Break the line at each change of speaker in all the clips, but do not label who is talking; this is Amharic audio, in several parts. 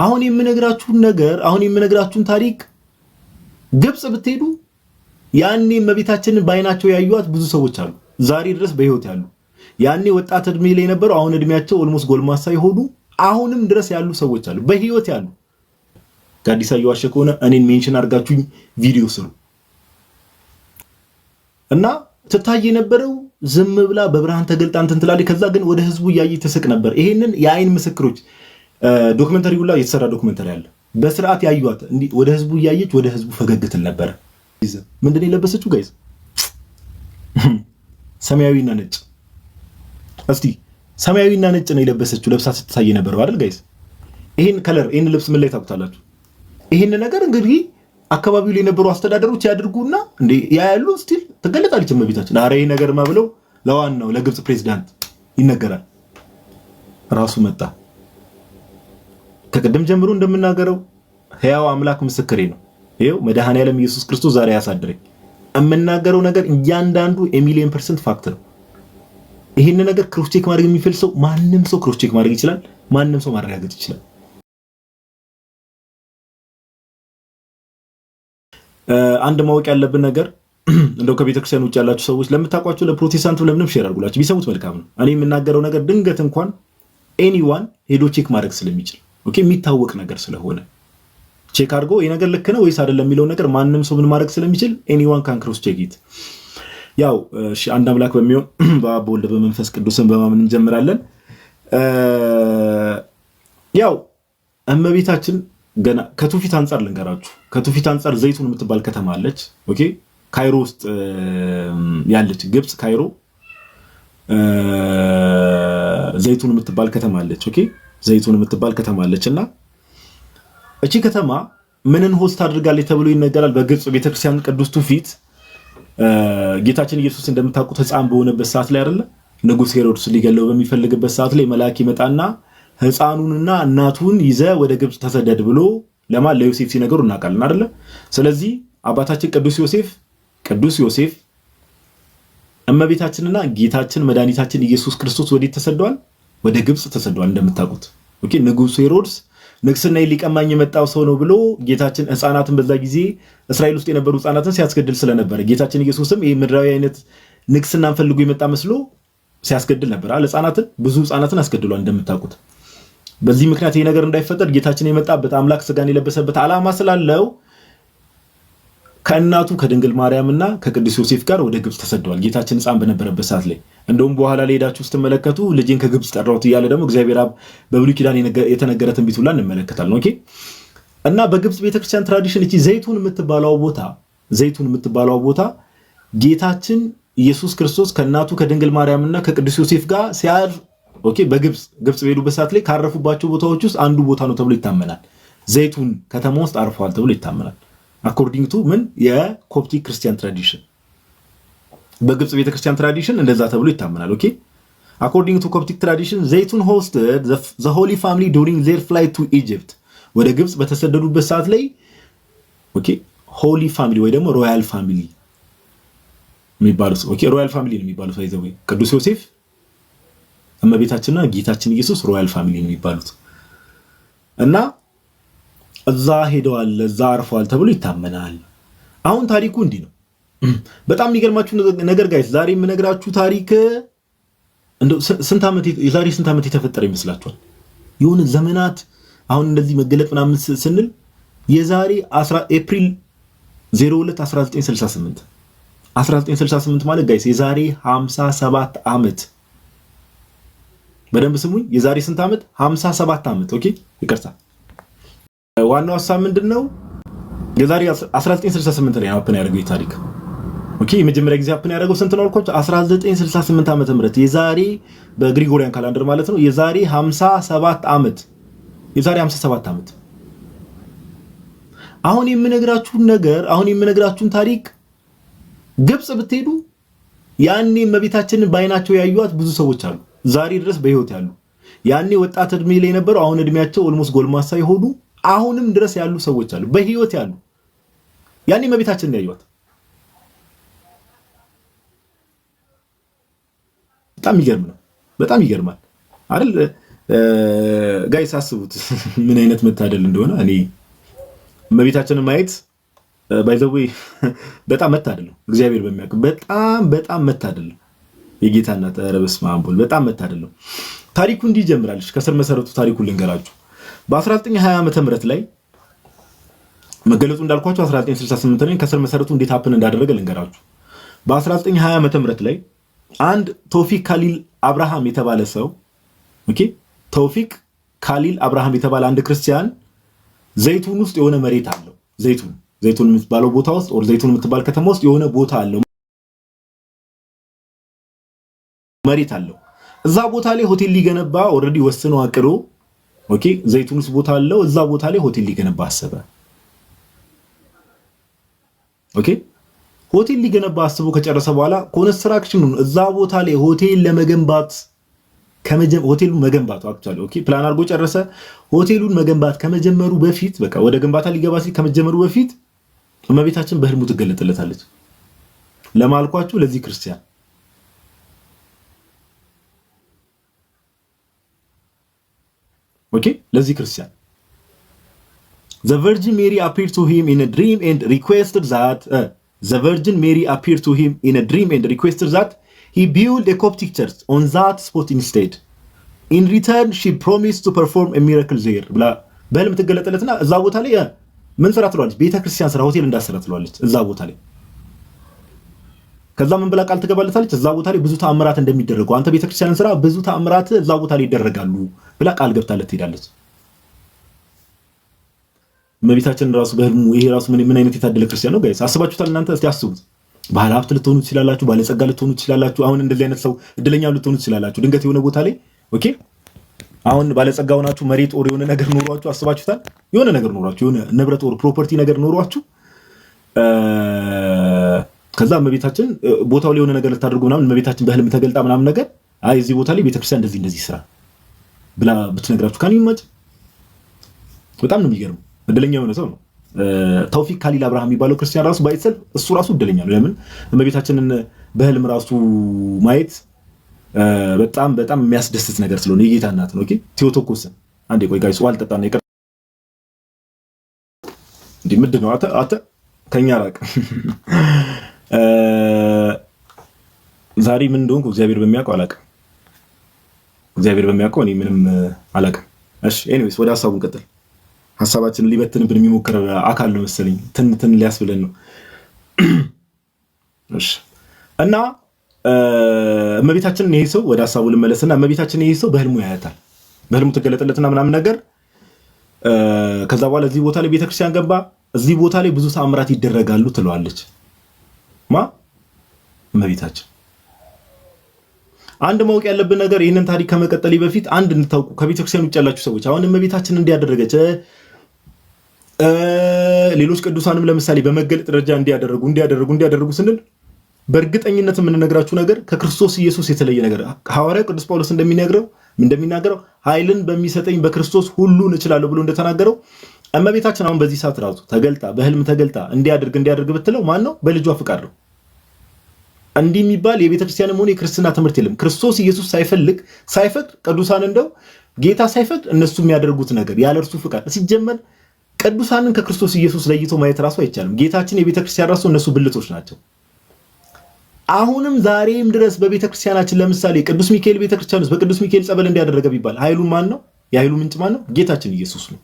አሁን የምነግራችሁን ታሪክ ግብጽ ብትሄዱ ያኔ እመቤታችንን ባይናቸው ያዩት ብዙ ሰዎች አሉ፣ ዛሬ ድረስ በህይወት ያሉ። ያኔ ወጣት እድሜ ላይ ነበሩ፣ አሁን እድሜያቸው ኦልሞስት ጎልማሳ የሆኑ አሁንም ድረስ ያሉ ሰዎች አሉ፣ በህይወት ያሉ። ጋዲሳ እየዋሸ ከሆነ እኔን ሜንሽን አድርጋችሁኝ ቪዲዮ ስሩ። እና ትታይ የነበረው ዝም ብላ በብርሃን ተገልጣ እንትን ትላለች። ከዛ ግን ወደ ህዝቡ እያየች ትስቅ ነበር። ይሄንን የአይን ምስክሮች ዶክመንተሪ ሁላ የተሰራ ዶክመንተሪ አለ። በስርዓት ያዩት እንዲህ ወደ ህዝቡ እያየች ወደ ህዝቡ ፈገግ ትል ነበር። ምንድን ነው የለበሰችው ጋይስ? ሰማያዊና ነጭ። እስቲ ሰማያዊና ነጭ ነው የለበሰችው፣ ለብሳ ስትታይ ነበር አይደል ጋይስ? ይሄን ከለር ይሄን ልብስ ምን ላይ ታውቁታላችሁ? ይሄን ነገር እንግዲህ አካባቢው ላይ የነበሩ አስተዳደሮች ያድርጉና እንዴ ያያሉ። ስቲል ተገለጣለች እመቤታችን። ኧረ ይሄ ነገር ብለው ለዋናው ለግብጽ ፕሬዝዳንት ይነገራል። ራሱ መጣ። ከቀደም ጀምሮ እንደምናገረው ሕያው አምላክ ምስክሬ ነው። ይሄው መድኃኔዓለም ኢየሱስ ክርስቶስ ዛሬ ያሳድረኝ። የምናገረው ነገር እያንዳንዱ ሚሊዮን % ፋክት ነው። ይሄን ነገር ክሮስ ቼክ ማድረግ የሚፈልግ ሰው ማንም ሰው ክሮስ ቼክ ማድረግ ይችላል። ማንም ሰው ማረጋገጥ ይችላል። አንድ ማወቅ ያለብን ነገር እንደው ከቤተክርስቲያን ውጭ ያላችሁ ሰዎች ለምታውቋቸው ለፕሮቴስታንቱ ለምንም ሼር አድርጉላችሁ ቢሰሙት መልካም ነው። እኔ የምናገረው ነገር ድንገት እንኳን ኤኒዋን ሄዶ ቼክ ማድረግ ስለሚችል ኦኬ፣ የሚታወቅ ነገር ስለሆነ ቼክ አድርጎ ይሄ ነገር ልክ ነው ወይስ አይደለም የሚለው ነገር ማንም ሰው ምን ማድረግ ስለሚችል ኤኒዋን ካን ክሮስ ቼክ ኢት። ያው እሺ፣ አንድ አምላክ በሚሆን በአብ በወልድ በመንፈስ ቅዱስን በማመን እንጀምራለን። ያው እመቤታችን ገና ከትውፊት አንፃር ልንገራችሁ። ከትውፊት አንፃር ዘይቱን የምትባል ከተማ አለች። ኦኬ፣ ካይሮ ውስጥ ያለች ግብጽ ካይሮ ዘይቱን የምትባል ከተማ አለች። ኦኬ፣ ዘይቱን የምትባል ከተማ አለችና እቺ ከተማ ምንን ሆስት አድርጋለች ተብሎ ይነገራል። በግብጽ ቤተክርስቲያን ቅዱስ ትውፊት ጌታችን ኢየሱስ እንደምታውቁት ሕፃን በሆነበት ሰዓት ላይ አይደለ ንጉስ ሄሮድስ ሊገለው በሚፈልግበት ሰዓት ላይ መልአክ ይመጣና ሕፃኑንና እናቱን ይዘ ወደ ግብጽ ተሰደድ ብሎ ለዮሴፍ ሲነገሩ እናውቃለን አይደለ። ስለዚህ አባታችን ቅዱስ ዮሴፍ እመቤታችንና ጌታችን መድኃኒታችን ኢየሱስ ክርስቶስ ወዴት ተሰደዋል? ወደ ግብጽ ተሰደዋል እንደምታውቁት። ኦኬ፣ ንጉስ ሄሮድስ ንግስና ሊቀማኝ የመጣው ሰው ነው ብሎ ጌታችን ሕፃናትን በዛ ጊዜ እስራኤል ውስጥ የነበሩ ሕፃናትን ሲያስገድል ስለነበረ ጌታችን ኢየሱስም ይሄ ምድራዊ አይነት ንግስናን ፈልጎ የመጣ መስሎ ሲያስገድል ነበር። ሕፃናትን ብዙ ሕፃናትን አስገድሏል እንደምታውቁት። በዚህ ምክንያት ይሄ ነገር እንዳይፈጠር ጌታችን የመጣበት አምላክ ስጋን የለበሰበት ዓላማ ስላለው ከእናቱ ከድንግል ማርያምና ከቅዱስ ዮሴፍ ጋር ወደ ግብጽ ተሰደዋል። ጌታችን ሕፃን በነበረበት ሰዓት ላይ እንደውም በኋላ ላይ ሄዳችሁ ስትመለከቱ ልጄን ከግብጽ ጠራሁት እያለ ደግሞ እግዚአብሔር አብ በብሉይ ኪዳን የተነገረ ትንቢት ሁላ እንመለከታለን። ኦኬ፣ እና በግብጽ ቤተክርስቲያን ትራዲሽን እቺ ዘይቱን የምትባለው ቦታ ጌታችን ኢየሱስ ክርስቶስ ከእናቱ ከድንግል ማርያምና ከቅዱስ ዮሴፍ ጋር ሲያርፍ ኦኬ፣ በግብጽ በሄዱበት ሰዓት ላይ ካረፉባቸው ቦታዎች ውስጥ አንዱ ቦታ ነው ተብሎ ይታመናል። ዘይቱን ከተማ ውስጥ አርፈዋል ተብሎ ይታመናል። አኮርዲንግ ቱ ምን የኮፕቲክ ክርስቲያን ትራዲሽን፣ በግብጽ ቤተክርስቲያን ትራዲሽን እንደዛ ተብሎ ይታመናል። ኦኬ፣ አኮርዲንግ ቱ ኮፕቲክ ትራዲሽን ዘይቱን ሆስትድ ዘ ሆሊ ፋሚሊ ዱሪንግ ዜር ፍላይት ቱ ኢጂፕት፣ ወደ ግብጽ በተሰደዱበት ሰዓት ላይ ኦኬ፣ ሆሊ ፋሚሊ ወይ ደግሞ ሮያል ፋሚሊ የሚባሉት ኦኬ፣ ሮያል ፋሚሊ ነው የሚባሉት። አይዘው ቅዱስ ዮሴፍ እመቤታችንና ጌታችን ኢየሱስ ሮያል ፋሚሊ ነው የሚባሉት እና እዛ ሄደዋል፣ እዛ አርፈዋል ተብሎ ይታመናል። አሁን ታሪኩ እንዲህ ነው። በጣም የሚገርማችሁ ነገር ጋይስ፣ ዛሬ የምነግራችሁ ታሪክ እንደው የዛሬ ስንት ዓመት የተፈጠረ ይመስላችኋል? የሆነ ዘመናት አሁን እንደዚህ መገለጥ ምናምን ስንል የዛሬ ኤፕሪል 02 1968 ማለት ጋይስ የዛሬ 57 ዓመት። በደንብ ስሙኝ። የዛሬ ስንት ዓመት? 57 ዓመት። ኦኬ፣ ይቅርታ። ዋናው ሐሳብ ምንድነው? የዛሬ 1968 ላይ አፕን ያደረገው ታሪክ። ኦኬ፣ የመጀመሪያ ጊዜ አፕን ያደረገው ስንት ነው አልኳችሁ? 1968 ዓመተ ምህረት የዛሬ በግሪጎሪያን ካላንደር ማለት ነው። የዛሬ 57 ዓመት። አሁን የምነግራችሁን ታሪክ ግብጽ ብትሄዱ ያኔ እመቤታችንን ባይናቸው ያዩት ብዙ ሰዎች አሉ፣ ዛሬ ድረስ በህይወት ያሉ። ያኔ ወጣት እድሜ ላይ ነበሩ፣ አሁን እድሜያቸው ኦልሞስት ጎልማሳ የሆኑ አሁንም ድረስ ያሉ ሰዎች አሉ፣ በህይወት ያሉ። ያኔ እመቤታችንን ያዩት። በጣም ይገርም ነው። በጣም ይገርማል አይደል? ጋይስ አስቡት ምን አይነት መታደል እንደሆነ። እኔ እመቤታችንን ማየት ባይ ዘ ዌይ በጣም መታደል ነው። እግዚአብሔር በሚያውቅ በጣም መታደል ነው። የጌታ እናት ኧረ በስመ አብ በጣም መታደል ነው። ታሪኩ እንዲህ ይጀምራል። ከስር መሰረቱ ታሪኩን ልንገራችሁ። በ1920 ዓመተ ምህረት ላይ መገለጹ እንዳልኳችሁ 1968 ላይ ከስር መሰረቱ እንዴት ሀፕን እንዳደረገ ልንገራችሁ። በ1920 ዓመተ ምህረት ላይ አንድ ቶፊቅ ካሊል አብርሃም የተባለ ሰው ኦኬ፣ ቶፊቅ ካሊል አብርሃም የተባለ አንድ ክርስቲያን ዘይቱን ውስጥ የሆነ መሬት አለው። ዘይቱን የምትባለው ቦታ ውስጥ ኦር ዘይቱን የምትባል ከተማ ውስጥ የሆነ ቦታ አለው፣ መሬት አለው። እዛ ቦታ ላይ ሆቴል ሊገነባ ኦልሬዲ ወስኖ አቅዶ ኦኬ፣ ዘይቱን ውስጥ ቦታ አለው። እዛ ቦታ ላይ ሆቴል ሊገነባ አሰበ። ኦኬ፣ ሆቴል ሊገነባ አስቦ ከጨረሰ በኋላ ኮንስትራክሽኑን እዛ ቦታ ላይ ሆቴል ለመገንባት ሆቴሉን መገንባቱ አክቹአሊ ኦኬ ፕላን አድርጎ ጨረሰ። ሆቴሉን መገንባት ከመጀመሩ በፊት በቃ ወደ ግንባታ ሊገባ ሲል ከመጀመሩ በፊት እመቤታችን በህልሙ ትገለጥለታለች። ለማልኳችሁ ለዚህ ክርስቲያን ኦኬ ለዚህ ክርስቲያን The Virgin Mary appeared to him in a dream and requested that he build a Coptic church on that spot instead. In return, she promised to perform a miracle there. ብላ በህልም ትገለጠለትና እዛ ቦታ ላይ ምን ስራ ትሏለች? ቤተክርስቲያን ስራ ሆቴል እንዳሰራ ትሏለች እዛ ቦታ ላይ። ከዛ ምን ብላ ቃል ትገባለታለች? እዛ ቦታ ላይ ብዙ ተአምራት እንደሚደረጉ አንተ ቤተክርስቲያን ስራ ብዙ ተአምራት እዛ ቦታ ላይ ይደረጋሉ ብላ ቃል ገብታለት ትሄዳለች። እመቤታችን ራሱ በህልሙ ይሄ ራሱ ምን አይነት የታደለ ክርስቲያን ነው ጋይስ? አስባችሁታል እናንተ? እስቲ አስቡት። ባለ ሀብት ልትሆኑ ትችላላችሁ፣ ባለጸጋ ልትሆኑ ትችላላችሁ። አሁን እንደዚህ አይነት ሰው እድለኛ ልትሆኑ ትችላላችሁ። ድንገት የሆነ ቦታ ላይ ኦኬ፣ አሁን ባለጸጋ ሆናችሁ መሬት ኦር የሆነ ነገር ኖሯችሁ አስባችሁታል? የሆነ ነገር ኖሯችሁ የሆነ ንብረት ኦር ፕሮፐርቲ ነገር ኖሯችሁ ከዛ እመቤታችን ቦታው ላይ የሆነ ነገር ልታደርጉ ምናምን እመቤታችን በህልም ተገልጣ ምናምን ነገር አይ እዚህ ቦታ ላይ ቤተክርስቲያን እንደዚህ ስራ ብላ ብትነግራችሁ ካን ይመጭ በጣም ነው የሚገርመው። እድለኛ የሆነ ሰው ነው ቶፊቅ ካሊል አብርሃም የሚባለው ክርስቲያን ራሱ ባይሰል እሱ ራሱ እድለኛ ነው። ለምን እመቤታችንን በህልም ራሱ ማየት በጣም የሚያስደስት ነገር ስለሆነ የጌታ እናት ነው። ኦኬ ቴዎቶኮስን አንዴ ቆይ ጋይስ ዋል ጠጣና ይቀር እንዴ ምንድን ነው አተ ከኛ ራቅ ዛሬ ምን እንደሆንኩ እግዚአብሔር በሚያውቀው አላውቅም። እግዚአብሔር በሚያውቀው እኔ ምንም አላውቅም። እሺ ኤኒዌይስ ወደ ሐሳቡ እንቀጥል። ሐሳባችንን ሊበትንብን የሚሞክር አካል ነው መሰለኝ ትን ሊያስብለን ነው። እሺ እና እመቤታችንን ይሄ ሰው ወደ ሐሳቡ ልመለስና እመቤታችንን ይሄ ሰው በህልሙ ያያታል። በህልሙ ትገለጥለትና ምናምን ነገር ከዛ በኋላ እዚህ ቦታ ላይ ቤተክርስቲያን ገባ፣ እዚህ ቦታ ላይ ብዙ ተአምራት ይደረጋሉ ትለዋለች። እመቤታችን አንድ ማወቅ ያለብን ነገር ይህንን ታሪክ ከመቀጠል በፊት አንድ እንታውቁ ከቤተክርስቲያን ውጭ ያላችሁ ሰዎች አሁን እመቤታችን እንዲያደረገች ሌሎች ቅዱሳንም ለምሳሌ በመገለጥ ደረጃ እንዲያደርጉ ስንል በእርግጠኝነት የምንነግራችሁ ነገር ከክርስቶስ ኢየሱስ የተለየ ነገር ሐዋርያው ቅዱስ ጳውሎስ እንደሚናገረው ኃይልን በሚሰጠኝ በክርስቶስ ሁሉን እችላለሁ ብሎ እንደተናገረው እመቤታችን አሁን በዚህ ሰዓት ራሱ ተገልጣ በህልም ተገልጣ እንዲያደርግ ብትለው ማን ነው? በልጇ ፍቃድ ነው። እንዲህ የሚባል የቤተክርስቲያንም ሆነ የክርስትና ትምህርት የለም። ክርስቶስ ኢየሱስ ሳይፈቅድ ቅዱሳን እንደው ጌታ ሳይፈቅድ እነሱ የሚያደርጉት ነገር ያለ እርሱ ፍቃድ ሲጀመር ቅዱሳንን ከክርስቶስ ኢየሱስ ለይቶ ማየት ራሱ አይቻልም። ጌታችን የቤተክርስቲያን ራሱ እነሱ ብልቶች ናቸው። አሁንም ዛሬም ድረስ በቤተክርስቲያናችን ለምሳሌ ቅዱስ ሚካኤል ቤተክርስቲያን ውስጥ በቅዱስ ሚካኤል ጸበል እንዲያደረገ ቢባል ኃይሉ ማን ነው? የኃይሉ ምንጭ ማን ነው? ጌታችን ኢየሱስ ነው።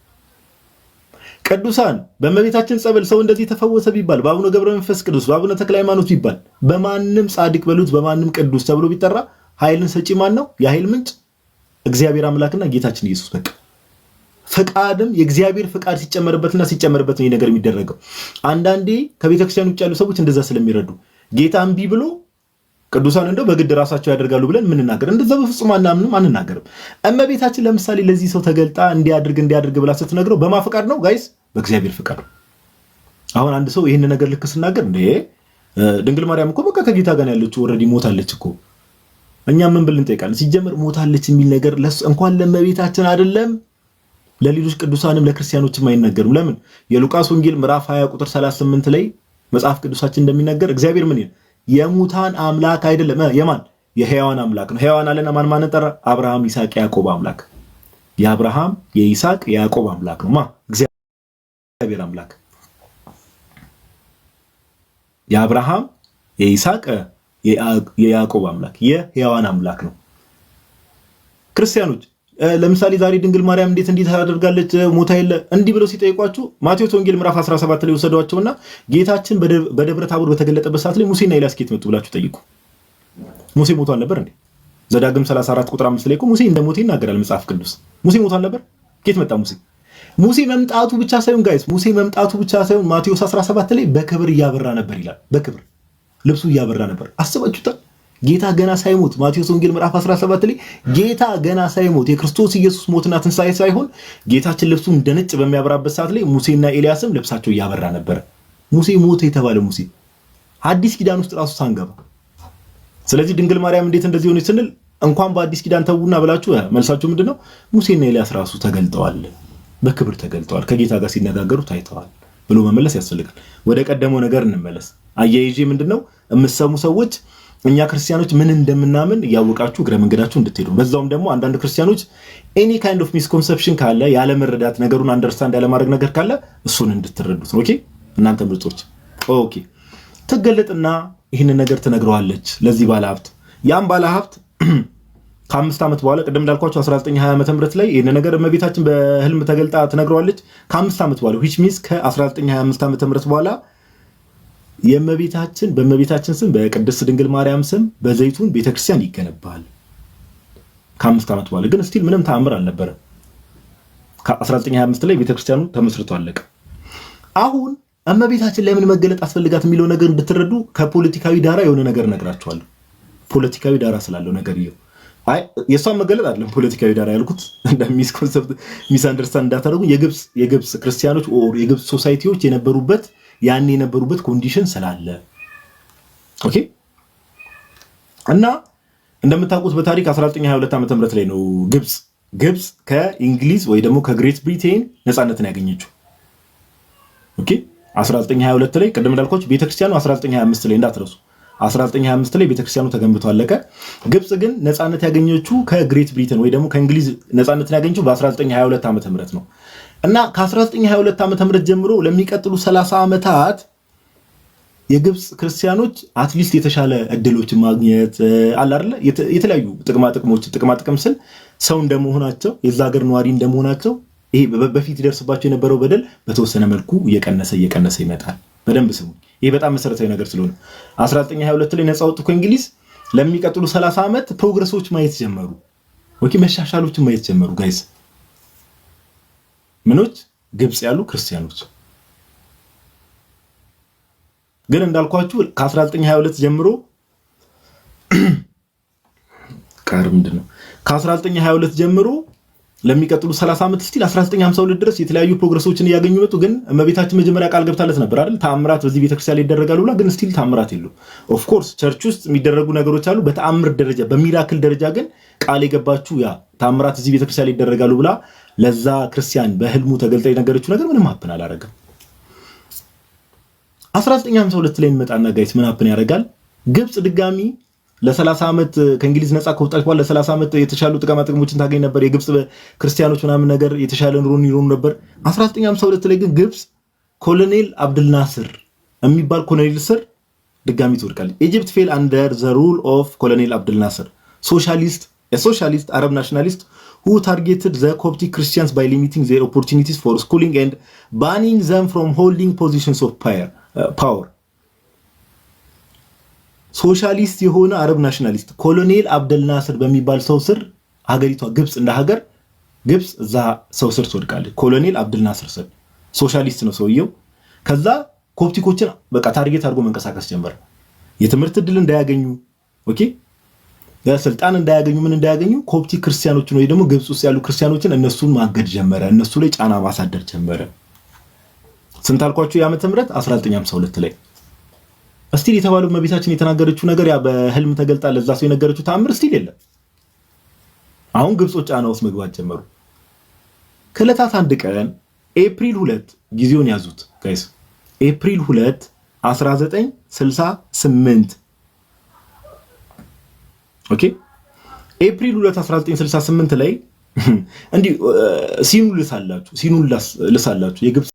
ቅዱሳን በእመቤታችን ጸበል ሰው እንደዚህ ተፈወሰ ቢባል በአቡነ ገብረ መንፈስ ቅዱስ በአቡነ ተክለ ሃይማኖት ቢባል በማንም ጻድቅ በሉት በማንም ቅዱስ ተብሎ ቢጠራ ኃይልን ሰጪ ማን ነው? የኃይል ምንጭ እግዚአብሔር አምላክና ጌታችን ኢየሱስ። በቃ ፈቃድም የእግዚአብሔር ፈቃድ ሲጨመርበት ነው ይሄ ነገር የሚደረገው። አንዳንዴ ከቤተክርስቲያን ውጭ ያሉ ሰዎች እንደዛ ስለሚረዱ ጌታ እምቢ ብሎ ቅዱሳን እንደው በግድ ራሳቸው ያደርጋሉ ብለን ምንናገር እንደዛ በፍጹም አንናገርም። እመቤታችን ለምሳሌ ለዚህ ሰው ተገልጣ እንዲያድርግ ብላ ስትነግረው በማፈቃድ ነው ጋይስ? በእግዚአብሔር ፈቃድ። አሁን አንድ ሰው ይሄን ነገር ልክ ስናገር እንዴ ድንግል ማርያም እኮ በቃ ከጌታ ጋር ያለችው ኦልሬዲ ሞታለች እኮ እኛ ምን ብለን እንጠይቃለን? ሲጀመር ሞታለች የሚል ነገር እንኳን ለእመቤታችን አይደለም ለሌሎች ቅዱሳንም ለክርስቲያኖችም አይነገርም። ለምን? የሉቃስ ወንጌል ምዕራፍ 20 ቁጥር 38 ላይ መጽሐፍ ቅዱሳችን እንደሚናገር እግዚአብሔር ምን ይላል? የሙታን አምላክ አይደለም የማን? የሕያዋን አምላክ ነው። ሕያዋን አለና ማን ጠራ? አብርሃም፣ ይስሐቅ፣ ያዕቆብ አምላክ። የአብርሃም የይስሐቅ የያዕቆብ አምላክ ነው። እግዚአብሔር አምላክ የአብርሃም የይስሐቅ የያዕቆብ አምላክ የሕያዋን አምላክ ነው። ክርስቲያኖች ለምሳሌ ዛሬ ድንግል ማርያም እንዴት ታደርጋለች ሞታ የለ እንዲህ ብለው ሲጠይቋችሁ ማቴዎስ ወንጌል ምዕራፍ 17 ላይ ወሰዷቸውና ጌታችን በደብረ ታቦር በተገለጠበት ሰዓት ላይ ሙሴና ኤልያስ ከየት መጡ ብላችሁ ጠይቁ። ሙሴ ሞቷል ነበር እንዴ? ዘዳግም 34 ቁጥር 5 ላይ እኮ ሙሴ እንደሞተ ይናገራል መጽሐፍ ቅዱስ። ሙሴ ሞቷል ነበር? ከየት መጣ ሙሴ? ሙሴ መምጣቱ ብቻ ሳይሆን ጋይስ ሙሴ መምጣቱ ብቻ ሳይሆን ማቴዎስ 17 ላይ በክብር እያበራ ነበር ይላል። በክብር ልብሱ እያበራ ነበር። አስባችሁታል? ጌታ ገና ሳይሞት ማቴዎስ ወንጌል ምዕራፍ 17 ላይ ጌታ ገና ሳይሞት የክርስቶስ ኢየሱስ ሞትና ትንሣኤ ሳይሆን ጌታችን ልብሱ እንደ ነጭ በሚያበራበት ሰዓት ላይ ሙሴና ኤልያስም ልብሳቸው እያበራ ነበር። ሙሴ ሞተ የተባለ ሙሴ አዲስ ኪዳን ውስጥ ራሱ ሳንገባ። ስለዚህ ድንግል ማርያም እንዴት እንደዚህ ሆነች ስንል እንኳን በአዲስ ኪዳን ተውና ብላችሁ መልሳችሁ ምንድነው? ሙሴና ኤልያስ ራሱ ተገልጠዋል፣ በክብር ተገልጠዋል፣ ከጌታ ጋር ሲነጋገሩ ታይተዋል ብሎ መመለስ ያስፈልጋል። ወደ ቀደመው ነገር እንመለስ። አያይዤ ምንድነው የምትሰሙ ሰዎች እኛ ክርስቲያኖች ምን እንደምናምን ያወቃችሁ እግረ መንገዳችሁ እንድትሄዱ። በዛውም ደግሞ አንዳንድ ክርስቲያኖች ኤኒ ካይንድ ኦፍ ሚስኮንሰፕሽን ካለ ያለ መረዳት ነገሩን አንደርስታንድ ያለ ማድረግ ነገር ካለ እሱን እንድትረዱት ነው። ኦኬ እናንተ ምርጦች ኦኬ ትገለጥና ይህንን ነገር ትነግረዋለች ለዚህ ባለሀብት። ያም ባለሀብት ከ5 ዓመት በኋላ ቅድም እንዳልኳችሁ 1920 ዓመተ ምህረት ላይ ይህን ነገር እመቤታችን በህልም ተገልጣ ትነግረዋለች። ከ5 ዓመት በኋላ which means ከ1925 ዓመተ ምህረት በኋላ በእመቤታችን ስም በቅድስት ድንግል ማርያም ስም በዘይቱን ቤተክርስቲያን ይገነባል። ከ5 ዓመት በኋላ ግን ስቲል ምንም ተአምር አልነበረም። ከ1925 ላይ ቤተክርስቲያኑ ተመስርቶ አለቀ። አሁን እመቤታችን ለምን መገለጥ አስፈልጋት የሚለው ነገር እንድትረዱ ከፖለቲካዊ ዳራ የሆነ ነገር እነግራችኋለሁ። ፖለቲካዊ ዳራ ስላለው ነገር ይኸው የሷን መገለጥ አይደለም ፖለቲካዊ ዳራ ያልኩት እንደሚስ ኮንሰፕት ሚስ አንደርስታንድ እንዳታደርጉ የግብጽ ክርስቲያኖች የግብጽ ሶሳይቲዎች የነበሩበት ኮንዲሽን ስላለ ኦኬ። እና እንደምታውቁት በታሪክ 1922 ዓመተ ምህረት ላይ ነው ግብጽ ከእንግሊዝ ወይ ደግሞ ከግሬት ብሪቴን ነፃነትን ያገኘችው። ኦኬ 1922 ላይ ቅድም እንዳልኳችሁ ቤተክርስቲያኑ 1925 ላይ እንዳትረሱ 1925 ላይ ቤተክርስቲያኑ ተገንብቶ አለቀ። ግብጽ ግን ነፃነት ያገኘችው ከግሬት ብሪቴን ወይ ደግሞ ከእንግሊዝ ነፃነትን ያገኘችው በ1922 ዓመተ ምህረት ነው። እና ከ1922 ዓመተ ምህረት ጀምሮ ለሚቀጥሉ 30 ዓመታት የግብጽ ክርስቲያኖች አትሊስት የተሻለ እድሎችን ማግኘት አለ አይደለ የተለያዩ ጥቅማ ጥቅም ስል ሰው እንደመሆናቸው የዛ ሀገር ነዋሪ እንደመሆናቸው ይሄ በፊት ይደርስባቸው የነበረው በደል በተወሰነ መልኩ እየቀነሰ ይመጣል። በደንብ ስሙ። ይሄ በጣም መሰረታዊ ነገር ስለሆነ 1922 ላይ ነፃ ወጡ ከእንግሊዝ ለሚቀጥሉ 30 ዓመት ፕሮግረሶች ማየት ጀመሩ። ኦኬ መሻሻሎችን ማየት ጀመሩ ጋይስ ምኖች ግብጽ ያሉ ክርስቲያኖች ግን እንዳልኳችሁ ከ1922 ጀምሮ ከ1922 ጀምሮ ለሚቀጥሉ 30 ዓመት ስቲል 1952 ድረስ የተለያዩ ፕሮግረሶችን እያገኙ መጡ። ግን እመቤታችን መጀመሪያ ቃል ገብታለት ነበር አይደል ተአምራት በዚህ ቤተክርስቲያን ላይ ይደረጋሉ ብላ፣ ግን ስቲል ተአምራት የሉ። ኦፍ ኮርስ ቸርች ውስጥ የሚደረጉ ነገሮች አሉ በተአምር ደረጃ በሚራክል ደረጃ፣ ግን ቃል የገባችሁ ያ ተአምራት እዚህ ቤተክርስቲያን ላይ ይደረጋሉ ብላ ለዛ ክርስቲያን በህልሙ ተገልጣ የነገረችው ነገር ምንም ሀፕን አላረገም። 1952 ላይ እንመጣና ጋይስ ምን ሀፕን ያደርጋል? ግብጽ ድጋሚ ለ30 ዓመት ከእንግሊዝ ነፃ ከወጣች በኋላ ለ30 ዓመት የተሻሉ ጥቅሞችን ታገኝ ነበር። የግብጽ ክርስቲያኖች ምናምን ነገር የተሻለ ኑሮን ይኖሩ ነበር። 1952 ላይ ግን ግብጽ ኮሎኔል አብድልናስር የሚባል ኮሎኔል ስር ድጋሚ ትወድቃለች። ኢጂፕት ፌል አንደር ዘ ሩል ኦፍ ኮሎኔል አብድልናስር ሶሻሊስት አረብ ናሽናሊስት who targeted the Coptic Christians by limiting their opportunities for schooling and banning them from holding positions of power. ሶሻሊስት የሆነ አረብ ናሽናሊስት ኮሎኔል አብደልናስር በሚባል ሰው ስር ሀገሪቷ ግብጽ እንደ ሀገር ግብጽ እዛ ሰው ስር ትወድቃለች። ኮሎኔል አብደልናስር ስር ሶሻሊስት ነው ሰውየው። ከዛ ኮፕቲኮችን በቃ ታርጌት አድርጎ መንቀሳቀስ ጀመረ። የትምህርት ዕድል እንዳያገኙ ኦኬ ስልጣን እንዳያገኙ ምን እንዳያገኙ ኮፕቲክ ክርስቲያኖችን ወይ ደግሞ ግብጽ ውስጥ ያሉ ክርስቲያኖችን እነሱን ማገድ ጀመረ። እነሱ ላይ ጫና ማሳደር ጀመረ። ስንት አልኳችሁ? የዓመተ ምህረት 1952 ላይ እስቲል የተባለው እመቤታችን የተናገረችው ነገር ያ በህልም ተገልጣ ለዛ ሰው የነገረችው ተአምር እስቲል የለም። አሁን ግብጾች ጫና ውስጥ መግባት ጀመሩ። ከዕለታት አንድ ቀን ኤፕሪል 2 ጊዜውን ያዙት ጋይስ፣ ኤፕሪል 2 1968 ኦኬ ኤፕሪል 2 1968 ላይ እንዲህ ሲኑን ልሳላችሁ የግብጽ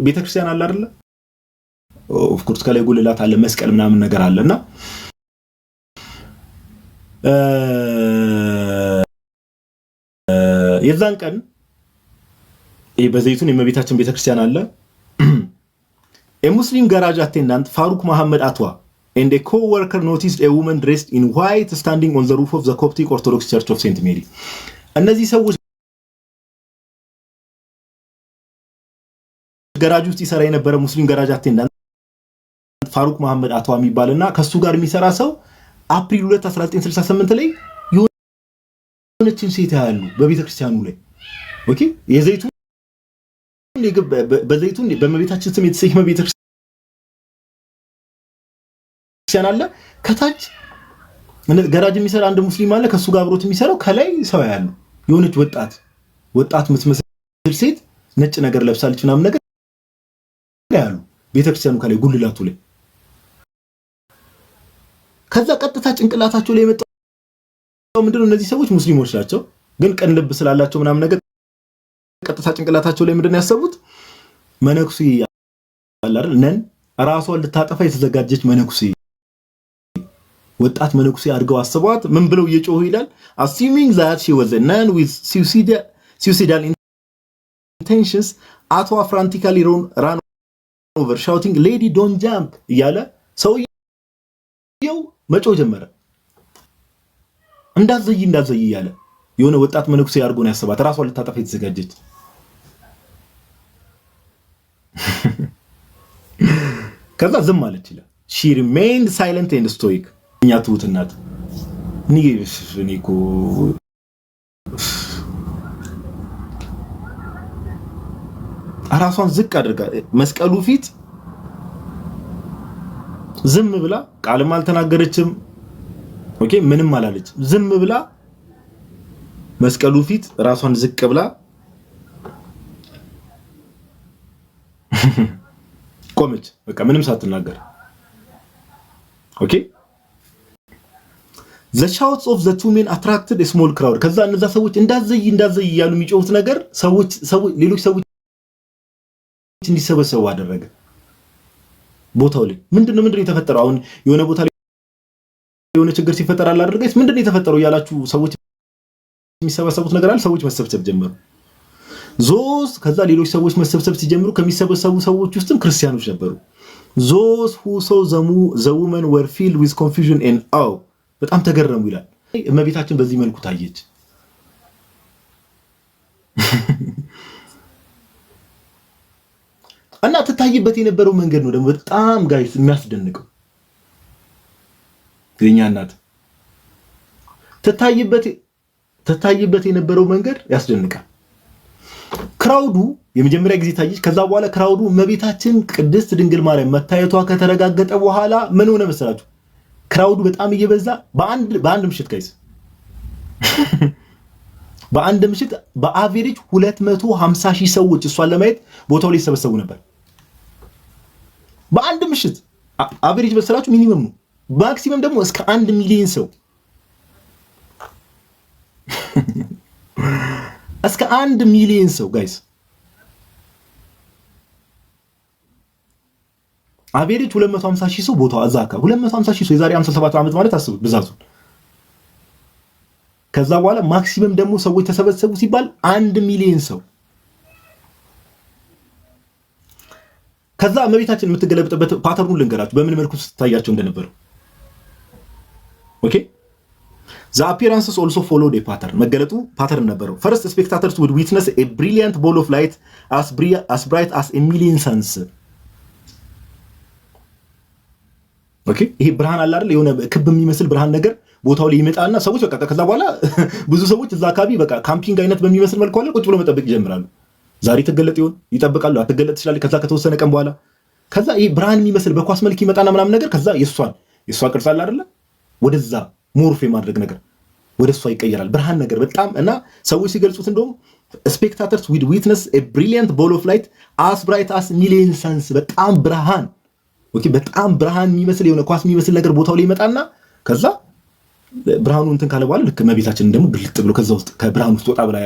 ቤተክርስቲያን አለ አይደለ? ኦፍ ኮርስ ከላይ ጉልላት አለ መስቀል ምናምን ነገር አለና የዛን ቀን በዘይቱን የእመቤታችን ቤተክርስቲያን አለ a Muslim garage attendant Farooq Muhammad Atwa and a co-worker noticed a woman dressed in white standing on the roof of the Coptic Orthodox Church of St. Mary እነዚህ ሰዎች ጋራጅ ውስጥ ይሰራ የነበረ ሙስሊም ጋራጅ አቴንዳንት ፋሩቅ መሐመድ አቷ የሚባልና ከሱ ጋር የሚሰራ ሰው አፕሪል 2 1968 ላይ የሆነችን ሴት ያያሉ በቤተክርስቲያኑ ላይ ኦኬ የዘይቱን በዘይቱን በእመቤታችን ስም የተሰየመ ቤተክርስቲያን አለ ከታች ጋራጅ የሚሰራ አንድ ሙስሊም አለ ከሱ ጋር አብሮት የሚሰራው ከላይ ሰው ያያሉ የሆነች ወጣት የምትመስል ሴት ነጭ ነገር ለብሳለች ምናምን ነገር ያያሉ ቤተክርስቲያኑ ከላይ ጉልላቱ ላይ ከዛ ቀጥታ ጭንቅላታቸው ላይ የመጣው ምንድነው እነዚህ ሰዎች ሙስሊሞች ናቸው ግን ቀን ልብ ስላላቸው ምናምን ነገር ቀጥታ ጭንቅላታቸው ላይ ምንድነው ያሰቡት መነኩሴ አለ አይደል ነን ራሷን ልታጠፋ የተዘጋጀች መነኩሴ ወጣት መነኩሴ አድርገው አስቧት ምን ብለው እየጮሁ ይላል assuming that she was a nun with suicidal intentions Atwa frantically ran over shouting lady don't jump እያለ ሰውየው መጮህ ጀመረ እንዳዘይ እያለ የሆነ ወጣት መነኩሴ አድርጎ ነው ያሰባት ራሷን ልታጠፋ የተዘጋጀች ከዛ ዝም አለች ይላል she remained silent and stoic እኛ ትውትናት ኒኮ ራሷን ዝቅ አድርጋ መስቀሉ ፊት ዝም ብላ ቃልም አልተናገረችም ኦኬ ምንም አላለች ዝም ብላ መስቀሉ ፊት ራሷን ዝቅ ብላ ቆመች በቃ ምንም ሳትናገር ኦኬ the shouts of the two men attracted a small crowd ከዛ እነዛ ሰዎች እንዳዘይ ያሉ የሚጮሁት ነገር ሌሎች ሰዎች እንዲሰበሰቡ አደረገ ቦታው ላይ ምንድነው የተፈጠረው አሁን የሆነ ቦታ ላይ የሆነ ችግር ሲፈጠር አለ አድርገስ ምንድነው የተፈጠረው ያላችሁ ሰዎች የሚሰበሰቡት ነገር አለ ሰዎች መሰብሰብ ጀመሩ ዞስ ከዛ ሌሎች ሰዎች መሰብሰብ ሲጀምሩ ከሚሰበሰቡ ሰዎች ውስጥም ክርስቲያኖች ነበሩ those who saw the women were filled with confusion and awe በጣም ተገረሙ ይላል እመቤታችን በዚህ መልኩ ታየች እና ተታይበት የነበረው መንገድ ነው ደግሞ በጣም ጋይስ የሚያስደንቀው የኛ እናት ተታይበት የነበረው መንገድ ያስደንቃል ክራውዱ የመጀመሪያ ጊዜ ታየች ከዛ በኋላ ክራውዱ እመቤታችን ቅድስት ድንግል ማርያም መታየቷ ከተረጋገጠ በኋላ ምን ሆነ መሰላችሁ ክራውዱ በጣም እየበዛ በአንድ ምሽት ጋይስ በአንድ ምሽት በአቨሬጅ 250,000 ሰዎች እሷን ለማየት ቦታው ላይ ተሰበሰቡ ነበር በአንድ ምሽት አቨሬጅ በሰላችሁ ሚኒመም ነው ማክሲመም ደግሞ እስከ 1 ሚሊዮን ሰው እስከ 1 ሚሊዮን ሰው ጋይስ አቨሬጅ 250,000 ሰው ቦታው አዛካ 250,000 ሰው የዛሬ 57 ዓመት ማለት አስቡት ብዛቱ ከዛ በኋላ ማክሲመም ደግሞ ሰዎች ተሰበሰቡ ሲባል 1 ሚሊዮን ሰው ከዛ እመቤታችን የምትገለብጥበት ፓተርኑን ልንገራችሁ በምን መልኩ ስታያቸው እንደነበረ ኦኬ the appearances also followed a pattern መገለጡ ፓተርን ነበረው first spectators would witness a brilliant ball of light as bright as a million suns ኦኬ ይሄ ብርሃን አለ አይደል የሆነ ክብ የሚመስል ብርሃን ነገር ቦታው ላይ ይመጣና ሰዎች በቃ ከዛ በኋላ ብዙ ሰዎች እዛ አካባቢ በቃ ካምፒንግ አይነት በሚመስል መልኩ አለ ቁጭ ብሎ መጠበቅ ይጀምራሉ ዛሬ ተገለጥ ይሆን ይጠብቃሉ አትገለጥ ይችላል ከዛ ከተወሰነ ቀን በኋላ ከዛ ይሄ ብርሃን የሚመስል በኳስ መልክ ይመጣና ምናምን ነገር ከዛ የሷ ቅርጽ አለ አይደል ወደዛ ሞርፍ የማድረግ ነገር ወደሷ ይቀየራል ብርሃን ነገር በጣም እና ሰዎች ሲገልጹት እንደውም spectators would witness a brilliant ball of light as bright as million suns በጣም ብርሃን ኦኬ በጣም ብርሃን የሚመስል የሆነ ኳስ የሚመስል ነገር ቦታው ላይ ይመጣና ከዛ ብርሃኑ እንትን ካለ በኋላ ልክ እመቤታችንን ደግሞ ግልጥ ብሎ ከዛ ውስጥ ከብርሃኑ ውስጥ ወጣ ብላ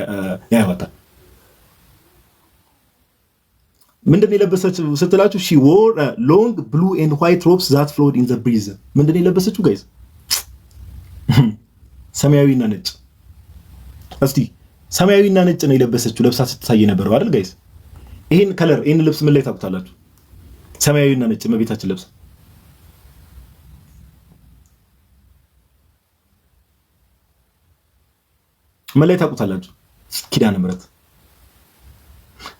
ያያዋታል። ምንድን የለበሰችው ስትላችሁ she wore a long blue and white robes that flowed in the breeze። ምንድን የለበሰችው ጋይስ? ሰማያዊና ነጭ። እስቲ ሰማያዊና ነጭ ነው የለበሰችው ለብሳ ስትታይ ነበር አይደል ጋይስ? ይሄን ከለር ይሄን ልብስ ምን ላይ ታውቁታላችሁ? ሰማያዊና ነጭ እመቤታችን ለብሳ ምን ላይ ታውቁታላችሁ? ኪዳነ ምሕረት።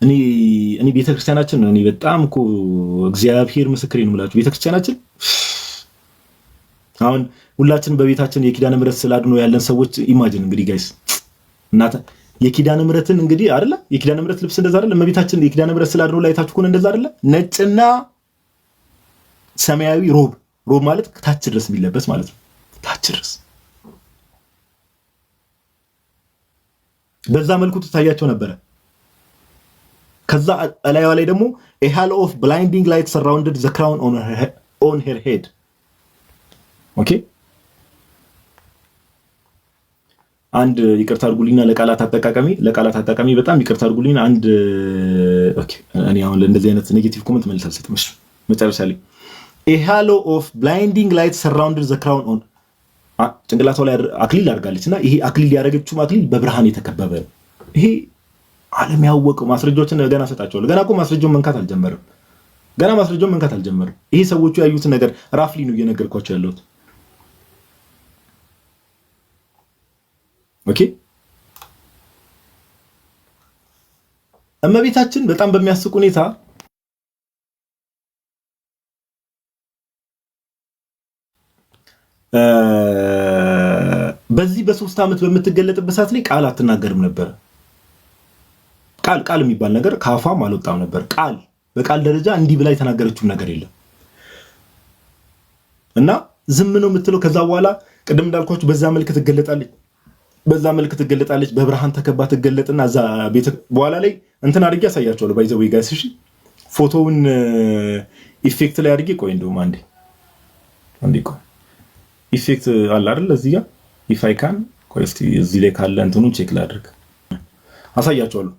እኔ ቤተክርስቲያናችን እኔ በጣም እኮ እግዚአብሔር ምስክሬ ነው የምላችሁ ቤተክርስቲያናችን አሁን ሁላችን በቤታችን የኪዳነ ምሕረት ስላድኖ ያለን ሰዎች ኢማጂን እንግዲህ ጋይስ እናታ የኪዳነ ምሕረትን እንግዲህ አይደለ የኪዳነ ምሕረት ልብስ እንደዛ አይደለ እመቤታችን የኪዳነ ምሕረት ስላድኖ ላይ ታችሁ ከሆነ እንደዛ አይደለ ነጭና ሰማያዊ ሮብ ማለት ታች ድረስ የሚለበስ ማለት ነው። ታች ድረስ በዛ መልኩ ትታያቸው ነበረ። ከዛ አላያዋ ላይ ደግሞ a halo of blinding light surrounded the crown on her head። ኦኬ አንድ ይቅርታ አድርጉልኝና ለቃላት አጠቃቀሚ በጣም ይቅርታ አድርጉልኝ። አንድ ኦኬ እኔ አሁን ለእንደዚህ አይነት ኔጌቲቭ ኮሜንት መልስ አልሰጥም። እሺ መጨረሻ ላይ a halo of blinding light surrounded the crown on ጭንቅላቷ ላይ አክሊል አድርጋለችና ይሄ አክሊል ያደረገችው አክሊል በብርሃን የተከበበ ይሄ ዓለም ያወቀው ማስረጃዎችን ገና ሰጣቸዋለሁ። ገና እኮ ማስረጃውን መንካት አልጀመረም። ይሄ ሰዎቹ ያዩትን ነገር ራፍሊ ነው እየነገርኳቸው ያለሁት። ኦኬ እመቤታችን በጣም በሚያስቅ ሁኔታ በዚህ በ3 ዓመት በምትገለጥበት ሰዓት ላይ ቃል አትናገርም ነበር። ቃል የሚባል ነገር ካፋም አልወጣም ነበር። በቃል ደረጃ እንዲህ ብላ የተናገረችው ነገር የለም እና ዝም ነው የምትለው። ከዛ በኋላ ቅድም እንዳልኳችሁ በዛ መልክ ትገለጣለች። በብርሃን ተከባ ትገለጥና እዛ ቤት በኋላ ላይ እንትን አድርጌ ያሳያቸዋለሁ። ባይዘው ጋይስ እሺ ፎቶውን ኢፌክት ላይ አድርጌ ቆይ እንደውም አንዴ ቆይ ኢፌክት አለ አይደል እዚህ ጋር if I can ቆይ እስቲ እዚህ ላይ ካለ እንትኑ ቼክ ላድርግ አሳያቸዋለሁ።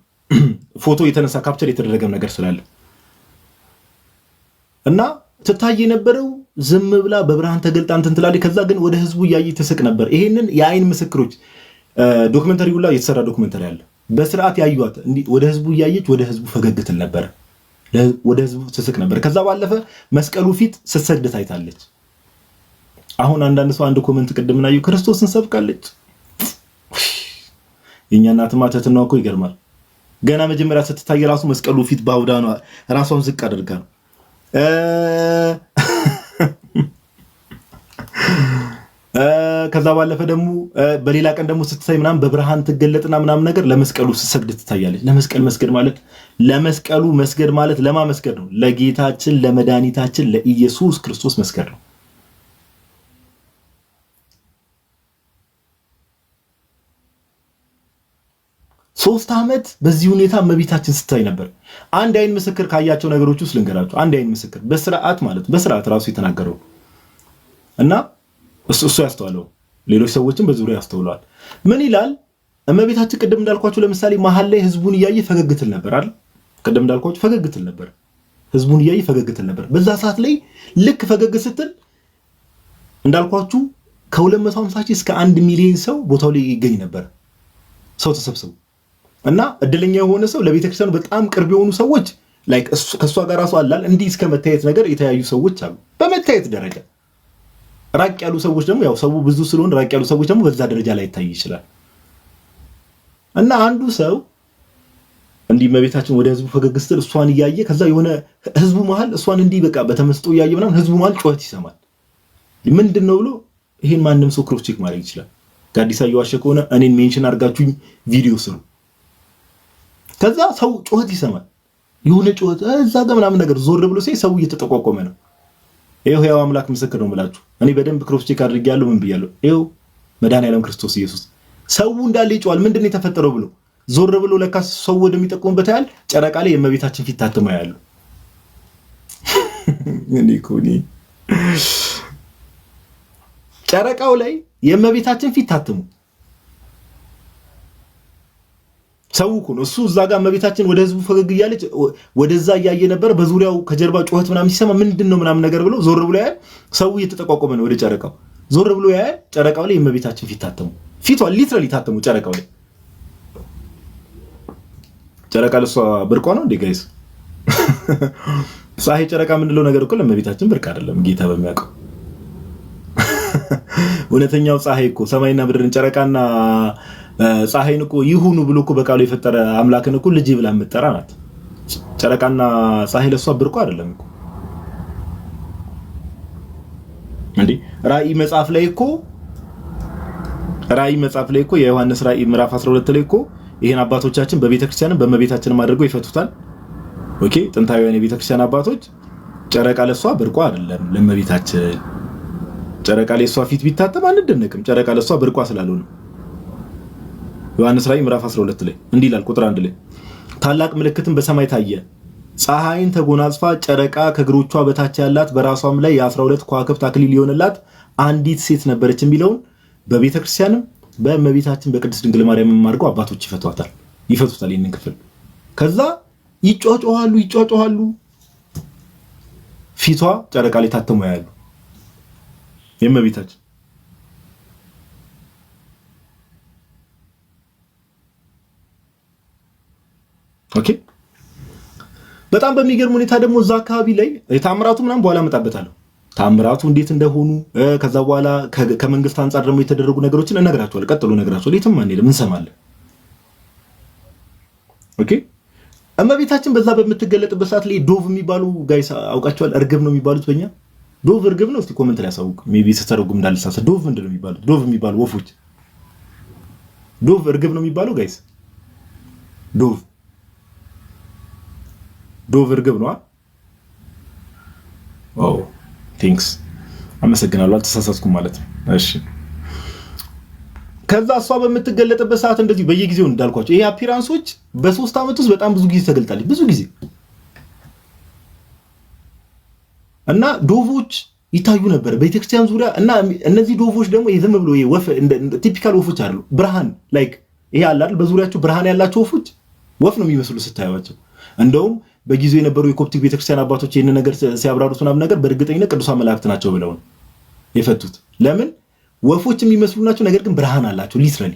ፎቶ የተነሳ ካፕቸር የተደረገም ነገር ስላለ እና ትታይ የነበረው ዝም ብላ በብርሃን ተገልጣ እንትን ትላለች። ከዛ ግን ወደ ህዝቡ እያየ ትስቅ ነበር። ይሄንን የአይን ምስክሮች ዶክመንተሪ ሁላ የተሰራ ዶክመንተሪ አለ። በስርዓት ያዩት ወደ ህዝቡ እያየች ወደ ህዝቡ ፈገግ ትል ነበር፣ ወደ ህዝቡ ትስቅ ነበር። ከዛ ባለፈ መስቀሉ ፊት ስትሰግድ ታይታለች። አሁን አንዳንድ ሰው አንድ ኮሜንት ቅድም እናዩ ክርስቶስን ሰብካለች። የኛ እናትማ ተትናው እኮ ይገርማል። ገና መጀመሪያ ስትታይ ራሱ መስቀሉ ፊት ባውዳኗ ራሷን ዝቅ አድርጋ ነው። ከዛ ባለፈ ደግሞ በሌላ ቀን ደግሞ ስትታይ ምናምን በብርሃን ትገለጥና ምናምን ነገር ለመስቀሉ ስትሰግድ ትታያለች። ለመስቀሉ መስገድ ማለት ለማመስገድ ነው። ለጌታችን ለመድኃኒታችን ለኢየሱስ ክርስቶስ መስገድ ነው። ሶስት ዓመት በዚህ ሁኔታ እመቤታችን ስታይ ነበር። አንድ አይን ምስክር ካያቸው ነገሮች ውስጥ ልንገራችሁ። አንድ አይን ምስክር በስርዓት ራሱ የተናገረው እና እሱ ያስተዋለው ሌሎች ሰዎችም በዙሪያ ያስተውለዋል። ምን ይላል? እመቤታችን ቅድም እንዳልኳችሁ ለምሳሌ መሀል ላይ ህዝቡን እያየ ፈገግ ትል ነበር አይደል? ቅድም እንዳልኳችሁ ፈገግ ትል ነበር፣ ህዝቡን እያየ ፈገግ ትል ነበር። በዛ ሰዓት ላይ ልክ ፈገግ ስትል እንዳልኳችሁ ከ250 እስከ 1 ሚሊዮን ሰው ቦታው ላይ ይገኝ ነበር፣ ሰው ተሰብስቦ እና እድለኛ የሆነ ሰው ለቤተክርስቲያኑ በጣም ቅርብ የሆኑ ሰዎች ላይክ ከሷ ጋር ራሱ አላል እንዲህ እስከ መታየት ነገር የተያዩ ሰዎች አሉ። በመታየት ደረጃ ራቅ ያሉ ሰዎች ደግሞ ያው ሰው ብዙ ስለሆነ ራቅ ያሉ ሰዎች ደግሞ በዛ ደረጃ ላይ ይታይ ይችላል። እና አንዱ ሰው እንዲህ እመቤታችን ወደ ህዝቡ ፈገግ ስትል እሷን እያየ ከዛ የሆነ ህዝቡ መሀል እሷን እንዲህ በቃ በተመስጦ እያየ ምናምን ህዝቡ መሀል ጩኸት ይሰማል። ምንድነው ብሎ ይሄን ማንም ሰው ክሮስ ቼክ ማድረግ ይችላል። ጋዲሳ እየዋሸ ከሆነ እኔን ሜንሽን አድርጋችሁኝ ቪዲዮ ስሩ። ከዛ ሰው ጩኸት ይሰማል። የሆነ ጩኸት እዛ ጋር ምናምን ነገር ዞር ብሎ ሲይ ሰው እየተጠቋቆመ ነው። ይሄው ያው አምላክ ምስክር ነው የምላችሁ። እኔ በደንብ ክሮስ ቼክ አድርጌያለሁ። ምን ብያለሁ? ይሄው መድኃኒዓለም ክርስቶስ ኢየሱስ ሰው እንዳለ ይጮሃል። ምንድነው የተፈጠረው ብሎ ዞር ብሎ ለካ ሰው ወደሚጠቁምበት ያህል ጨረቃ ላይ የእመቤታችን ፊት ታትማ ያሉ ጨረቃው ላይ የእመቤታችን ፊት ታትሙ። ሰው እኮ ነው እሱ እዛ ጋር እመቤታችን ወደ ህዝቡ ፈገግ እያለች ወደዛ እያየ ነበር። በዙሪያው ከጀርባ ጩኸት ምናምን ሲሰማ ምንድነው ምናምን ነገር ብሎ ዞር ብሎ ያያል። ሰው እየተጠቋቆመ ነው ወደ ጨረቃው ዞር ብሎ ያያል። ጨረቃው ላይ የእመቤታችን ፊት ታተሙ። ፊቷ ሊትራሊ ታተሙ ጨረቃው ላይ። ጨረቃ ለሷ ብርቋ ነው እንዴ ጋይስ? ፀሐይ ጨረቃ ምንድነው ነገር እኮ ለእመቤታችን ብርቅ አይደለም። ጌታ በሚያውቀው እውነተኛው ፀሐይ እኮ ሰማይና ምድርን ጨረቃና ፀሐይን እኮ ይሁኑ ብሎ እኮ በቃሉ የፈጠረ አምላክን እኮ ልጅ ብላ የምትጠራ ናት። ጨረቃና ፀሐይ ለሷ ብርቁ አይደለም እኮ እንዴ። ራእይ መጽሐፍ ላይ እኮ የዮሐንስ ራእይ ምዕራፍ 12 ላይ እኮ ይሄን አባቶቻችን በቤተክርስቲያንም በመቤታችንም አድርገው ይፈቱታል። ኦኬ ጥንታዊያን የቤተክርስቲያን አባቶች ጨረቃ ለሷ ብርቁ አይደለም ለመቤታችን። ጨረቃ ላይ እሷ ፊት ቢታተም አንደነቅም። ጨረቃ ለሷ ብርቋ ስላልሆነ ዮሐንስ ራእይ ምዕራፍ 12 ላይ እንዲህ ይላል ቁጥር 1 ላይ ታላቅ ምልክትን በሰማይ ታየ፣ ፀሐይን ተጎናጽፋ ጨረቃ ከእግሮቿ በታች ያላት በራሷም ላይ የ12 ከዋክብት አክሊል የሆነላት አንዲት ሴት ነበረች የሚለውን በቤተክርስቲያንም በእመቤታችን በቅድስት ድንግል ማርያም አድርገው አባቶች ይፈቱታል ይህንን ክፍል። ከዛ ይጫጫዋሉ ፊቷ ጨረቃ ላይ ታተሙ ያያሉ የእመቤታችን። ኦኬ በጣም በሚገርም ሁኔታ ደግሞ እዛ አካባቢ ላይ የታምራቱ ምናምን በኋላ መጣበታለሁ። ታምራቱ እንዴት እንደሆኑ ከዛ በኋላ ከመንግስት አንፃር ደግሞ የተደረጉ ነገሮችን እነግራችኋለሁ። ቀጥሎ እነግራችኋለሁ። የትም አንሄድም፣ እንሰማለን። ኦኬ እመቤታችን በዛ በምትገለጥበት ሰዓት ላይ ዶቭ የሚባሉ ጋይስ አውቃቸዋል። እርግብ ነው የሚባሉት በእኛ ዶቭ እርግብ ነው። እስቲ ኮሜንት ላይ ያሳውቁ። ሜቢ ስተረጉም እንዳልሳሳ ዶቭ ምንድነው የሚባሉት? ዶቭ የሚባሉ ወፎች ዶቭ እርግብ ነው የሚባለው ጋይስ። ዶቭ እርግብ ነው። ኦ ቲንክስ አመሰግናለሁ። አልተሳሳትኩም ማለት ነው። እሺ ከዛ እሷ በምትገለጥበት ሰዓት እንደዚህ በየጊዜው እንዳልኳቸው ይሄ አፒራንሶች በ3 ዓመት ውስጥ በጣም ብዙ ጊዜ ተገልጣለች። ብዙ ጊዜ እና ዶቮች ይታዩ ነበር በቤተክርስቲያን ዙሪያ። እና እነዚህ ዶቮች ደግሞ የዘም ብሎ ወፍ ቲፒካል ወፎች አይደሉ። ብርሃን ላይክ ይሄ አለ አይደል፣ በዙሪያቸው ብርሃን ያላቸው ወፎች ወፍ ነው የሚመስሉ ስታዩዋቸው። እንደውም በጊዜው የነበሩ የኮፕቲክ ቤተክርስቲያን አባቶች ይሄን ነገር ሲያብራሩት ምናምን ነገር በእርግጠኝነት ቅዱሳን መላእክት ናቸው ብለው ነው የፈቱት። ለምን ወፎች የሚመስሉ ናቸው፣ ነገር ግን ብርሃን አላቸው። ሊትራሊ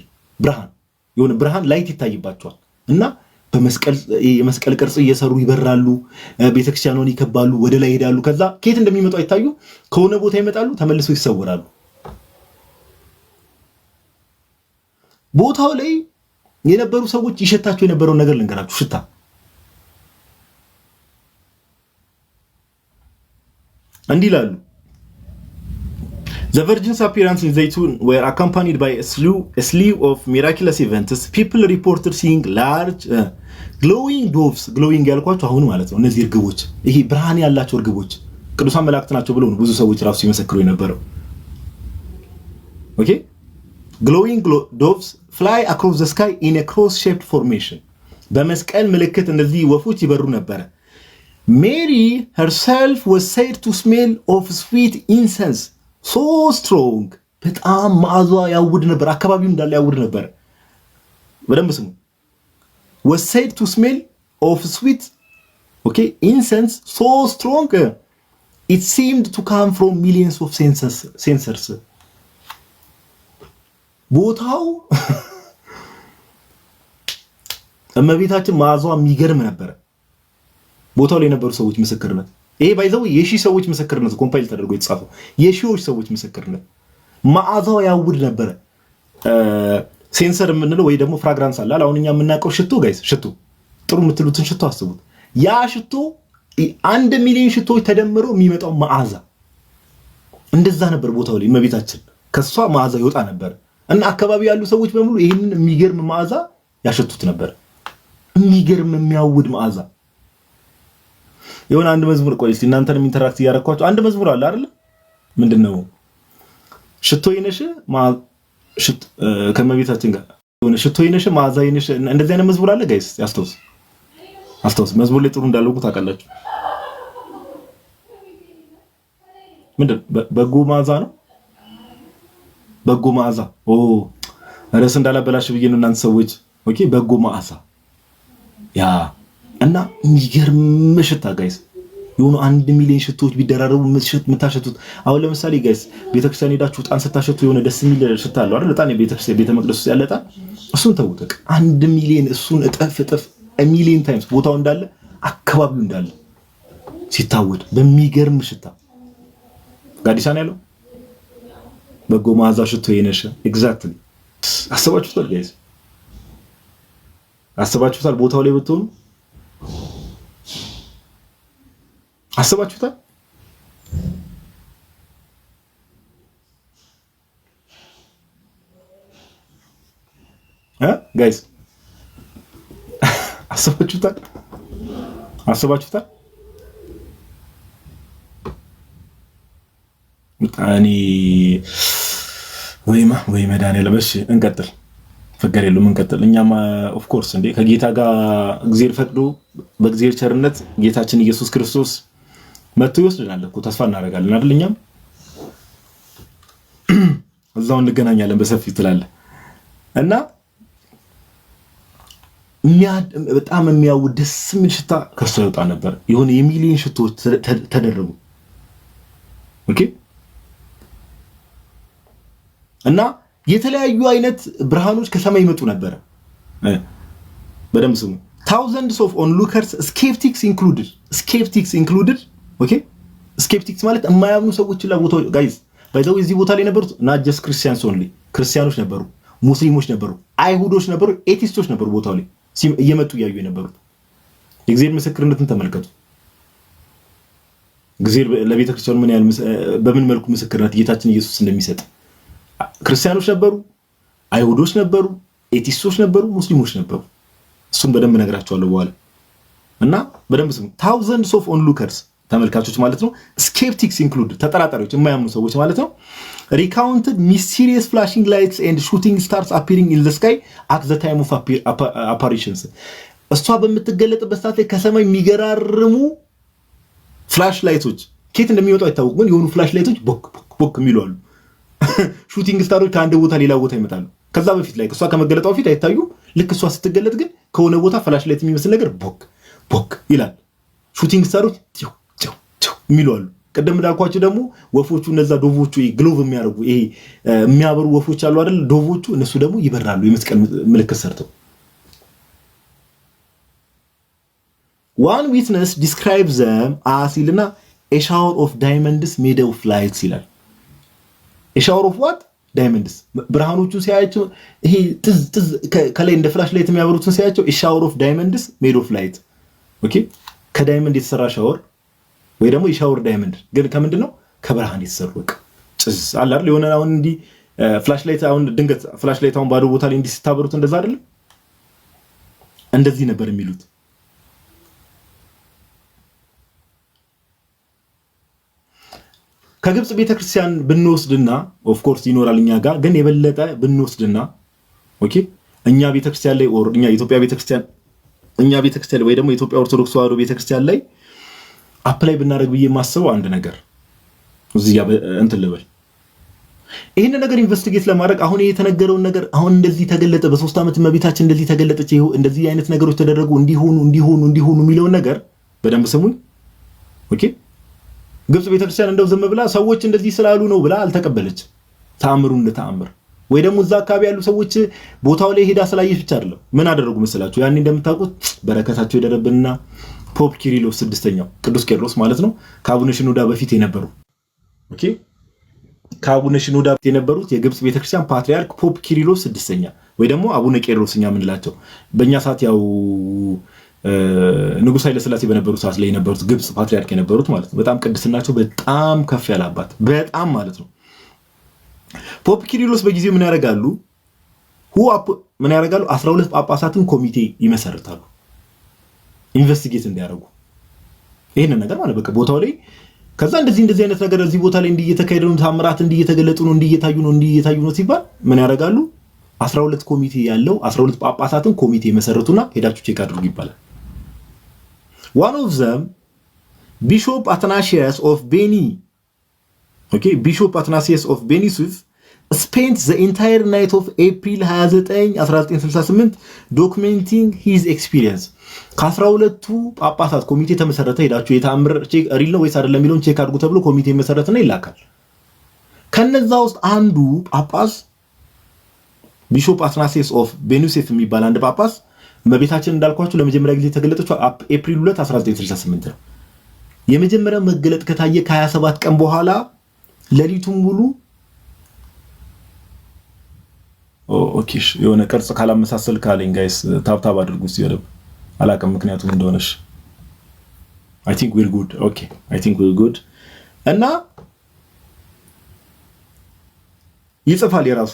ብርሃን ላይት ይታይባቸዋል። እና የመስቀል ቅርጽ እየሰሩ ይበራሉ፣ ቤተክርስቲያኑን ይከባሉ፣ ወደ ላይ ይሄዳሉ። ከዛ ከየት እንደሚመጡ አይታዩ፣ ከሆነ ቦታ ይመጣሉ፣ ተመልሰው ይሰወራሉ። ቦታው ላይ የነበሩ ሰዎች ይሸታቸው የነበረውን ነገር ልንገራችሁ። ሽታ እንዲህ ይላሉ። The Virgin's appearance in Zaytun were accompanied by a slew of miraculous events. People reported seeing large glowing doves. Glowing ያልኳቸው አሁን ማለት ነው እነዚህ እርግቦች፣ ይሄ ብርሃን ያላቸው እርግቦች ቅዱሳን መላእክት ናቸው ብለው ነው ብዙ ሰዎች ራሱ ሲመሰክሩ የነበረው። ኦኬ glowing doves fly across the sky in a cross-shaped formation. በመስቀል ምልክት እነዚህ ወፎች ይበሩ ነበር። Mary herself was said to smell of sweet incense so strong. በጣም መዓዛ ያውድ ነበር፣ አካባቢው እንዳለ ያውድ ነበር። በደንብ ስሙ። was said to smell of sweet incense so strong it seemed to come from millions of censers. ቦታው እመቤታችን መዓዛዋ የሚገርም ነበር። ቦታው ላይ የነበሩ ሰዎች ምስክርነት፣ ይሄ ባይዘው የሺህ ሰዎች ምስክርነት ኮምፓይል ተደርጎ የተጻፈው የሺዎች ሰዎች ምስክርነት። መዓዛው ያውድ ነበር። ሴንሰር የምንለው ወይ ደግሞ ፍራግራንስ አለ። አሁን እኛ የምናውቀው ሽቶ ጋይስ፣ ሽቶ ጥሩ የምትሉትን ሽቶ አስቡት። ያ ሽቶ 1 ሚሊዮን ሽቶዎች ተደምረው የሚመጣው መዓዛ እንደዛ ነበር። ቦታው ላይ እመቤታችን ከሷ መዓዛ ይወጣ ነበር እና አካባቢ ያሉ ሰዎች በሙሉ ይሄንን የሚገርም መዓዛ ያሸቱት ነበር። የሚገርም የሚያውድ መዓዛ። የሆነ አንድ መዝሙር ቆይ እስቲ እናንተንም ኢንተራክት እያደረኳችሁ አንድ መዝሙር አለ አይደል? ምንድነው? ሽቶ ይነሽ ከመቤታችን ጋር የሆነ ሽቶ ይነሽ መዓዛ ይነሽ እንደዚህ አይነት መዝሙር አለ ጋይስ። አስታውስ መዝሙር ላይ ጥሩ እንዳለው ታውቃላችሁ። ምንድን በጎ መዓዛ ነው በጎ መዓዛ ርዕስ እንዳላበላሽ ብዬ ነው እናንተ ሰዎች። ኦኬ በጎ መዓዛ ያ እና የሚገርም ሽታ ጋይስ የሆኑ 1 ሚሊዮን ሽቶዎች ቢደራረቡ የምታሸቱት አሁን ለምሳሌ ጋይስ ቤተክርስቲያን ሄዳችሁ ዕጣን ስታሸቱ የሆነ ደስ የሚል ሽታ አለው አይደል? ዕጣን ቤተክርስቲያን ቤተ መቅደስ ውስጥ ያለ ዕጣን እሱን ተውት። 1 ሚሊዮን እሱን እጥፍ ሚሊዮን ታይምስ ቦታው እንዳለ አካባቢው እንዳለ ሲታወድ በሚገርም ሽታ ጋዲሳን ያለው በጎ መዓዛ ሽቶ የነሸ ኤግዛክትሊ አስባችሁታል ጋይስ? አስባችሁታል? ቦታው ላይ ብትሆኑ አስባችሁታል? ጋይስ አስባችሁታል? እኔ ወይ መድኃኒዓለም እሺ እንቀጥል። ፍቅር የለውም እንቀጥል። እኛማ ኦፍ ኮርስ እንዴ ከጌታ ጋር እግዚአብሔር ፈቅዶ በእግዚአብሔር ቸርነት ጌታችን ኢየሱስ ክርስቶስ መጥቶ ይወስደናል እኮ ተስፋ እናደርጋለን አይደል? እኛም እዛው እንገናኛለን በሰፊው ትላለህ እና በጣም የሚያውድ ደስ የሚል ሽታ ከሱ ይወጣ ነበር። የሆነ የሚሊዮን ሽቶች ተደረጉ። ኦኬ እና የተለያዩ አይነት ብርሃኖች ከሰማይ ይመጡ ነበር። በደንብ ስሙ። thousands of onlookers skeptics included ኦኬ skeptics ማለት የማያምኑ ሰዎች ለቦታው ጋይስ ባይዘው እዚህ ቦታ ላይ ነበሩት not just Christians only ክርስቲያኖች ነበሩ፣ ሙስሊሞች ነበሩ፣ አይሁዶች ነበሩ፣ ኤቲስቶች ነበሩ ቦታው ላይ እየመጡ ያዩ የነበሩት። የእግዚአብሔር ምስክርነትን ተመልከቱ። እግዚአብሔር ለቤተ ክርስቲያኑ ምን ያህል በምን መልኩ ምስክርነት ጌታችን ኢየሱስ እንደሚሰጥ ክርስቲያኖች ነበሩ፣ አይሁዶች ነበሩ፣ ኤቲስቶች ነበሩ፣ ሙስሊሞች ነበሩ። እሱን በደንብ ነግራቸዋለሁ በኋላ እና በደንብ ስሙ። thousands of onlookers ተመልካቾች ማለት ነው። skeptics include ተጠራጣሪዎች የማያምኑ ሰዎች ማለት ነው። recounted mysterious flashing lights and shooting stars appearing in the sky at the time of apparitions እሷ በምትገለጥበት ሰዓት ላይ ከሰማይ የሚገራርሙ ፍላሽ ላይቶች ከየት እንደሚወጡ አይታወቅም፣ ግን የሆኑ ፍላሽ ላይቶች ቦክ የሚሉ አሉ። ሹቲንግ ስታሮች ከአንድ ቦታ ሌላ ቦታ ይመጣሉ። ከዛ በፊት ላይ እሷ ከመገለጧ በፊት አይታዩም። ልክ እሷ ስትገለጥ ግን ከሆነ ቦታ ፍላሽ ላይት የሚመስል ነገር ቦክ ይላል። ሹቲንግ ስታሮች የሚሉ አሉ። ቀደም እንዳልኳቸው ደግሞ ወፎቹ እነዛ ዶቮቹ ግሎቭ የሚያደርጉ ይሄ የሚያበሩ ወፎች አሉ አይደል? ዶቮቹ እነሱ ደግሞ ይበራሉ የመስቀል ምልክት ሰርተው። one witness describes them as ይልና a shower of diamonds made of lights ይላል። a shower of what? diamonds ብርሃኖቹን ሲያያቸው ይሄ ጥዝ ከላይ እንደ ፍላሽ ላይት የሚያበሩትን ሲያያቸው a shower of diamonds made of light ኦኬ ከዳይመንድ የተሰራ ሻወር ወይ ደግሞ የሻወር ዳይመንድ ግን ከምንድነው? ከብርሃን የተሰሩ በቃ ጥዝ አለ አይደል? የሆነ አሁን እንዲ ፍላሽ ላይት አሁን ድንገት ፍላሽ ላይት አሁን ባዶ ቦታ ላይ እንዲ ሲታበሩት እንደዛ አይደለም? እንደዚህ ነበር የሚሉት። ከግብጽ ቤተክርስቲያን ብንወስድና ኦፍ ኮርስ ይኖራል እኛ ጋር ግን የበለጠ ብንወስድና ኦኬ እኛ ቤተክርስቲያን ላይ ኦር እኛ ኢትዮጵያ ቤተክርስቲያን ወይ ደግሞ የኢትዮጵያ ኦርቶዶክስ ተዋሕዶ ቤተክርስቲያን ላይ አፕላይ ብናደርግ ብዬ የማስበው አንድ ነገር እዚህ ጋር እንትን ልበል። ይሄን ነገር ኢንቨስቲጌት ለማድረግ አሁን የተነገረውን ነገር አሁን እንደዚህ ተገለጠ፣ በ3 ዓመት መቤታችን እንደዚህ ተገለጠች፣ ይሄው እንደዚህ አይነት ነገሮች ተደረጉ፣ እንዲሆኑ የሚለውን ነገር በደንብ ስሙኝ። ኦኬ ግብጽ ቤተክርስቲያን እንደው ዝም ብላ ሰዎች እንደዚህ ስላሉ ነው ብላ አልተቀበለች። ተአምሩ እንደ ተአምር ወይ ደግሞ እዛ አካባቢ ያሉ ሰዎች ቦታው ላይ ሄዳ ስላየች ብቻ አይደለም። ምን አደረጉ መሰላችሁ? ያኔ እንደምታውቁት በረከታቸው ይደረብንና ፖፕ ኪሪሎስ ስድስተኛው ቅዱስ ቄርሎስ ማለት ነው ከአቡነ ሽኖዳ በፊት የነበሩ ኦኬ ከአቡነ ሽኖዳ በፊት የነበሩት የግብጽ ቤተክርስቲያን ፓትሪያርክ ፖፕ ኪሪሎስ ስድስተኛ ወይ ደግሞ አቡነ ቄርሎስኛ ምንላቸው በእኛ ሰዓት ያው ንጉስ ኃይለ ሥላሴ በነበሩ ሰዓት ላይ የነበሩት ግብጽ ፓትሪያርክ የነበሩት ማለት ነው። በጣም ቅድስናቸው በጣም ከፍ ያለ አባት በጣም ማለት ነው። ፖፕ ኪሪሎስ በጊዜው ምን ያደርጋሉ? 12 ጳጳሳትን ኮሚቴ ይመሰርታሉ ኢንቨስቲጌት እንዲያደርጉ ይሄን ነገር ማለት በቃ ቦታው ላይ ከዛ እንደዚህ አይነት ነገር እዚህ ቦታ ላይ እየተካሄደ ነው፣ ታምራት እየተገለጡ ነው፣ እየታዩ ነው ሲባል ምን ያደርጋሉ? 12 ኮሚቴ ያለው 12 ጳጳሳትን ኮሚቴ መሰረቱና ሄዳችሁ ቼክ አድርጉ ይባላል። one of them Bishop Athanasius of Beni ቢሾፕ አትናሲየስ ኦፍ ቤኒ ሱፍ spent the entire night of April 29 1968 documenting his experience ከ12ቱ ጳጳሳት ኮሚቴ ተመሰረተ። ሄዳችሁ የተአምር ቼክ ሪል ነው ወይስ አይደለም የሚለውን ቼክ አድርጉ ተብሎ ኮሚቴ መሰረተና ይላካል። ከነዛ ውስጥ አንዱ ጳጳስ ቢሾፕ አትናሲየስ ኦፍ ቤኑሴፍ የሚባል አንድ ጳጳስ እመቤታችን እንዳልኳችሁ ለመጀመሪያ ጊዜ ተገለጠችው ኤፕሪል 2 1968 ነው። የመጀመሪያው መገለጥ ከታየ ከ27 ቀን በኋላ ሌሊቱን ሙሉ ኦኬ የሆነ ቅርጽ ካላመሳሰል ካለኝ ጋይስ ታብታብ አድርጉ ሲወደብ አላቀም ምክንያቱም እንደሆነሽ I think we're good okay I think we're good እና ይጽፋል የራሱ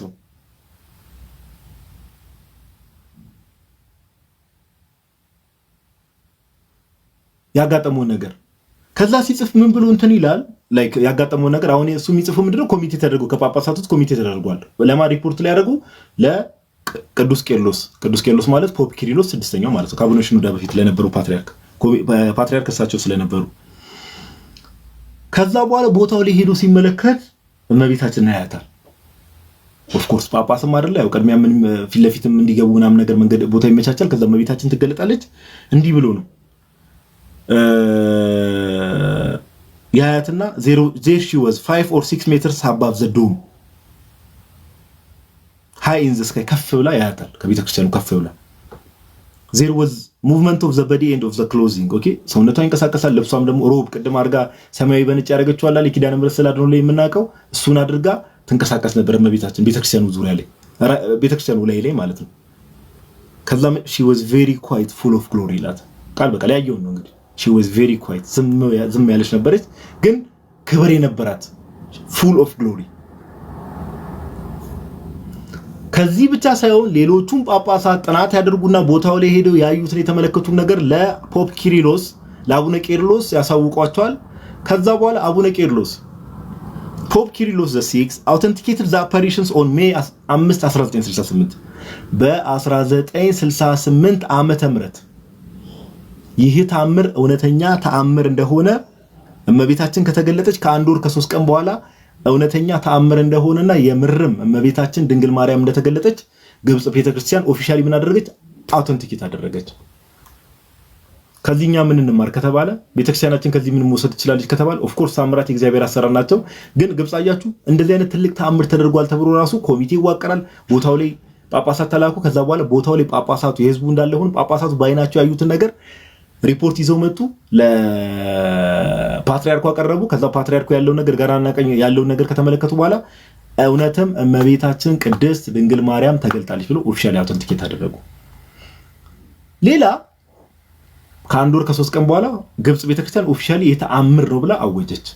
ያጋጠመው ነገር ከዛ ሲጽፍ ምን ብሎ እንትን ይላል ላይክ ያጋጠመው ነገር አሁን እሱ የሚጽፈው ምንድነው ኮሚቴ ተደርጎ ከጳጳሳቱት ኮሚቴ ተደርጓል ለማ ሪፖርት ላይ ያደርጉ ለቅዱስ ቄርሎስ ማለት ፖፕ ኪሪሎስ ስድስተኛው ማለት ነው ከአቡነ ሽኖዳ በፊት ለነበሩ ፓትሪያርክ እሳቸው ስለነበሩ ከዛ በኋላ ቦታው ላይ ሄዶ ሲመለከት እመቤታችንን ያያታል ኦፍ ኮርስ ጳጳስም አይደለ ያው ቀድሚያ ምንም ፊት ለፊትም እንዲገቡ ምናምን ነገር መንገድ ቦታ ይመቻቻል ከዛ እመቤታችን ትገለጣለች እንዲህ ብሎ ነው ያያትና there she was 5 or 6 meters above the dome high in the sky ከፍ ብላ ያያታል ከቤተክርስቲያኑ ከፍ ብላ there was movement of the body and of the clothing okay ሰውነቷ ይንቀሳቀሳል ልብሷም ደግሞ ሮብ ቅድም አድርጋ ሰማያዊ በነጭ ያደረገችው አለ ለኪዳነ ምሕረት ስላድነው ላይ የምናውቀው እሱን አድርጋ ትንቀሳቀስ ነበር እመቤታችን ቤተክርስቲያኑ ዙሪያ ላይ ቤተክርስቲያኑ ላይ ማለት ነው ከዛም she was very quiet full of glory ላት ቃል በቃል ያየው ነው እንግዲህ she was very quiet ዝም ያለች ነበረች ግን ክብር የነበራት full of glory ከዚህ ብቻ ሳይሆን ሌሎቹም ጳጳሳት ጥናት ያደርጉና ቦታው ላይ ሄደው ያዩትን የተመለከቱት ነገር ለፖፕ ኪሪሎስ ለአቡነ ቄርሎስ ያሳውቋቸዋል ከዛ በኋላ አቡነ ቄርሎስ ፖፕ ኪሪሎስ the 6th authenticated the apparitions on May 5 1968 በ1968 ዓመተ ምህረት ይህ ተአምር እውነተኛ ተአምር እንደሆነ እመቤታችን ከተገለጠች ከአንድ ወር ከ3 ቀን በኋላ እውነተኛ ተአምር እንደሆነና የምርም እመቤታችን ድንግል ማርያም እንደተገለጠች ግብጽ ቤተክርስቲያን ኦፊሻሊ ምን አደረገች አውተንቲኬት አደረገች ከዚህኛ ምን እንማር ከተባለ ቤተክርስቲያናችን ከዚህ ምን መውሰድ ትችላለች ከተባለ ኦፍ ኮርስ ተአምራት የእግዚአብሔር አሰራር ናቸው ግን ግብጽ አያችሁ እንደዚህ አይነት ትልቅ ተአምር ተደርጓል ተብሎ ራሱ ኮሚቴ ይዋቀራል ቦታው ላይ ጳጳሳት ተላኩ ከዛ በኋላ ቦታው ላይ ጳጳሳቱ የህዝቡ እንዳለ ሆነ ጳጳሳቱ ባይናቸው ያዩትን ነገር ሪፖርት ይዘው መጡ ለፓትሪያርኩ አቀረቡ ከዛ ፓትሪያርኩ ያለው ነገር ጋራና ቀኝ ያለው ነገር ከተመለከቱ በኋላ እውነትም እመቤታችን ቅድስት ድንግል ማርያም ተገልጣለች ብሎ ኦፊሻሊ አውተንቲኬት አደረጉ ሌላ ከአንድ ወር ከ3 ቀን በኋላ ግብጽ ቤተክርስቲያን ኦፊሻሊ የተአምር ነው ብላ አወጀች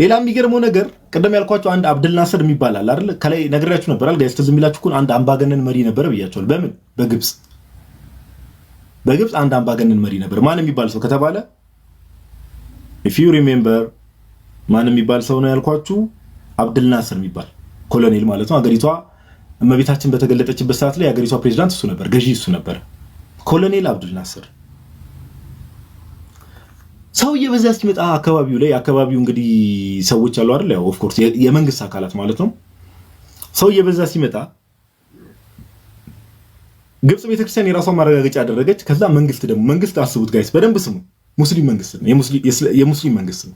ሌላ የሚገርመው ነገር ቀደም ያልኳችሁ አንድ አብደል ናስር የሚባል አለ አይደል ከላይ ነግሬያችሁ ነበር አይደል ጋይስ ተዝም ይላችሁ አንድ አምባገነን መሪ ነበር ብያችኋል በምን በግብጽ አንድ አምባገነን መሪ ነበር ማን የሚባል ሰው ከተባለ if you remember ማን የሚባል ሰው ነው ያልኳችሁ አብደል ናስር የሚባል ኮሎኔል ማለት ነው አገሪቷ እመቤታችን በተገለጠችበት ሰዓት ላይ አገሪቷ ፕሬዝዳንት እሱ ነበር ገዢ እሱ ነበር ኮሎኔል አብደል ናስር ሰው የበዛ ሲመጣ አካባቢው እንግዲህ ሰዎች አሉ አይደል ያው ኦፍ ኮርስ የመንግስት አካላት ማለት ነው ሰው የበዛ ሲመጣ ግብጽ ቤተክርስቲያን የራሷን ማረጋገጫ ያደረገች ከዛ መንግስት አስቡት ጋይስ በደንብ ስሙ ሙስሊም መንግስት ነው የሙስሊም መንግስት ነው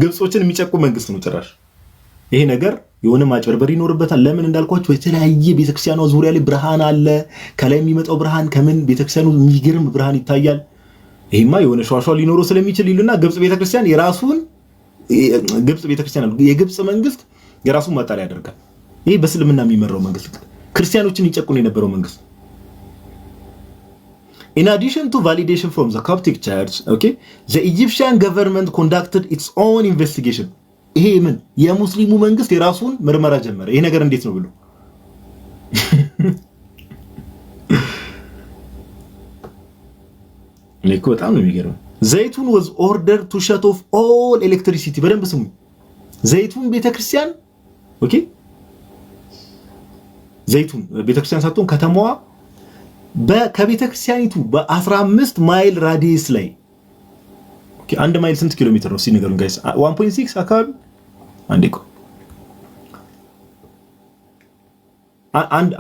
ግብጾችን የሚጨቁ መንግስት ነው ጭራሽ ይሄ ነገር የሆነ ማጭበርበር ይኖርበታል ለምን እንዳልኳችሁ የተለያየ ቤተክርስቲያኗ ዙሪያ ላይ ብርሃን አለ ከላይ የሚመጣው ብርሃን ከምን ቤተክርስቲያኑ የሚገርም ብርሃን ይታያል ይሄማ የሆነ ሸዋሸዋ ሊኖረው ስለሚችል ይሉና ግብጽ ቤተክርስቲያን የግብጽ መንግስት የራሱን ማጣሪያ ያደርጋል ይሄ በእስልምና የሚመራው መንግስት ክርስቲያኖችን ይጨቁን የነበረው መንግስት in addition to validation from the Coptic Church okay the Egyptian government conducted its own investigation ይሄ ምን የሙስሊሙ መንግስት የራሱን ምርመራ ጀመረ ይሄ ነገር እንዴት ነው ብሎ ለኮ በጣም ነው የሚገርም ዘይቱን was ordered to shut off all electricity በደንብ ስሙ ዘይቱን ቤተክርስቲያን ኦኬ ዘይቱን ቤተክርስቲያን ሳትሆን ከተማዋ ከቤተክርስቲያኒቱ በ15 ማይል ራዲየስ ላይ ኦኬ 1 ማይል ስንት ኪሎ ሜትር ነው ሲነገሩን ጋይስ 1.6 አካባቢ አንዴ ቆይ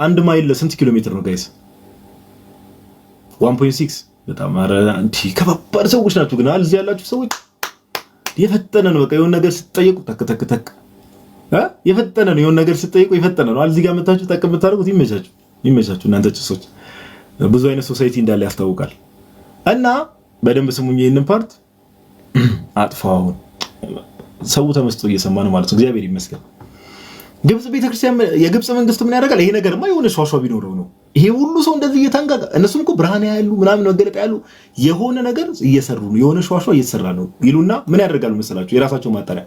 አንድ ማይል ስንት ኪሎ ሜትር ነው ጋይስ? 1.6 በጣም አንቲ ከባባድ ሰዎች ናቸው። ግን እዚህ ያላችሁ ሰዎች የፈጠነ ነው። በቃ የሆነ ነገር ስትጠይቁ ተክ ተክ ተክ የፈጠነ ነው። የሆነ ነገር ስትጠይቁ የፈጠነ ነው። እዚህ ጋር መታችሁ ጠቅም ብታደርጉት ይመቻችሁ። እናንተ ጭሶች ብዙ አይነት ሶሳይቲ እንዳለ ያስታውቃል። እና በደንብ ስሙኝ። ይሄንን ፓርት አጥፋው። ሰው ተመስጦ እየሰማ ነው ማለት ነው። እግዚአብሔር ይመስገን። ግብጽ ቤተክርስቲያን የግብጽ መንግስት ምን ያደርጋል? ይሄ ነገርማ የሆነ ሿሿ ቢኖረው ነው ይሄ ሁሉ ሰው እንደዚህ እየታንጋጋ። እነሱም እኮ ብርሃን ያሉ ምናምን መገለጣ ያሉ የሆነ ነገር እየሰሩ ነው፣ የሆነ ሿሿ እየተሰራ ነው ይሉና ምን ያደርጋሉ መሰላችሁ? የራሳቸው ማጣሪያ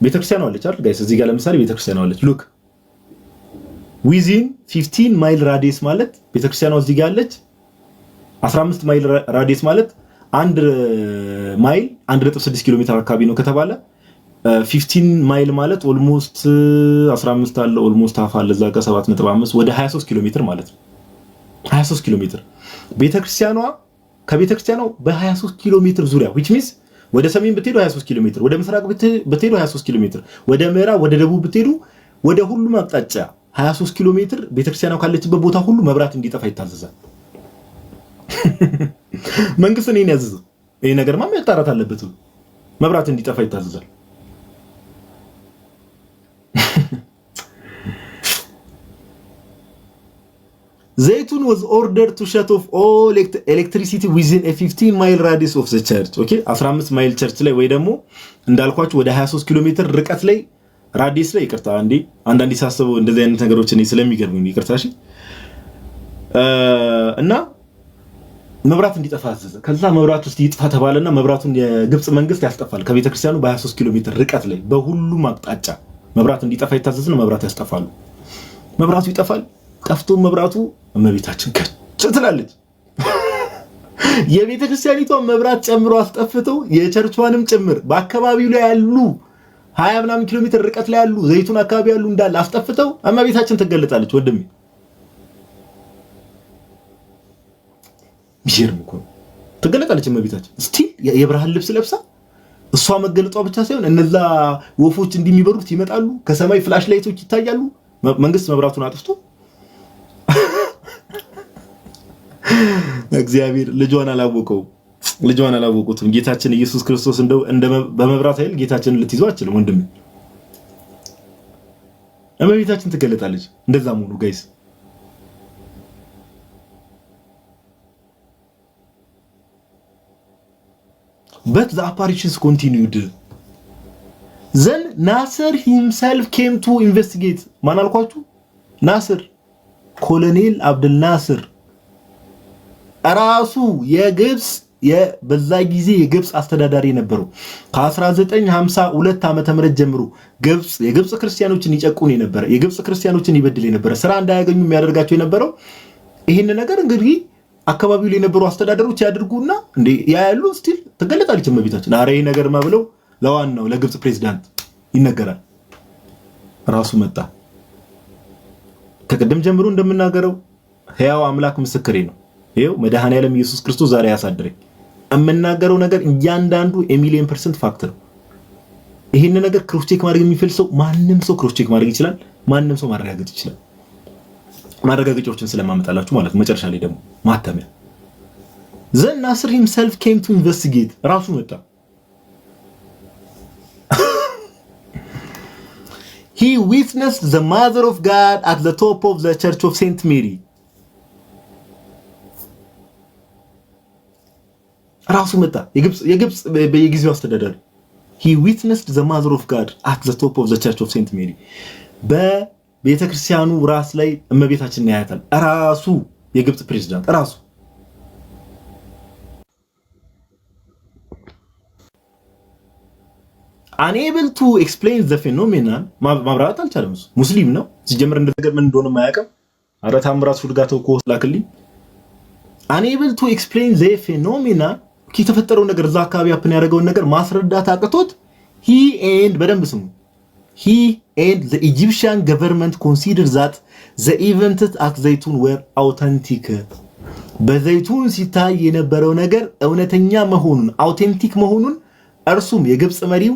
ቤተክርስቲያኗ አለች አይደል ጋይስ? እዚህ ጋር ለምሳሌ ቤተክርስቲያኗ አለች። ሉክ ዊዚን 15 ማይል ራዲየስ ማለት ቤተክርስቲያኗ እዚህ ጋር አለች። 15 ማይል ራዲየስ ማለት 1 ማይል 1.6 ኪሎ ሜትር አካባቢ ነው ከተባለ 15 ማይል ማለት ኦልሞስት 15 አለ ኦልሞስት ሃፍ አለ እዛ ጋር 7.5 ወደ 23 ኪሎ ሜትር ማለት ነው። 23 ኪሎ ሜትር ቤተክርስቲያኗ ከቤተክርስቲያኗ በ23 ኪሎ ሜትር ዙሪያ which means ወደ ሰሜን ብትሄዱ 23 ኪሎ ሜትር፣ ወደ ምስራቅ ብትሄዱ 23 ኪሎ ሜትር፣ ወደ ምዕራብ ወደ ደቡብ ብትሄዱ ወደ ሁሉም አቅጣጫ 23 ኪሎ ሜትር ቤተክርስቲያኗ ካለችበት ቦታ ሁሉ መብራት እንዲጠፋ ይታዘዛል። መንግስት ነው ያዘዘው። ይሄ ነገርማ መጣራት አለበት። መብራት እንዲጠፋ ይታዘዛል። Zaytun was ordered to shut off all electricity within a 15 mile radius of the church. Okay 15 ማይል ቸርች ላይ ወይ ደግሞ እንዳልኳችሁ ወደ 23 ኪሎ ሜትር ርቀት ላይ ራዲየስ ላይ ይቅርታ አንዳንዴ ሳስበው እንደዚህ አይነት ነገሮች እኔ ስለሚገርሙኝ ይቅርታ እሺ። እና መብራት እንዲጠፋ አዘዘ። ከዛ መብራት ውስጥ ይጥፋ ተባለና መብራቱን የግብጽ መንግስት ያስጠፋል። ከቤተክርስቲያኑ በ23 ኪሎ ሜትር ርቀት ላይ በሁሉም አቅጣጫ መብራት እንዲጠፋ ይታዘዝና መብራት ያስጠፋሉ። መብራቱ ይጠፋል። ጠፍቶ መብራቱ እመቤታችን ከጭ ትላለች። የቤተክርስቲያኒቷ መብራት ጨምሮ አስጠፍተው የቸርቿንም ጭምር በአካባቢው ላይ ያሉ 20 ምናምን ኪሎ ሜትር ርቀት ላይ ያሉ ዘይቱን አካባቢ ያሉ እንዳለ አስጠፍተው እመቤታችን ትገለጣለች። ወደም ቢርም እኮ ትገለጣለች እመቤታችን ስቲል የብርሃን ልብስ ለብሳ። እሷ መገለጧ ብቻ ሳይሆን እነዛ ወፎች እንደሚበሩት ይመጣሉ። ከሰማይ ፍላሽ ላይቶች ይታያሉ። መንግስት መብራቱን አጥፍቶ እግዚአብሔር ልጇን አላወቁትም። ጌታችን ኢየሱስ ክርስቶስ እንደው በመብራት ኃይል ጌታችንን ልትይዘው አትችልም ወንድም። እመቤታችን ትገለጣለች። እንደዛም ሆኖ ጋይስ but the apparitions continued. Then Nasser himself came to investigate. ማን አልኳችሁ? ናስር ኮሎኔል አብደል ናስር ራሱ የግብጽ በዛ ጊዜ የግብጽ አስተዳዳሪ ነበረው። ከ1952 ዓመተ ምህረት ጀምሮ የግብጽ ክርስቲያኖችን ይጨቁን የነበረ የግብጽ ክርስቲያኖችን ይበድል የነበረ ስራ እንዳያገኙ የሚያደርጋቸው የነበረው ይሄን ነገር እንግዲህ አካባቢው ላይ የነበሩ አስተዳደሮች ያድርጉና እንዴ ያያሉ። ስቲል ተገለጣለች እመቤታችን። አረ ይሄ ነገርማ ብለው ለዋናው ለግብጽ ፕሬዝዳንት ይነገራል። ራሱ መጣ። ከቀደም ጀምሮ እንደምናገረው ሕያው አምላክ ምስክሬ ነው። ይሄው መድኃኔዓለም ኢየሱስ ክርስቶስ ዛሬ ያሳድረኝ። የምናገረው ነገር እያንዳንዱ ሚሊየን% ፋክት ነው። ይሄን ነገር ክሮስ ቼክ ማድረግ የሚፈልግ ሰው ማንንም ሰው ክሮስ ቼክ ማድረግ ይችላል። ማንንም ሰው ማረጋገጥ ይችላል። ማረጋገጫዎችን ስለማመጣላችሁ ማለት ነው። መጨረሻ ላይ ደግሞ ማተሚያ Then Nasser himself came to investigate. ራሱ መጣ። He witnessed the mother of God at the top of the church of Saint Mary. ራሱ መጣ። የግብጽ በየጊዜው አስተዳደር He witnessed the mother of God at the top of the church of Saint Mary. በቤተክርስቲያኑ ራስ ላይ እመቤታችንን ያያታል። ራሱ የግብጽ ፕሬዝዳንት ራሱ unable to explain the phenomenon ማብራራት አልቻለም። ሙስሊም ነው ሲጀምር እንደነገር ምን እንደሆነ ማያውቅም። አረ ታምራት ሹልጋተው ኮስ ላክልኝ። unable to explain the phenomenon የተፈጠረው ነገር እዛ አካባቢ አፕን ያደረገውን ነገር ማስረዳት አቅቶት he and በደንብ ስሙ he and the Egyptian government considered that the events at Zaytun were authentic. በዘይቱን ሲታይ የነበረው ነገር እውነተኛ መሆኑን አውቴንቲክ መሆኑን እርሱም የግብጽ መሪው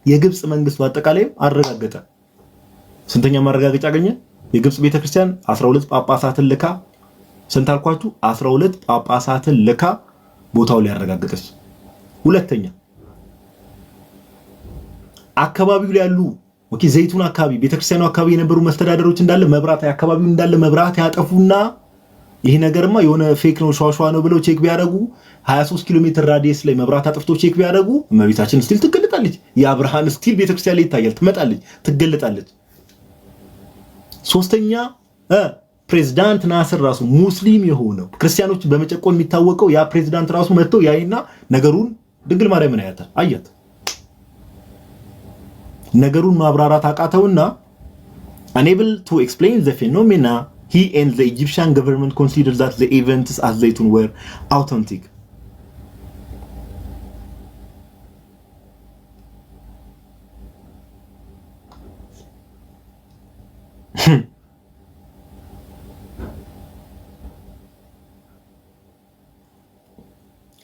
የግብጽ መንግስት በአጠቃላይ አረጋገጠ። ስንተኛ ማረጋገጫ አገኘ? የግብጽ ቤተክርስቲያን 12 ጳጳሳትን ልካ ስንት አልኳችሁ? 12 ጳጳሳትን ልካ ቦታው ላይ ያረጋገጠች። ሁለተኛ አካባቢው ላይ ያሉ ዘይቱን አካባቢ ቤተክርስቲያኑ አካባቢ የነበሩ መስተዳደሮች እንዳለ መብራት አካባቢው እንዳለ መብራት ያጠፉና ይሄ ነገርማ የሆነ ፌክ ነው ሸዋሸዋ ነው ብለው ቼክ ቢያደርጉ 23 ኪሎ ሜትር ራዲየስ ላይ መብራት አጥፍቶ ቼክ ቢያደርጉ እመቤታችን ስቲል ትገለጣለች። የአብርሃም ስቲል ቤተክርስቲያን ላይ ይታያል፣ ትመጣለች፣ ትገለጣለች። ሶስተኛ ፕሬዝዳንት ናስር ራሱ ሙስሊም የሆነው ክርስቲያኖች በመጨቆን የሚታወቀው ያ ፕሬዝዳንት ራሱ መጥተው ያይና ነገሩን ድንግል ማርያምን አያት ነገሩን ማብራራት አቃተውና unable to explain the phenomena he and the Egyptian government considered that the events at Zaytun were authentic.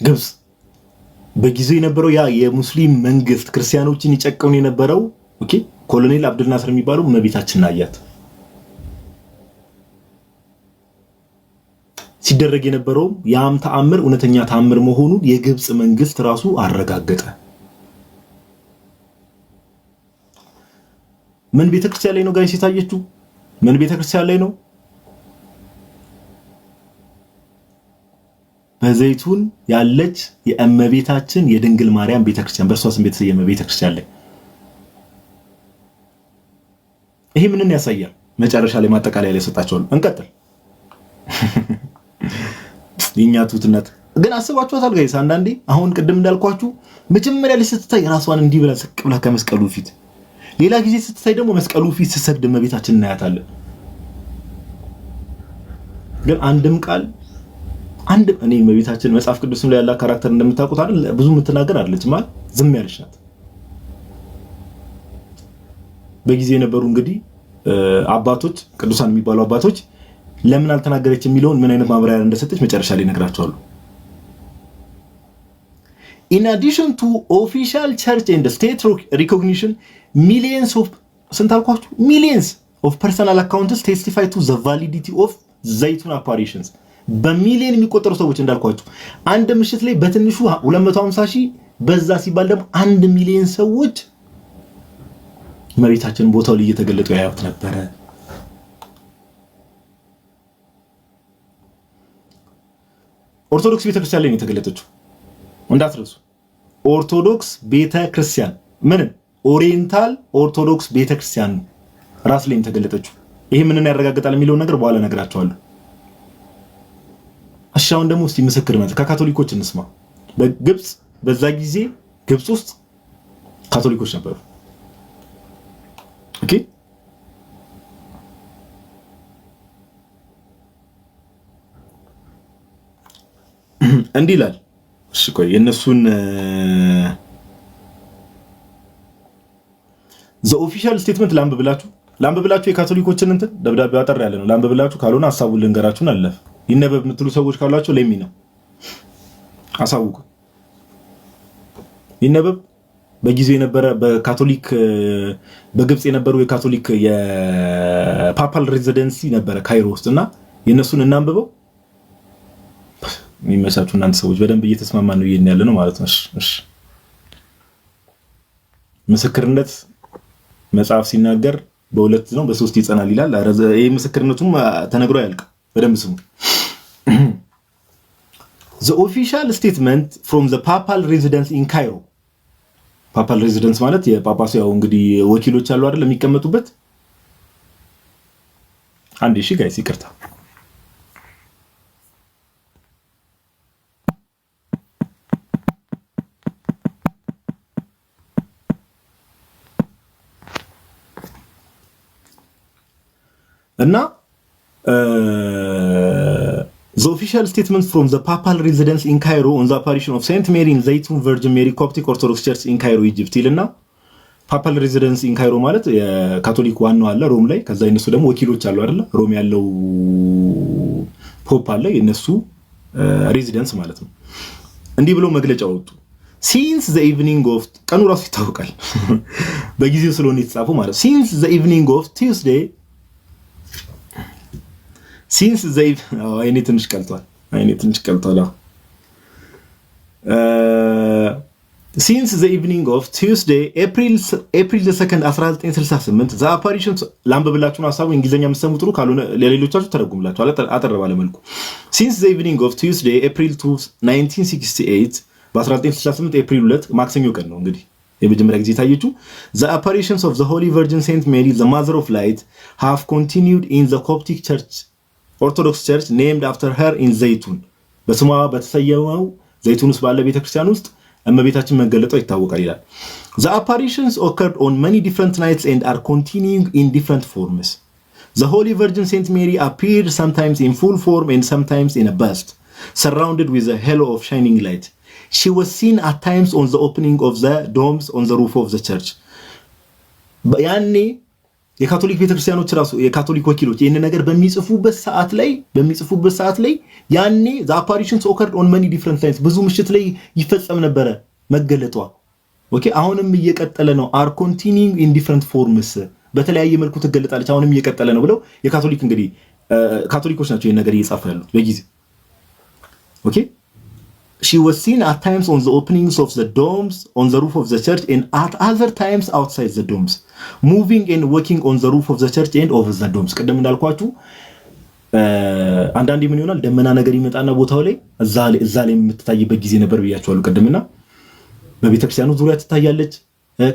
ግብጽ በጊዜው የነበረው ያ የሙስሊም መንግስት ክርስቲያኖችን ይጨቀውን የነበረው ኮሎኔል አብዱልናስር የሚባለው እመቤታችንን አያት። ሲደረግ የነበረው ያም ተአምር እውነተኛ ተአምር መሆኑን የግብጽ መንግስት ራሱ አረጋገጠ። ምን ቤተክርስቲያን ላይ ነው ጋይስ የታየችው? ምን ቤተክርስቲያን ላይ ነው? በዘይቱን ያለች የእመቤታችን የድንግል ማርያም ቤተክርስቲያን በእርሷ ስም የተሰየመ ቤተክርስቲያን ላይ። ይሄ ምንን ያሳያል? መጨረሻ ላይ ማጠቃለያ ላይ ሰጣቸዋል። እንቀጥል። የኛ ትውትነት ግን አስባችኋታል ጋይስ? አንዳንዴ አሁን ቅድም እንዳልኳችሁ መጀመሪያ ላይ ስትታይ ራሷን እንዲህ ብላ ስቅ ብላ ከመስቀሉ ፊት፣ ሌላ ጊዜ ስትታይ ደግሞ መስቀሉ ፊት ስትሰግድ እመቤታችን እናያታለን። ግን አንድም ቃል እኔ እመቤታችን መጽሐፍ ቅዱስም ላይ ያለ ካራክተር እንደምታውቁት አይደል ብዙ የምትናገር አይደለች ማለት ዝም ያለች ናት። በጊዜ የነበሩ እንግዲህ አባቶች ቅዱሳን የሚባሉ አባቶች ለምን አልተናገረች የሚለውን ምን አይነት ማብራሪያ እንደሰጠች መጨረሻ ላይ እነግራችኋለሁ። In addition to official church and state recognition, millions of personal accounts testify to the validity of Zaytun apparitions. በሚሊዮን የሚቆጠሩ ሰዎች እንዳልኳችሁ አንድ ምሽት ላይ በትንሹ 250,000 በዛ ሲባል ደግሞ 1 ሚሊዮን ሰዎች እመቤታችን ቦታው ላይ እየተገለጡ ያዩት ነበረ። ኦርቶዶክስ ቤተክርስቲያን ላይ ነው የተገለጠችው እንዳትረሱ። ኦርቶዶክስ ቤተክርስቲያን ምን ኦሪየንታል ኦርቶዶክስ ቤተክርስቲያን ራስ ላይ የተገለጠችው። ይሄ ምንን ያረጋግጣል የሚለው ነገር በኋላ እነግራችኋለሁ። አሻውን ደግሞ እስቲ ምስክርነት ከካቶሊኮች እንስማ። በግብጽ በዛ ጊዜ ግብጽ ውስጥ ካቶሊኮች ነበሩ። ኦኬ እንዲህ ይላል። እሺ ቆይ የነሱን ዘ ኦፊሻል ስቴትመንት ላምብብላችሁ የካቶሊኮችን እንትን ደብዳቤው አጠር ያለ ነው። ላምብብላችሁ ካልሆነ ሐሳቡን ልንገራችሁን አለፍ ይነበብ የምትሉ ሰዎች ካሏቸው ለሚ ነው አሳውቁ። ይነበብ በጊዜው የነበረ በካቶሊክ በግብጽ የነበሩ የካቶሊክ የፓፓል ሬዚደንሲ ነበረ ካይሮ ውስጥና የነሱን እናንብበው። የሚመሳችሁ እናንተ ሰዎች በደንብ እየተስማማን ነው ይሄን ያለ ነው ማለት ነው። እሺ ምስክርነት መጽሐፍ ሲናገር በሁለት ነው በሶስት ይጸናል ይላል። ይሄ ምስክርነቱም ተነግሮ ያልቅ በደንብ ስሙ። The official statement from the papal residence in Cairo. ፓፓል ሬዚደንስ ማለት የጳጳሱ ያው እንግዲህ ወኪሎች አሉ አይደል የሚቀመጡበት። አንዴ እሺ ጋይስ ይቅርታ። እና the official statement from the papal residence in Cairo on the apparition of Saint Mary in Zaytun Virgin Mary Coptic Orthodox Church in Cairo Egypt ይልና ፓፓል ሬዚደንስ ኢን ካይሮ ማለት የካቶሊክ ዋናው አለ ሮም ላይ፣ ከዛ እነሱ ደግሞ ወኪሎች አሉ አይደል ሮም ያለው ፖፕ አለ የነሱ ሬዚደንስ ማለት ነው። እንዲህ ብሎ መግለጫ ወጡ። since the evening of ቀኑ ራሱ ይታወቃል በጊዜው ስለሆነ የተጻፈው ማለት since the evening of Tuesday since the አይኔ ትንሽ ቀልቷል since the evening of Tuesday April the 2nd 1968 the apparitions ላምብብላችሁን ሐሳቡ እንግሊዘኛ መስሙ ጥሩ ካልሆነ ለሌሎቻችሁ ተረጉምላችሁ አጠር ባለ መልኩ since the evening of Tuesday April 2 1968 በ1968 ኤፕሪል 2 ማክሰኞ ቀን ነው እንግዲህ የመጀመሪያ ጊዜ ታየችው the apparitions of the Holy Virgin Saint Mary the Mother of Light have continued in the Coptic Church Orthodox Church named after her in ዘይቱን በስሟ በተሰየመው ዘይቱን ውስጥ ባለ ቤተክርስቲያን ውስጥ እመቤታችን መገለጧ ይታወቃል ይላል the apparitions occurred on many different nights and are continuing in different forms the Holy Virgin Saint Mary appeared sometimes in full form and sometimes in a bust surrounded with a halo of shining light she was seen at times on the opening of the domes on the roof of the church ያኔ የካቶሊክ ቤተክርስቲያኖች ራሱ የካቶሊክ ወኪሎች ይሄን ነገር በሚጽፉበት ሰዓት ላይ ያኔ the apparitions occurred on many different times ብዙ ምሽት ላይ ይፈጸም ነበር መገለጧ ኦኬ አሁንም እየቀጠለ ነው are continuing in different forms በተለያየ መልኩ ትገለጣለች አሁንም እየቀጠለ ነው ብለው የካቶሊክ እንግዲህ ካቶሊኮች ናቸው ይሄን ነገር እየጻፉ ያሉት በጊዜ ኦኬ she was seen at times on the openings of the domes on the roof of the church and at other times outside the domes moving and walking on the roof of the church and over the domes ቀደም እንዳልኳችሁ አንዳንዴ ምን ይሆናል ደመና ነገር ይመጣና ቦታው ላይ እዛ ላይ የምትታይበት ጊዜ ነበር ብያችኋለሁ ቀደምና በቤተክርስቲያኑ ዙሪያ ትታያለች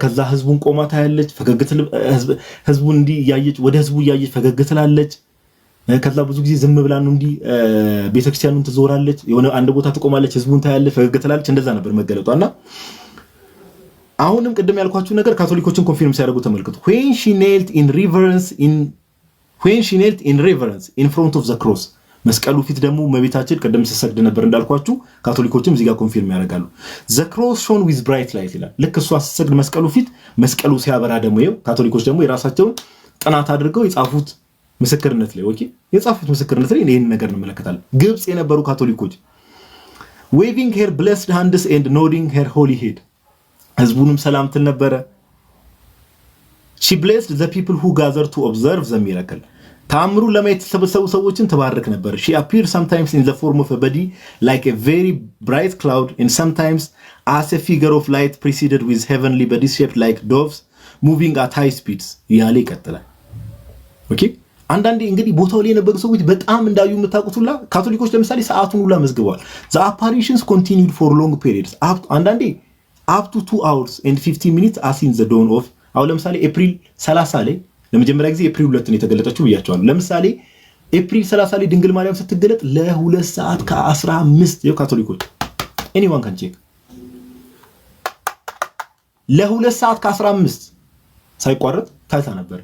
ከዛ ህዝቡን ቆማ ታያለች ፈገግትል ህዝቡን እንዲ ያየች ወደ ህዝቡ ያየች ፈገግትላለች ከዛ ብዙ ጊዜ ዝም ብላ ነው እንዲ ቤተክርስቲያኑን ትዞራለች የሆነ አንድ ቦታ ትቆማለች ህዝቡን ታያለች ፈገግትላለች እንደዛ ነበር መገለጧና አሁንም ቀደም ያልኳችሁ ነገር ካቶሊኮችን ኮንፊርም ሲያደርጉ ተመልከቱ when she knelt in reverence in front of the cross መስቀሉ ፊት ደግሞ መቤታችን ቀደም ሲሰግድ ነበር እንዳልኳችሁ ካቶሊኮችም እዚህ ጋር ኮንፊርም ያደርጋሉ the cross shone with bright light ይላል ልክ እሷ ሲሰግድ መስቀሉ ፊት መስቀሉ ሲያበራ ደግሞ ይኸው ካቶሊኮች ደግሞ የራሳቸውን ጥናት አድርገው የጻፉት ምስክርነት ላይ ኦኬ የጻፉት ምስክርነት ላይ ይሄን ነገር እንመለከታለን ግብጽ የነበሩ ካቶሊኮች waving her blessed hands and nodding her holy head ህዝቡንም ሰላምትን ነበረ she blessed the people who gathered to observe the miracle ታምሩ ለማየት ተሰበሰቡ ሰዎችን ተባረክ ነበር she appeared sometimes in the form of a body like a very bright cloud and sometimes as a figure of light preceded with heavenly bodies shaped like doves moving at high speeds ያለ ይቀጥላል ኦኬ አንዳንዴ እንግዲህ ቦታው ላይ የነበሩ ሰዎች በጣም እንዳዩ የምታውቁትላ ካቶሊኮች ለምሳሌ ሰዓቱን ሁላ መዝግበዋል the apparitions continued for long periods አንዳንዴ up to 2 hours and 50 minutes as in the dawn of አሁን ለምሳሌ ኤፕሪል 30 ላይ ለመጀመሪያ ጊዜ ኤፕሪል 2 ነው የተገለጠችው ብያቸዋለሁ ለምሳሌ ኤፕሪል 30 ላይ ድንግል ማርያም ስትገለጥ ለ2 ሰዓት ከ15 የካቶሊኮች anyone can check ለ2 ሰዓት ከ15 ሳይቋረጥ ታይታ ነበር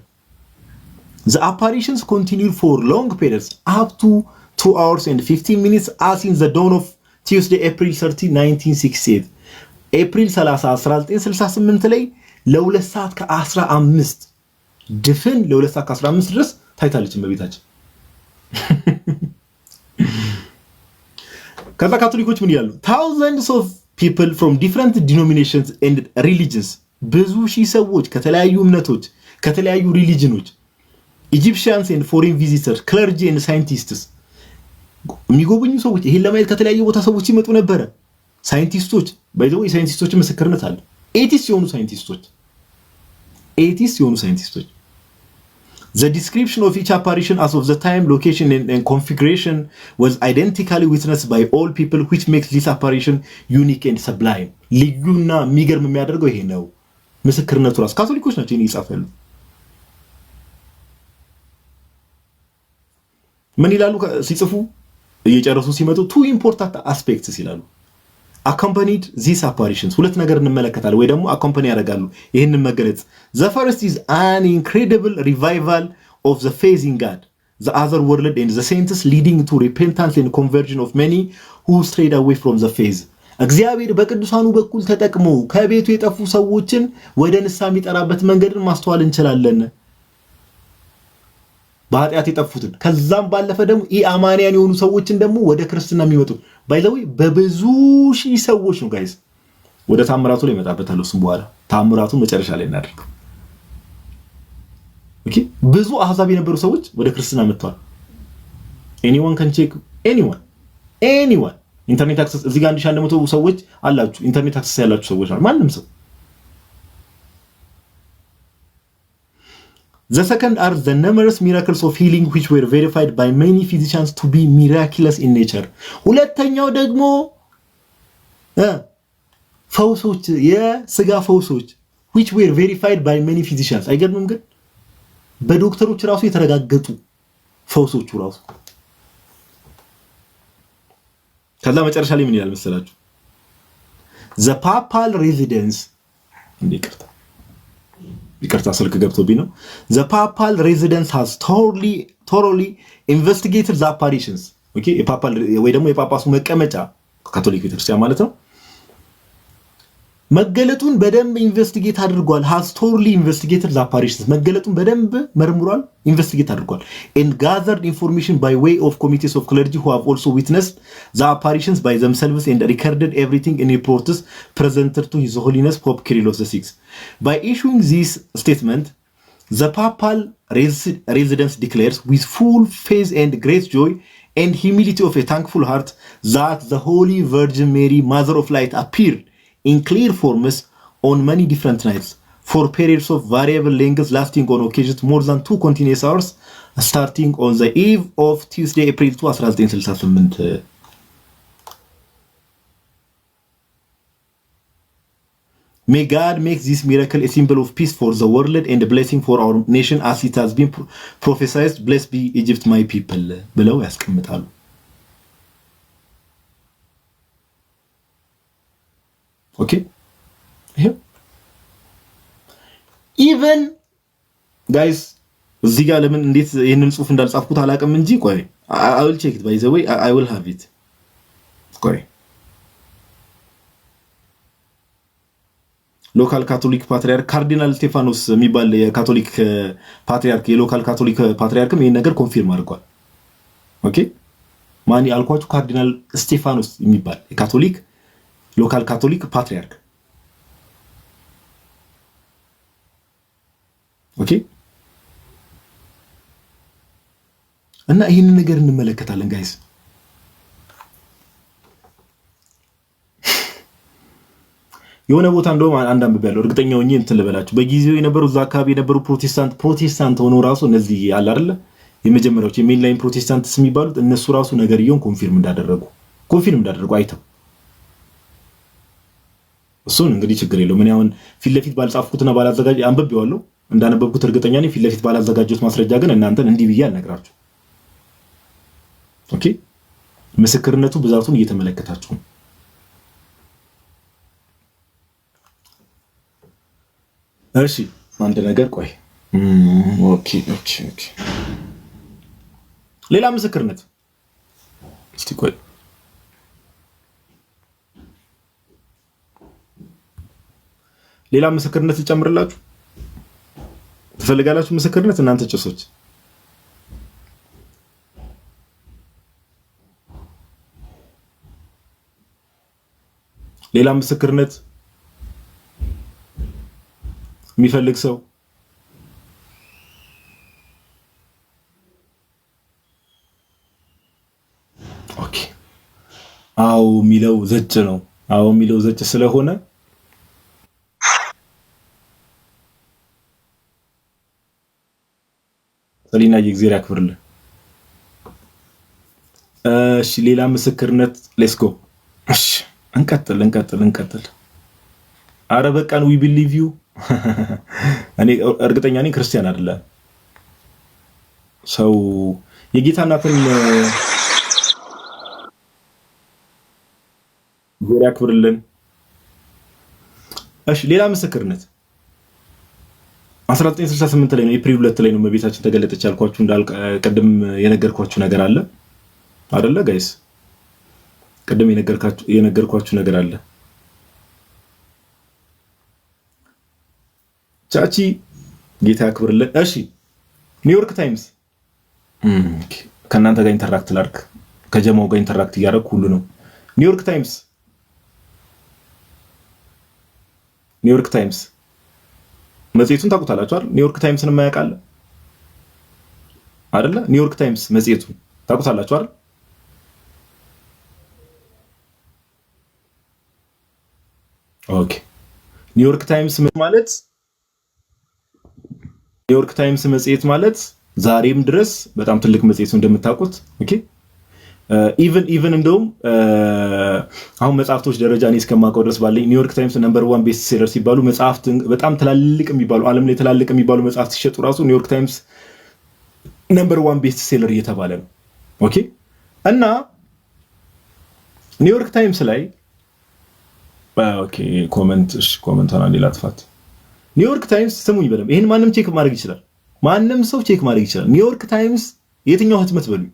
the apparitions continued for long periods up to 2 hours and 15 minutes as in the dawn of Tuesday April 30 1968 ኤፕሪል 30 1968 ላይ ለ2 ሰዓት ከ15 ድፍን ለ2 ሰዓት ከ15 ድረስ ታይታለች እመቤታችን ከዛ ካቶሊኮች ምን ይላሉ thousands of people from different denominations and religions ብዙ ሺህ ሰዎች ከተለያዩ እምነቶች ከተለያዩ ሪሊጅኖች Egyptians and foreign visitors clergy and scientists የሚጎበኙ ሰዎች ይሄን ለማየት ከተለያዩ ቦታ ሰዎች ይመጡ ነበር ሳይንቲስቶች ባይዘው ሳይንቲስቶች ምስክርነት አለ ኤቲስት የሆኑ ሳይንቲስቶች the description of each apparition as of the time location and configuration was identically witnessed by all people which makes this apparition unique and sublime ልዩና የሚገርም የሚያደርገው ይሄ ነው ምስክርነቱ ራስ ካቶሊኮች ናቸው ይጻፋሉ ምን ይላሉ ሲጽፉ እየጨረሱ ሲመጡ two important aspects ይላሉ accompanied these apparitions ሁለት ነገር እንመለከታለን ወይ ደግሞ accompany ያደርጋሉ ይሄንን መገለጽ the first is an incredible revival of the faith in God the other world and the saints leading to repentance and conversion of many who strayed away from the faith እግዚአብሔር በቅዱሳኑ በኩል ተጠቅሞ ከቤቱ የጠፉ ሰዎችን ወደ ንስሐ የሚጠራበት መንገድን ማስተዋል እንችላለን በኃጢአት የጠፉትን ከዛም ባለፈ ደግሞ ኢአማንያን የሆኑ ሰዎችን ደግሞ ወደ ክርስትና የሚመጡ ባይዘው በብዙ ሺህ ሰዎች ነው ጋይስ ወደ ታምራቱ ላይ መጣበታለሁ። እሱም በኋላ ታምራቱን መጨረሻ ላይ እናደርገው። ኦኬ ብዙ አህዛብ የነበሩ ሰዎች ወደ ክርስትና መጥተዋል። ኤኒዋን ካን ቼክ ኤኒዋን ኢንተርኔት አክሰስ እዚህ ጋር 1100 ሰዎች አላችሁ። ኢንተርኔት አክሰስ ያላችሁ ሰዎች አሉ። ማንም ሰው The second are the numerous miracles of healing which were verified by many physicians to be miraculous in nature. ሁለተኛው ደግሞ ፈውሶች የስጋ ፈውሶች which were verified by many physicians አይገርምም? ግን በዶክተሮች ራሱ የተረጋገጡ ፈውሶቹ ራሱ ከዛ መጨረሻ ላይ ምን ይላል መሰላችሁ? The papal residence ይቅርታ ስልክ ገብቶብኝ ነው። The papal residence has thoroughly investigated the apparitions. ኦኬ የፓፓል ወይ ደግሞ የጳጳሱ መቀመጫ ካቶሊክ ቤተክርስቲያን ማለት ነው። መገለጡን በደንብ ኢንቨስቲጌት አድርጓል። has thoroughly investigated the apparitions መገለጡን በደንብ መርምሯል፣ ኢንቨስቲጌት አድርጓል። and gathered information by way of committees of clergy who have also witnessed the apparitions by themselves and recorded everything in reports presented to His Holiness Pope Kyrillos VI. By issuing this statement, the papal residence declares with full faith and great joy and humility of a thankful heart that the Holy Virgin Mary, Mother of Light, appeared in clear forms on many different nights for periods of variable lengths lasting on occasions more than 2 continuous hours starting on the eve of Tuesday, April 2, 1968. May God make this miracle a symbol of peace for the world and a blessing for our nation as it has been prophesied. Blessed be Egypt, my people. ብለው ያስቀምጣሉ። ኦኬ ይሄ ኢቨን ጋይስ እዚህ ጋር ለምን እንዴት ይሄንን ጽሁፍ እንዳልጻፍኩት አላውቅም እንጂ ቆይ I will check it by the way I will have it ቆይ ሎካል ካቶሊክ ፓትሪያርክ ካርዲናል ስቴፋኖስ የሚባል የካቶሊክ ፓትሪያርክ የሎካል ካቶሊክ ፓትሪያርክም ይሄን ነገር ኮንፊርም አድርጓል። ኦኬ ማን ያልኳችሁ ካርዲናል ስቴፋኖስ የሚባል የካቶሊክ ሎካል ካቶሊክ ፓትሪያርክ ኦኬ እና ይሄንን ነገር እንመለከታለን ጋይስ። የሆነ ቦታ እንደውም አንድ አንብቤ ያለው እርግጠኛ ሆኜ እንትን ልበላችሁ በጊዜው የነበሩ እዛ አካባቢ የነበሩ ፕሮቴስታንት ሆነው ራሱ እነዚህ አለ አይደለ የመጀመሪያዎች የሜንላይን ፕሮቴስታንትስ የሚባሉት እነሱ ራሱ ነገርየውን ኮንፊርም እንዳደረጉ አይተው እሱን እንግዲህ ችግር የለውም። ምን ያውን ፊት ለፊት ባልጻፍኩትና ባላዘጋጅ አንብቤዋለሁ እንዳነበብኩት እርግጠኛ ነኝ። ፊት ለፊት ባላዘጋጀሁት ማስረጃ ግን እናንተን እንዲህ ብዬ አልነግራችሁ። ኦኬ ምስክርነቱ ብዛቱን እየተመለከታችሁ ነው። እሺ አንድ ነገር ቆይ ኦኬ ሌላ ምስክርነት እስቲ ቆይ ሌላ ምስክርነት ልጨምርላችሁ ትፈልጋላችሁ? ምስክርነት እናንተ ጭሶች ሌላ ምስክርነት የሚፈልግ ሰው ኦኬ አው ሚለው ዘጭ ነው። አው ሚለው ዘጭ ስለሆነ ሰሊና የእግዚአብሔር ያክብርልህ። እሺ ሌላ ምስክርነት ሌትስ ጎ። እሺ እንቀጥል። አረ በቃን ዊ ቢሊቭ ዩ። እኔ እርግጠኛ ነኝ ክርስቲያን አይደለም ሰው የጌታ እናትን እግዚአብሔር ያክብርልን። እሺ ሌላ ምስክርነት 1968 ላይ ነው ኤፕሪል 2 ላይ ነው እመቤታችን ተገለጠች ያልኳችሁ እንዳልቀድም የነገርኳችሁ ነገር አለ አይደለ ጋይስ? ቀደም የነገርኳችሁ ነገር አለ። ቻቺ ጌታ ያክብርልን። እሺ ኒውዮርክ ታይምስ ከእናንተ ጋር ኢንተራክት ላድርግ ከጀማው ጋር ኢንተራክት እያደረኩ ሁሉ ነው። ኒውዮርክ ታይምስ ኒውዮርክ ታይምስ መጽሔቱን ታውቁታላችሁ አይደል? ኒውዮርክ ታይምስን የማያውቃል አይደለ? ኒውዮርክ ታይምስ መጽሔቱን ታውቁታላችሁ አይደል? ኦኬ። ኒውዮርክ ታይምስ ማለት ኒውዮርክ ታይምስ መጽሔት ማለት ዛሬም ድረስ በጣም ትልቅ መጽሔት እንደምታውቁት። ኦኬ። ኢቭን እንደውም አሁን መጽሐፍቶች ደረጃ እኔ እስከማውቀው ድረስ ባለኝ ኒውዮርክ ታይምስ ነምበር 1 ቤስት ሴለር ሲባሉ መጽሐፍት በጣም ትላልቅ የሚባሉ ዓለም ላይ ትላልቅ የሚባሉ መጽሐፍት ሲሸጡ ራሱ ኒውዮርክ ታይምስ ነምበር 1 ቤስት ሴለር እየተባለ ነው። ኦኬ። እና ኒውዮርክ ታይምስ ላይ ኦኬ ኮመንት አና ሌላ ጥፋት። ኒውዮርክ ታይምስ ስሙኝ በደምብ ይሄን ማንም ቼክ ማድረግ ይችላል። ማንም ሰው ቼክ ማድረግ ይችላል። ኒውዮርክ ታይምስ የትኛው ህትመት በሉኝ?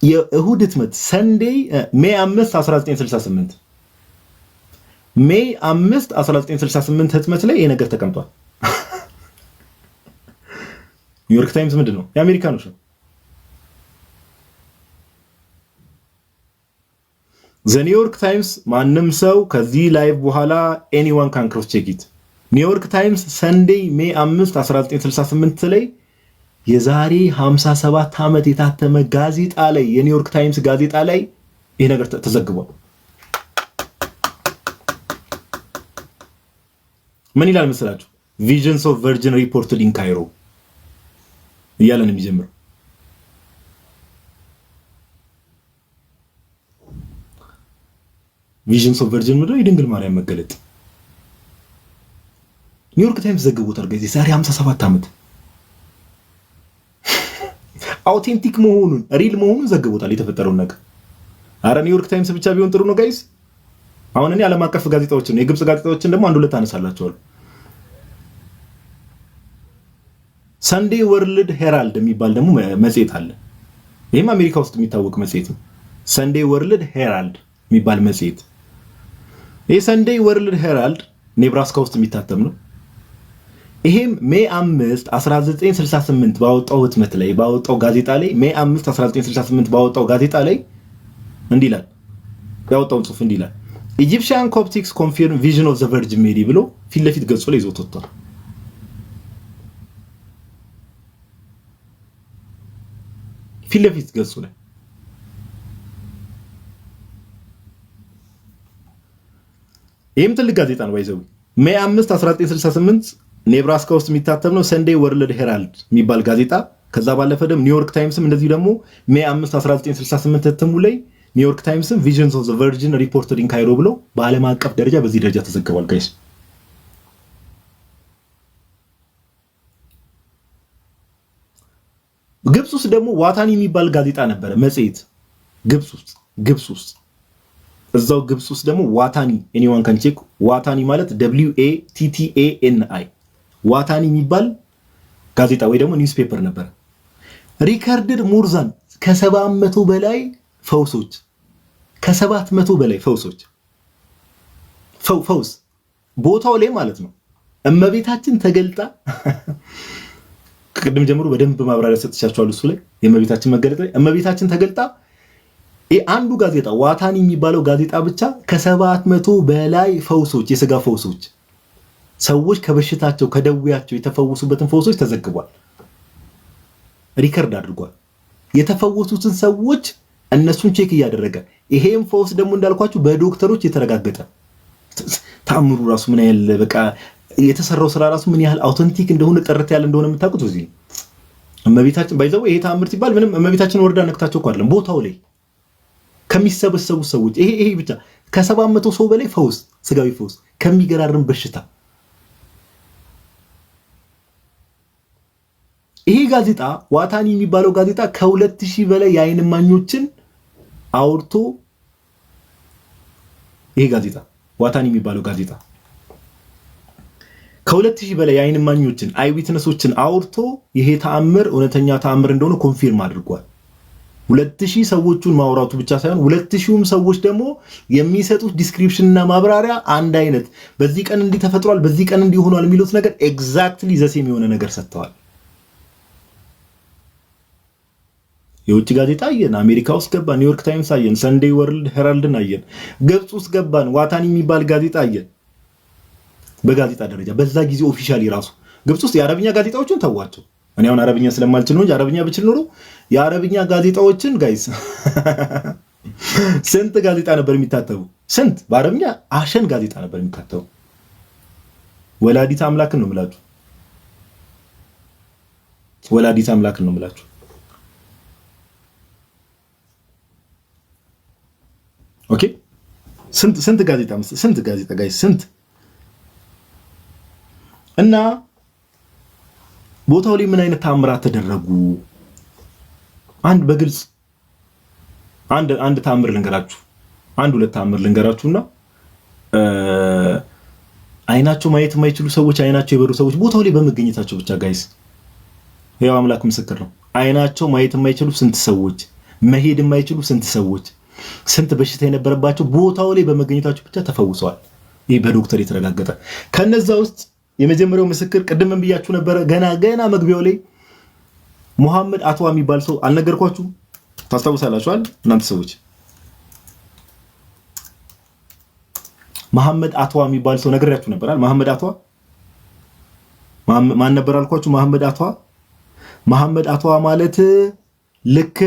የእሁድ ህትመት ሰንዴይ ሜይ 5 1968 ሜይ 5 1968 ህትመት ላይ ይሄ ነገር ተቀምጧል። ኒውዮርክ ታይምስ ምንድን ነው? የአሜሪካኖች ነው። ዘ ኒውዮርክ ታይምስ ማንም ሰው ከዚህ ላይቭ በኋላ ኤኒዋን ካን ክሮስ ቼክ ኢት። ኒውዮርክ ታይምስ ሰንዴይ ሜይ 5 1968 ላይ የዛሬ 57 ዓመት የታተመ ጋዜጣ ላይ የኒውዮርክ ታይምስ ጋዜጣ ላይ ይሄ ነገር ተዘግቧል። ምን ይላል መሰላችሁ? ቪዥንስ ኦፍ ቨርጅን ሪፖርትድ ኢን ካይሮ እያለ ነው የሚጀምረው። ቪዥንስ ኦፍ ቨርጅን ምንድነው? የድንግል ማርያም መገለጥ ኒውዮርክ ታይምስ ዘግቦታል። ጋዜ ዛሬ 57 ዓመት አውቴንቲክ መሆኑን ሪል መሆኑን ዘግቦታል የተፈጠረውን ነገር። አረ ኒውዮርክ ታይምስ ብቻ ቢሆን ጥሩ ነው ጋይስ። አሁን እኔ ዓለም አቀፍ ጋዜጣዎችን የግብጽ ጋዜጣዎችን ደግሞ አንድ ሁለት አነሳላችኋለሁ። ሰንዴ ወርልድ ሄራልድ የሚባል ደግሞ መጽሔት አለ። ይሄም አሜሪካ ውስጥ የሚታወቅ መጽሔት ነው። ሰንዴ ወርልድ ሄራልድ የሚባል መጽሔት። ይሄ ሰንዴ ወርልድ ሄራልድ ኔብራስካ ውስጥ የሚታተም ነው። ይሄም ሜይ 5 1968 ባወጣው ህትመት ላይ ባወጣው ጋዜጣ ላይ ሜይ 5 1968 ባወጣው ጋዜጣ ላይ እንዲህ ይላል። ያወጣውን ጽሑፍ እንዲህ ይላል። ኢጂፕሽያን ኮፕቲክስ ኮንፊርም ቪዥን ኦፍ ዘ ቨርጅን ሜሪ ብሎ ፊት ለፊት ገጹ ላይ ይዞት ወጥቷል። ፊት ለፊት ገጹ ላይ ይሄም ትልቅ ጋዜጣ ነው። ባይዘው ሜይ 5 1968 ኔብራስካ ውስጥ የሚታተም ነው። ሰንዴይ ወርልድ ሄራልድ የሚባል ጋዜጣ። ከዛ ባለፈ ደግሞ ኒውዮርክ ታይምስም እንደዚህ ደግሞ ሜይ 5 1968 እትሙ ላይ ኒውዮርክ ታይምስም ቪዥንስ ኦፍ ዘ ቨርጅን ሪፖርትድ ኢን ካይሮ ብሎ በዓለም አቀፍ ደረጃ በዚህ ደረጃ ተዘግቧል ጋይስ። ግብጽ ውስጥ ደግሞ ዋታኒ የሚባል ጋዜጣ ነበረ መጽሔት። ግብጽ ውስጥ እዛው ግብጽ ውስጥ ደግሞ ዋታኒ ኤኒዋን ካን ቼክ። ዋታኒ ማለት WATTANI ዋታኒ የሚባል ጋዜጣ ወይ ደግሞ ኒውስፔፐር ነበር። ሪከርድድ ሙርዛን ከ700 በላይ ፈውሶች ከ700 በላይ ፈውሶች ፈውስ ቦታው ላይ ማለት ነው። እመቤታችን ተገልጣ ቅድም ጀምሮ በደንብ ማብራሪያ ሰጥቻችኋለሁ። እሱ ላይ የእመቤታችን መገለጥ ላይ እመቤታችን ተገልጣ አንዱ ጋዜጣ ዋታኒ የሚባለው ጋዜጣ ብቻ ከ700 በላይ ፈውሶች የሥጋ ፈውሶች ሰዎች ከበሽታቸው ከደዌያቸው የተፈወሱበትን ፈውሶች ተዘግቧል። ሪከርድ አድርጓል። የተፈወሱትን ሰዎች እነሱን ቼክ እያደረገ ይሄም ፈውስ ደግሞ እንዳልኳችሁ በዶክተሮች የተረጋገጠ ተአምሩ ራሱ ምን ያህል በቃ የተሰራው ስራ ራሱ ምን ያህል አውተንቲክ እንደሆነ ጥርት ያለ እንደሆነ የምታውቁት እዚህ እመቤታችን ባይዘው ይሄ ተአምር ሲባል ምንም እመቤታችን ወርዳ ነክታቸው እኮ አይደለም። ቦታው ላይ ከሚሰበሰቡ ሰዎች ይሄ ብቻ ከ700 ሰው በላይ ፈውስ ስጋዊ ፈውስ ከሚገራርም በሽታ ይሄ ጋዜጣ ዋታኒ የሚባለው ጋዜጣ ከ2000 በላይ የዓይን እማኞችን አውርቶ ይሄ ጋዜጣ ዋታኒ የሚባለው ጋዜጣ ከ2000 በላይ የዓይን እማኞችን አይ ዊትነሶችን አውርቶ ይሄ ተአምር እውነተኛ ተአምር እንደሆነ ኮንፊርም አድርጓል። 2000 ሰዎችን ማውራቱ ብቻ ሳይሆን 2000ም ሰዎች ደግሞ የሚሰጡት ዲስክሪፕሽን እና ማብራሪያ አንድ አይነት በዚህ ቀን እንዲህ ተፈጥሯል፣ በዚህ ቀን እንዲህ ሆኗል የሚሉት ነገር ኤግዛክትሊ ዘሴም የሆነ ነገር ሰጥተዋል። የውጭ ጋዜጣ አየን፣ አሜሪካ ውስጥ ገባን፣ ኒውዮርክ ታይምስ አየን፣ ሰንዴይ ወርልድ ሄራልድን አየን፣ ግብጽ ውስጥ ገባን፣ ዋታኒ የሚባል ጋዜጣ አየን። በጋዜጣ ደረጃ በዛ ጊዜ ኦፊሻሊ ራሱ ግብጽ ውስጥ የአረብኛ ጋዜጣዎችን ተዋቸው። እኔ አሁን አረብኛ ስለማልችል ነው እንጂ አረብኛ ብችል ኖሮ የአረብኛ ጋዜጣዎችን ጋይስ ስንት ጋዜጣ ነበር የሚታተቡ? ስንት በአረብኛ አሸን ጋዜጣ ነበር የሚታተቡ። ወላዲት አምላክን ነው የምላችሁ፣ ወላዲት አምላክን ነው የምላችሁ። ኦኬ ስንት ጋዜጣ ጋይስ ስንት እና ቦታው ላይ ምን አይነት ተአምራት ተደረጉ? አንድ በግልጽ አንድ ተአምር ልንገራችሁ፣ ሁለት ተአምር ልንገራችሁና አይናቸው ማየት የማይችሉ ሰዎች፣ አይናቸው የበሩ ሰዎች ቦታው ላይ በመገኘታቸው ብቻ ጋይስ ያው አምላክ ምስክር ነው። አይናቸው ማየት የማይችሉ ስንት ሰዎች፣ መሄድ የማይችሉ ስንት ሰዎች፣ ስንት በሽታ የነበረባቸው ቦታው ላይ በመገኘታቸው ብቻ ተፈውሰዋል። ይህ በዶክተር የተረጋገጠ። ከነዛ ውስጥ የመጀመሪያው ምስክር ቅድም ብያችሁ ነበረ። ገና መግቢያው ላይ መሐመድ አትዋ የሚባል ሰው አልነገርኳችሁ? ታስታውሳላችኋል እናንተ ሰዎች? መሐመድ አትዋ የሚባል ሰው ነግሬያችሁ ነበራል። መሐመድ አትዋ ማን ነበር አልኳችሁ? መሐመድ አትዋ ማለት ልክ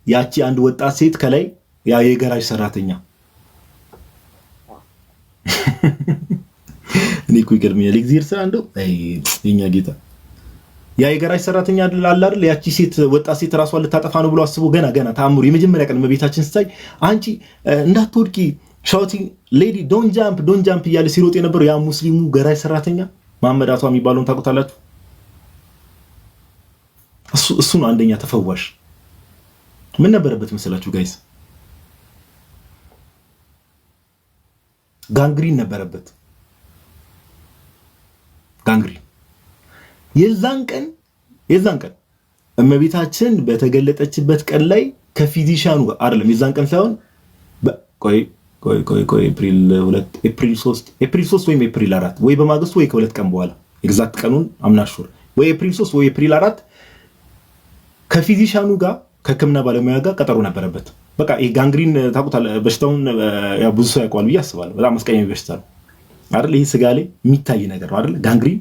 ያቺ አንድ ወጣት ሴት ከላይ ያ የገራጅ ሰራተኛ እኔ እኮ ይገርመኛል። እግዚአብሔር ስራ እንደው የኛ ጌታ ያ የገራጅ ሰራተኛ አለ አይደል? ያቺ ሴት ወጣት ሴት ራሷን ልታጠፋ ነው ብሎ አስቦ ገና ታምሩ የመጀመሪያ ቀን መቤታችን ስታይ አንቺ እንዳትወድቂ ሻውቲንግ ሌዲ ዶንት ጃምፕ እያለ ሲሮጥ የነበረው ያ ሙስሊሙ ገራጅ ሰራተኛ መሐመድ አትዋ የሚባለውን ታውቁታላችሁ? እሱ ነው አንደኛ ተፈዋሽ። ምን ነበረበት መሰላችሁ ጋይስ? ጋንግሪን ነበረበት። ጋንግሪን የዛን ቀን እመቤታችን በተገለጠችበት ቀን ላይ ከፊዚሻኑ አይደለም፣ የዛን ቀን ሳይሆን ቆይ ኤፕሪል 3 ወይም ኤፕሪል 4 ወይ በማግስቱ ወይ ከሁለት ቀን በኋላ ኤግዛክት ቀኑን አምናሹር ወይ ኤፕሪል 3 ወይ ኤፕሪል 4 ከፊዚሻኑ ጋር ከሕክምና ባለሙያ ጋር ቀጠሮ ነበረበት። በቃ ይሄ ጋንግሪን ታውቁታል። በሽታውን ያው ብዙ ሰው ያውቀዋል ብዬ አስባለሁ። በጣም አስቀያሚ በሽታ ነው አይደል? ይሄ ስጋ ላይ የሚታይ ነገር ነው አይደል? ጋንግሪን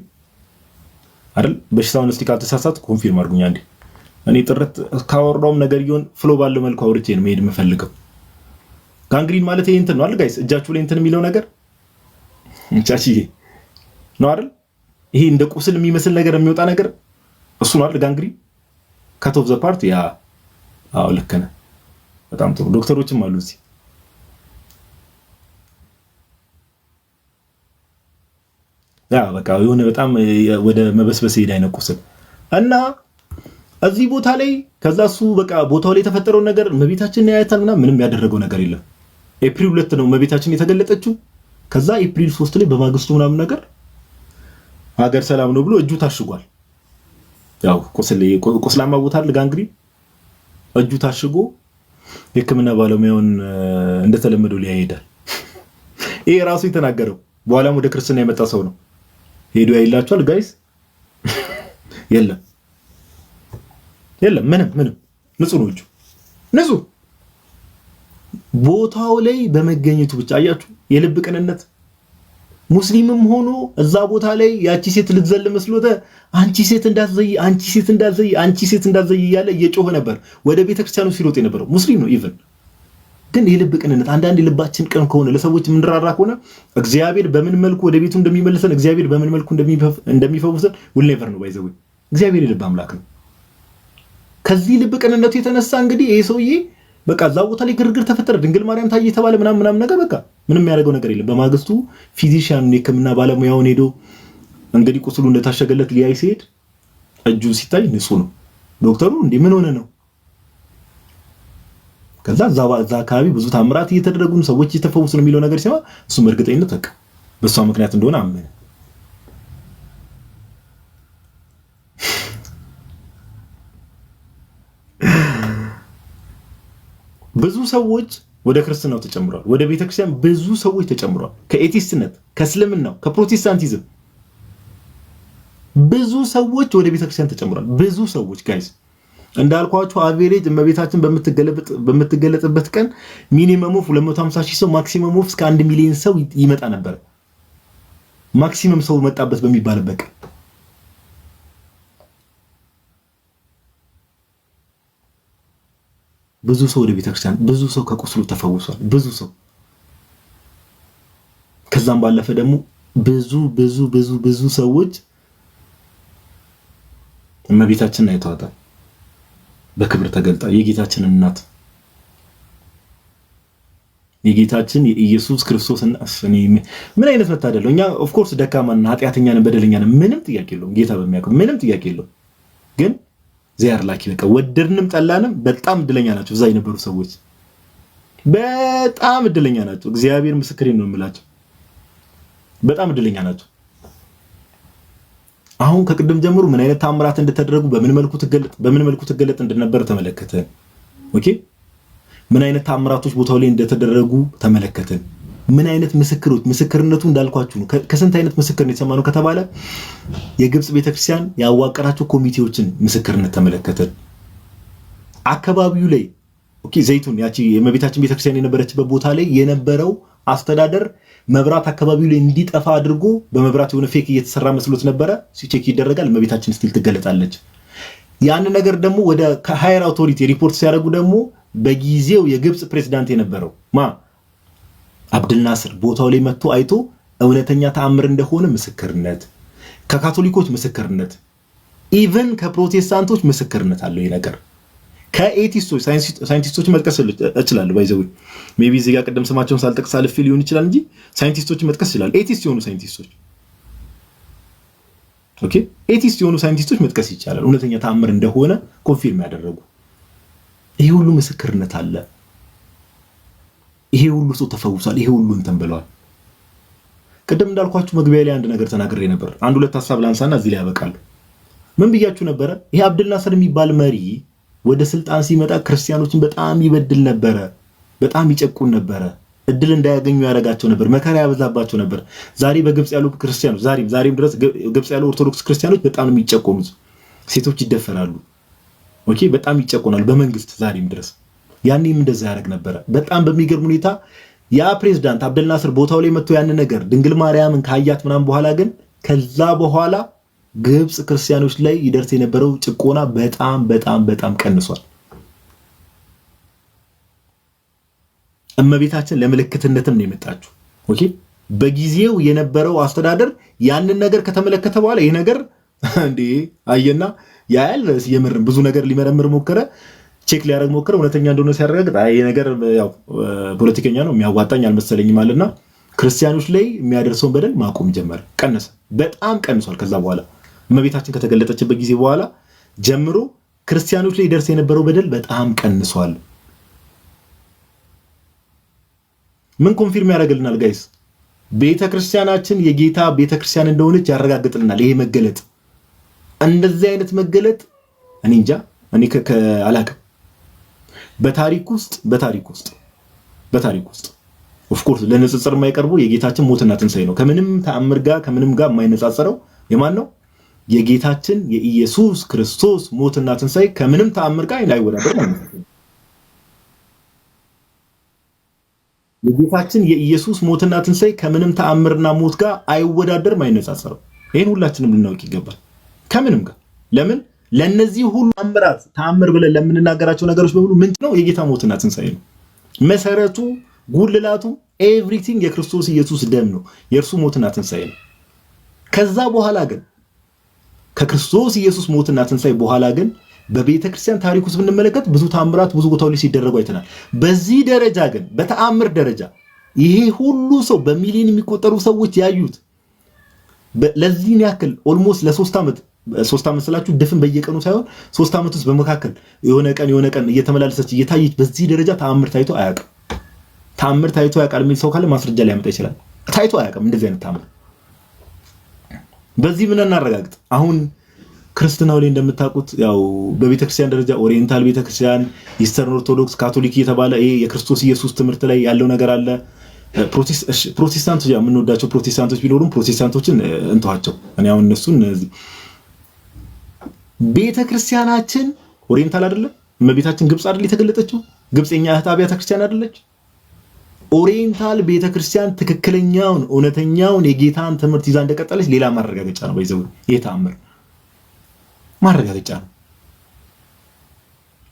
አይደል? በሽታውን እስቲ ካልተሳሳት ኮንፊርም አድርጉኝ አንዴ። እኔ ጥርት ካወራውም ነገር ይሁን ፍሎ ባለው መልኩ አውርቼ ነው መሄድ የምፈልገው። ጋንግሪን ማለት ይሄ እንትን ነው አይደል ጋይስ? እጃችሁ ላይ እንትን የሚለው ነገር ቻቺ ነው አይደል? ይሄ እንደ ቁስል የሚመስል ነገር የሚወጣ ነገር እሱ ነው አይደል? ጋንግሪን ካት ኦፍ ዘ ፓርት ያ። አዎ ልክ ነህ። በጣም ጥሩ ዶክተሮችም አሉ እዚህ። ያ በቃ የሆነ በጣም ወደ መበስበስ ሄዳ አይነቁስል እና እዚህ ቦታ ላይ ከዛ እሱ በቃ ቦታው ላይ የተፈጠረው ነገር መቤታችን ያያታልና ምንም ያደረገው ነገር የለም። ኤፕሪል 2 ነው መቤታችን የተገለጠችው። ከዛ ኤፕሪል 3 ላይ በማግስቱ ምናምን ነገር ሀገር ሰላም ነው ብሎ እጁ ታሽጓል። ያው ቁስላማ ቦታ አይደል ጋንግሪን፣ እጁ ታሽጎ የሕክምና ባለሙያውን እንደተለመደው ሊያይ ሄዳል። ይሄ ራሱ የተናገረው በኋላም ወደ ክርስትና የመጣ ሰው ነው። ሄዶ ያይላችኋል ጋይስ። የለም ምንም ንጹህ ነው እጁ ንጹህ። ቦታው ላይ በመገኘቱ ብቻ አያችሁ የልብ ቅንነት። ሙስሊምም ሆኖ እዛ ቦታ ላይ ያቺ ሴት ልትዘል መስሎተ አንቺ ሴት እንዳትዘይ እያለ እየጮኸ ነበር ወደ ቤተክርስቲያኑ ሲሮጥ የነበረው ሙስሊም ነው። ኢቭን ግን የልብ ቅንነት፣ አንዳንድ የልባችን ቅን ከሆነ ለሰዎች የምንራራ ከሆነ እግዚአብሔር በምን መልኩ ወደ ቤቱ እንደሚመልሰን፣ እግዚአብሔር በምን መልኩ እንደሚፈውሰን ውል ኔቨር ነው ባይዘው። እግዚአብሔር የልብ አምላክ ነው። ከዚህ ልብ ቅንነቱ የተነሳ እንግዲህ ይሄ ሰውዬ በቃ እዛ ቦታ ላይ ግርግር ተፈጠረ፣ ድንግል ማርያም ታየ የተባለ ምናምን ነገር በቃ ምንም ያደረገው ነገር የለም። በማግስቱ ፊዚሻን የሕክምና ባለሙያውን ሄዶ እንግዲህ ቁስሉ እንደታሸገለት ሊያይ ሲሄድ እጁ ሲታይ ንጹህ ነው። ዶክተሩ እንዴ ምን ሆነ ነው? ከዛ እዛ አካባቢ ብዙ ታምራት እየተደረጉ ሰዎች እየተፈወሱ ነው የሚለው ነገር ሲማ እሱም እርግጠኝነት በቃ በሷ ምክንያት እንደሆነ አመነ። ብዙ ሰዎች ወደ ክርስትናው ተጨምረዋል። ወደ ቤተክርስቲያን ብዙ ሰዎች ተጨምረዋል። ከኤቲስትነት፣ ከእስልምናው፣ ከፕሮቴስታንቲዝም ብዙ ሰዎች ወደ ቤተክርስቲያን ተጨምረዋል። ብዙ ሰዎች ጋይስ እንዳልኳችሁ አቬሬጅ እመቤታችን በምትገለጥበት ቀን ሚኒመም ኦፍ 250,000 ሰው ማክሲመም ኦፍ እስከ 1 ሚሊዮን ሰው ይመጣ ነበር። ማክሲመም ሰው መጣበት በሚባልበት ብዙ ሰው ወደ ቤተክርስቲያን ብዙ ሰው ከቁስሉ ተፈውሷል። ብዙ ሰው ከዛም ባለፈ ደግሞ ብዙ ሰዎች እመቤታችንን አይተዋታል። በክብር ተገልጣ የጌታችን እናት የጌታችን የኢየሱስ ክርስቶስ ምን አይነት መታደል ነው። እኛ ኦፍ ኮርስ ደካማና ኃጢአተኛን በደለኛን ምንም ጥያቄ የለውም። ጌታ በሚያውቀው ምንም ጥያቄ የለውም። ግን ዚያር ላኪ በቃ ወደድንም ጠላንም በጣም እድለኛ ናቸው። እዛ የነበሩ ሰዎች በጣም እድለኛ ናቸው። እግዚአብሔር ምስክሬን ነው የምላቸው። በጣም እድለኛ ናቸው። አሁን ከቅድም ጀምሮ ምን አይነት ታምራት እንደተደረጉ በምን መልኩ ትገለጥ እንደነበር ተመለከተን። ኦኬ ምን አይነት ታምራቶች ቦታው ላይ እንደተደረጉ ተመለከተን። ምን አይነት ምስክርነቱ እንዳልኳችሁ ነው። ከስንት አይነት ምስክርነት የሰማነው ከተባለ የግብጽ ቤተክርስቲያን ያዋቀራቸው ኮሚቴዎችን ምስክርነት ተመለከተን። አካባቢው ላይ ኦኬ ዘይቱን ያቺ የእመቤታችን ቤተክርስቲያን የነበረችበት ቦታ ላይ የነበረው አስተዳደር መብራት አካባቢው ላይ እንዲጠፋ አድርጎ በመብራት የሆነ ፌክ እየተሰራ መስሎት ነበረ። ሲቼክ ይደረጋል፣ እመቤታችን ስቲል ትገለጣለች። ያን ነገር ደግሞ ወደ ሃየር አውቶሪቲ ሪፖርት ሲያደርጉ ደግሞ በጊዜው የግብጽ ፕሬዝዳንት የነበረው አብድልናስር ቦታው ላይ መጥቶ አይቶ እውነተኛ ተአምር እንደሆነ ምስክርነት፣ ከካቶሊኮች ምስክርነት፣ ኢቭን ከፕሮቴስታንቶች ምስክርነት አለው። ይሄ ነገር ከኤቲስቶች ሳይንቲስቶች መጥቀስ እችላለሁ። ባይዘው ሜቢ እዚህ ጋር ቀደም ስማቸውን ሳልጠቅስ አልፌ ሊሆን ይችላል እንጂ ሳይንቲስቶች መጥቀስ ይችላል። ኤቲስት የሆኑ ሳይንቲስቶች ኦኬ፣ ኤቲስት የሆኑ ሳይንቲስቶች መጥቀስ ይቻላል። እውነተኛ ተአምር እንደሆነ ኮንፊርም ያደረጉ ይሄ ሁሉ ምስክርነት አለ። ይሄ ሁሉ ሰው ተፈውሷል። ይሄ ሁሉ እንትን ብለዋል። ቅድም እንዳልኳችሁ መግቢያ ላይ አንድ ነገር ተናግሬ ነበር። አንድ ሁለት ሐሳብ ላንሳና እዚህ ላይ ያበቃሉ። ምን ብያችሁ ነበረ? ይሄ አብድልናስር የሚባል መሪ ወደ ስልጣን ሲመጣ ክርስቲያኖችን በጣም ይበድል ነበረ፣ በጣም ይጨቁን ነበረ፣ እድል እንዳያገኙ ያደርጋቸው ነበር፣ መከራ ያበዛባቸው ነበር። ዛሬ በግብጽ ያሉ ክርስቲያኖች ዛሬም ድረስ ግብጽ ያሉ ኦርቶዶክስ ክርስቲያኖች በጣም ነው የሚጨቆኑት። ሴቶች ይደፈራሉ። ኦኬ፣ በጣም ይጨቆናሉ በመንግስት ዛሬም ድረስ። ያኔም እንደዛ ያደርግ ነበረ። በጣም በሚገርም ሁኔታ ያ ፕሬዝዳንት አብደልናስር ቦታው ላይ መጥቶ ያን ነገር ድንግል ማርያምን ካያት ምናምን በኋላ ግን ከዛ በኋላ ግብጽ ክርስቲያኖች ላይ ይደርስ የነበረው ጭቆና በጣም ቀንሷል። እመቤታችን ለምልክትነትም ነው የመጣችው። ኦኬ፣ በጊዜው የነበረው አስተዳደር ያንን ነገር ከተመለከተ በኋላ ይሄ ነገር እንዴ አየና ያያል። የምርም ብዙ ነገር ሊመረምር ሞከረ፣ ቼክ ሊያደርግ ሞከረ። እውነተኛ እንደሆነ ሲያረጋግጥ ይሄ ነገር ያው ፖለቲከኛ ነው የሚያዋጣኝ አልመሰለኝም አለና ክርስቲያኖች ላይ የሚያደርሰውን በደል ማቆም ጀመረ። ቀነሰ፣ በጣም ቀንሷል። ከዛ በኋላ እመቤታችን ከተገለጠችበት ጊዜ በኋላ ጀምሮ ክርስቲያኖች ላይ ይደርስ የነበረው በደል በጣም ቀንሷል። ምን ኮንፊርም ያደርግልናል ጋይስ? ቤተክርስቲያናችን የጌታ ቤተክርስቲያን እንደሆነች ያረጋግጥልናል። ይሄ መገለጥ እንደዚህ አይነት መገለጥ እኔ እንጃ እኔ አላውቅም። በታሪክ ውስጥ ኦፍ ኮርስ ለንጽጽር የማይቀርበው የጌታችን ሞትና ትንሳኤ ነው። ከምንም ተአምር ጋር የማይነጻጸረው የማን ነው? የጌታችን የኢየሱስ ክርስቶስ ሞትና ትንሳኤ ከምንም ተአምር ጋር አይወዳደር ማለት ነው። የጌታችን የኢየሱስ ሞትና ትንሳኤ ከምንም ተአምርና ሞት ጋር አይወዳደርም፣ አይነጻጸርም። ይሄን ሁላችንም ልናውቅ ይገባል። ከምንም ጋር ለምን ለነዚህ ሁሉ ተአምር ብለን ለምንናገራቸው ነገሮች በሙሉ ምንጭ ነው የጌታ ሞትና ትንሳኤ ነው። መሰረቱ ጉልላቱ ኤቭሪቲንግ የክርስቶስ ኢየሱስ ደም ነው፣ የእርሱ ሞትና ትንሳኤ ነው። ከዛ በኋላ ግን ከክርስቶስ ኢየሱስ ሞትና ትንሳኤ በኋላ ግን በቤተ ክርስቲያን ታሪክ ውስጥ ብንመለከት ብዙ ተአምራት ብዙ ቦታዎች ላይ ሲደረጉ አይተናል። በዚህ ደረጃ ግን በተአምር ደረጃ ይሄ ሁሉ ሰው በሚሊዮን የሚቆጠሩ ሰዎች ያዩት ለዚህን ያክል ኦልሞስት ለ3 ዓመት ስላችሁ ድፍን በየቀኑ ሳይሆን 3 ዓመት ውስጥ በመካከል የሆነ ቀን እየተመላለሰች እየታየች በዚህ ደረጃ ተአምር ታይቶ አያውቅም። ተአምር ታይቶ ያውቃል የሚል ሰው ካለ ማስረጃ ሊያመጣ ይችላል። ታይቶ አያውቅም እንደዚህ አይነት ተአምር። በዚህ ምን እናረጋግጥ? አሁን ክርስትናው ላይ እንደምታውቁት ያው በቤተክርስቲያን ደረጃ ኦሪየንታል ቤተክርስቲያን፣ ኢስተርን ኦርቶዶክስ፣ ካቶሊክ እየተባለ ይሄ የክርስቶስ ኢየሱስ ትምህርት ላይ ያለው ነገር አለ። ፕሮቴስታንቶች የምንወዳቸው ፕሮቴስታንቶች ቢኖሩም ፕሮቴስታንቶችን እንተዋቸው። እኔ አሁን እነሱን ቤተክርስቲያናችን ኦሪየንታል አይደለም። እመቤታችን ግብጽ አይደል የተገለጠችው? ግብጽ የኛ እህት አብያተ ክርስቲያን አይደለች? ኦሪየንታል ቤተክርስቲያን ትክክለኛውን እውነተኛውን የጌታን ትምህርት ይዛ እንደቀጠለች ሌላ ማረጋገጫ ነው። በይዘው ይሄ ተአምር ማረጋገጫ ነው።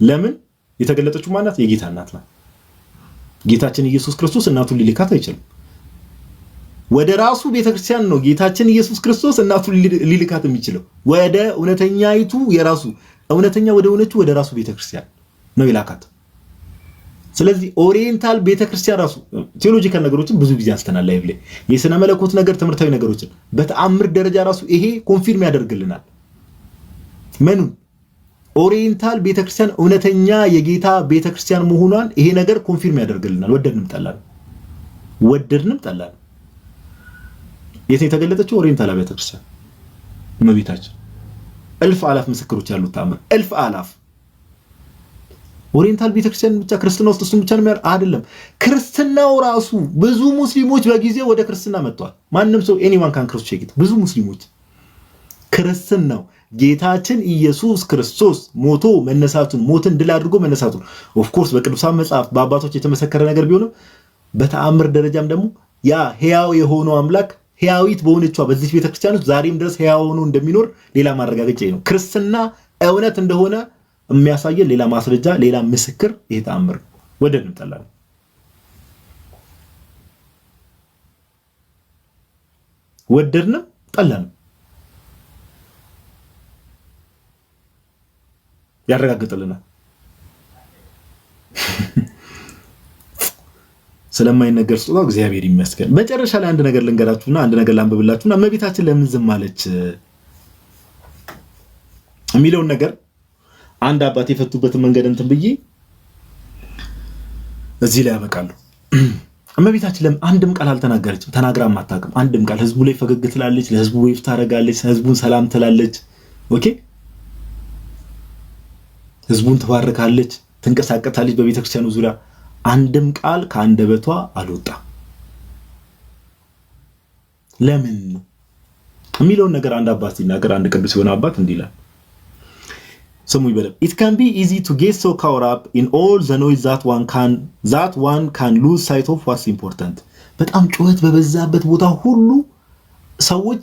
ለምን የተገለጠችው ማናት? የጌታ እናት ናት። ጌታችን ኢየሱስ ክርስቶስ እናቱን ሊልካት አይችልም። ወደ ራሱ ቤተክርስቲያን ነው ጌታችን ኢየሱስ ክርስቶስ እናቱን ሊልካት የሚችለው። ወደ እውነተኛይቱ የራሱ እውነተኛ ወደ ሆነችው ወደ ራሱ ቤተክርስቲያን ነው ይላካት። ስለዚህ ኦሪየንታል ቤተክርስቲያን ራሱ ቴዎሎጂካል ነገሮችን ብዙ ጊዜ አንስተናል። ላይ ብለ የሥነ መለኮት ነገር ትምህርታዊ ነገሮችን በተአምር ደረጃ ራሱ ይሄ ኮንፊርም ያደርግልናል። ምኑን? ኦሪየንታል ቤተክርስቲያን እውነተኛ የጌታ ቤተክርስቲያን መሆኗን ይሄ ነገር ኮንፊርም ያደርግልናል። ወደድንም ጠላን የት የተገለጠችው? ኦሪየንታል ቤተክርስቲያን እመቤታችን። እልፍ አላፍ ምስክሮች ያሉት ተአምር እልፍ አላፍ። ኦሪየንታል ቤተክርስቲያን ብቻ ክርስትና ውስጥ እሱን ብቻ ነው አይደለም። ክርስትናው ራሱ ብዙ ሙስሊሞች በጊዜው ወደ ክርስትና መጥተዋል። ማንም ሰው ኤኒዋን ካን ክሮስ ቼክ ኢት። ብዙ ሙስሊሞች ክርስትናው ጌታችን ኢየሱስ ክርስቶስ ሞቶ መነሳቱን ሞትን ድል አድርጎ መነሳቱን ኦፍ ኮርስ በቅዱሳን መጽሐፍ በአባቶች የተመሰከረ ነገር ቢሆንም በተአምር ደረጃም ደግሞ ያ ሕያው የሆነው አምላክ ሕያዊት በሆነችው በዚህ ቤተክርስቲያን ውስጥ ዛሬም ድረስ ሕያው ሆኖ እንደሚኖር ሌላ ማረጋገጫ ነው። ክርስትና እውነት እንደሆነ የሚያሳየን ሌላ ማስረጃ፣ ሌላ ምስክር ይሄ ተአምር ወደድንም ጠላን ወደድንም ጠላን ያረጋግጥልናል። ስለማይነገር ስጦታ እግዚአብሔር ይመስገን። መጨረሻ ላይ አንድ ነገር ልንገራችሁና አንድ ነገር ላንብብላችሁና እመቤታችን ለምን ዝም አለች የሚለውን ነገር አንድ አባት የፈቱበትን መንገድ እንትን ብዬ እዚህ ላይ ያበቃለሁ። እመቤታችን ለምን አንድም ቃል አልተናገረችም? ተናግራም አታውቅም። አንድም ቃል ህዝቡ ላይ ፈገግ ትላለች፣ ለህዝቡ ወይፍ ታረጋለች፣ ህዝቡን ሰላም ትላለች። ኦኬ ህዝቡን ትባርካለች፣ ትንቀሳቀሳለች በቤተክርስቲያኑ ዙሪያ። አንድም ቃል ከአንደበቷ አልወጣም። ለምን የሚለውን ነገር አንድ አባት ሲናገር አንድ ቅዱስ የሆነ አባት እንዲህ ይላል። ስሙ ይበለም። It can be easy to get so caught up in all the noise that one can lose sight of what's important. በጣም ጩኸት በበዛበት ቦታ ሁሉ ሰዎች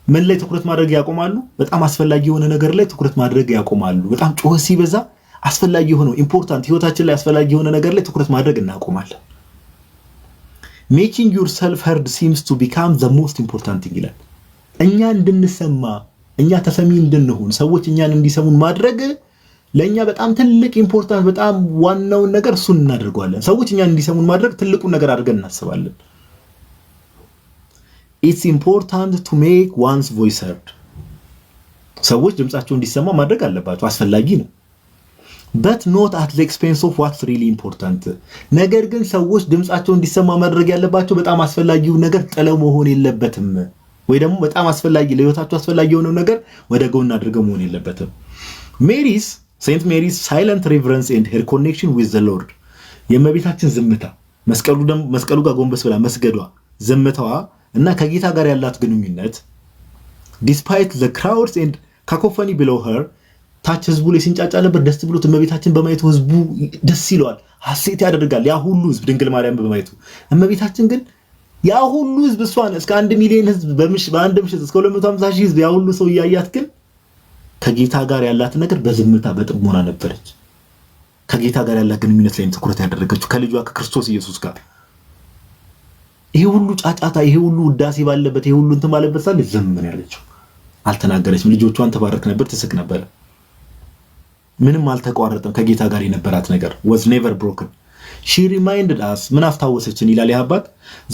ምን ላይ ትኩረት ማድረግ ያቆማሉ? በጣም አስፈላጊ የሆነ ነገር ላይ ትኩረት ማድረግ ያቆማሉ። በጣም ጩኸት ሲበዛ አስፈላጊ የሆነ ኢምፖርታንት ህይወታችን ላይ አስፈላጊ የሆነ ነገር ላይ ትኩረት ማድረግ እናቆማለን። Making yourself heard seems to become the most important thing ይላል። እኛ እንድንሰማ እኛ ተሰሚ እንድንሆን ሰዎች እኛን እንዲሰሙን ማድረግ ለኛ በጣም ትልቅ ኢምፖርታንት በጣም ዋናውን ነገር እሱን እናደርገዋለን። ሰዎች እኛን እንዲሰሙን ማድረግ ትልቁን ነገር አድርገን እናስባለን። It's important to make one's voice heard. ሰዎች ድምጻቸው እንዲሰማ ማድረግ አለባቸው፣ አስፈላጊ ነው። But not at the expense of what's really important. ነገር ግን ሰዎች ድምጻቸው እንዲሰማ ማድረግ ያለባቸው በጣም አስፈላጊው ነገር ጥለው መሆን የለበትም። ወይ ደግሞ በጣም አስፈላጊ ለህይወታቸው አስፈላጊ የሆነው ነገር ወደ ጎን አድርገው መሆን የለበትም። Saint Mary's silent reverence and her connection with the Lord. የእመቤታችን ዝምታ መስቀሉ ጋር ጎንበስ ብላ መስገዷ ዝምታዋ እና ከጌታ ጋር ያላት ግንኙነት despite the crowds and cacophony below her ታች ህዝቡ ላይ ሲንጫጫ ነበር። ደስ ብሎት እመቤታችን በማየቱ ህዝቡ ደስ ይለዋል፣ ሐሴት ያደርጋል። ያ ሁሉ ህዝብ ድንግል ማርያም በማየቱ እመቤታችን ግን ያ ሁሉ ህዝብ እሷን እስከ 1 ሚሊዮን ህዝብ በአንድ ምሽት እስከ 250 ሺህ ህዝብ ያ ሁሉ ሰው ያያት ግን ከጌታ ጋር ያላት ነገር በዝምታ በጥሞና ነበረች። ከጌታ ጋር ያላት ግንኙነት ላይ ትኩረት ያደረገችው ከልጇ ከክርስቶስ ኢየሱስ ጋር። ይሄ ሁሉ ጫጫታ፣ ይሄ ሁሉ ውዳሴ ባለበት፣ ይሄ ሁሉ እንትን ባለበት ሳለ ዝም ነው ያለችው። አልተናገረችም። ልጆቿን ተባረክ ነበር፣ ትስቅ ነበር። ምንም አልተቋረጠም። ከጌታ ጋር የነበራት ነገር was never broken. She reminded us ምን አስታወሰችን ይላል ያባት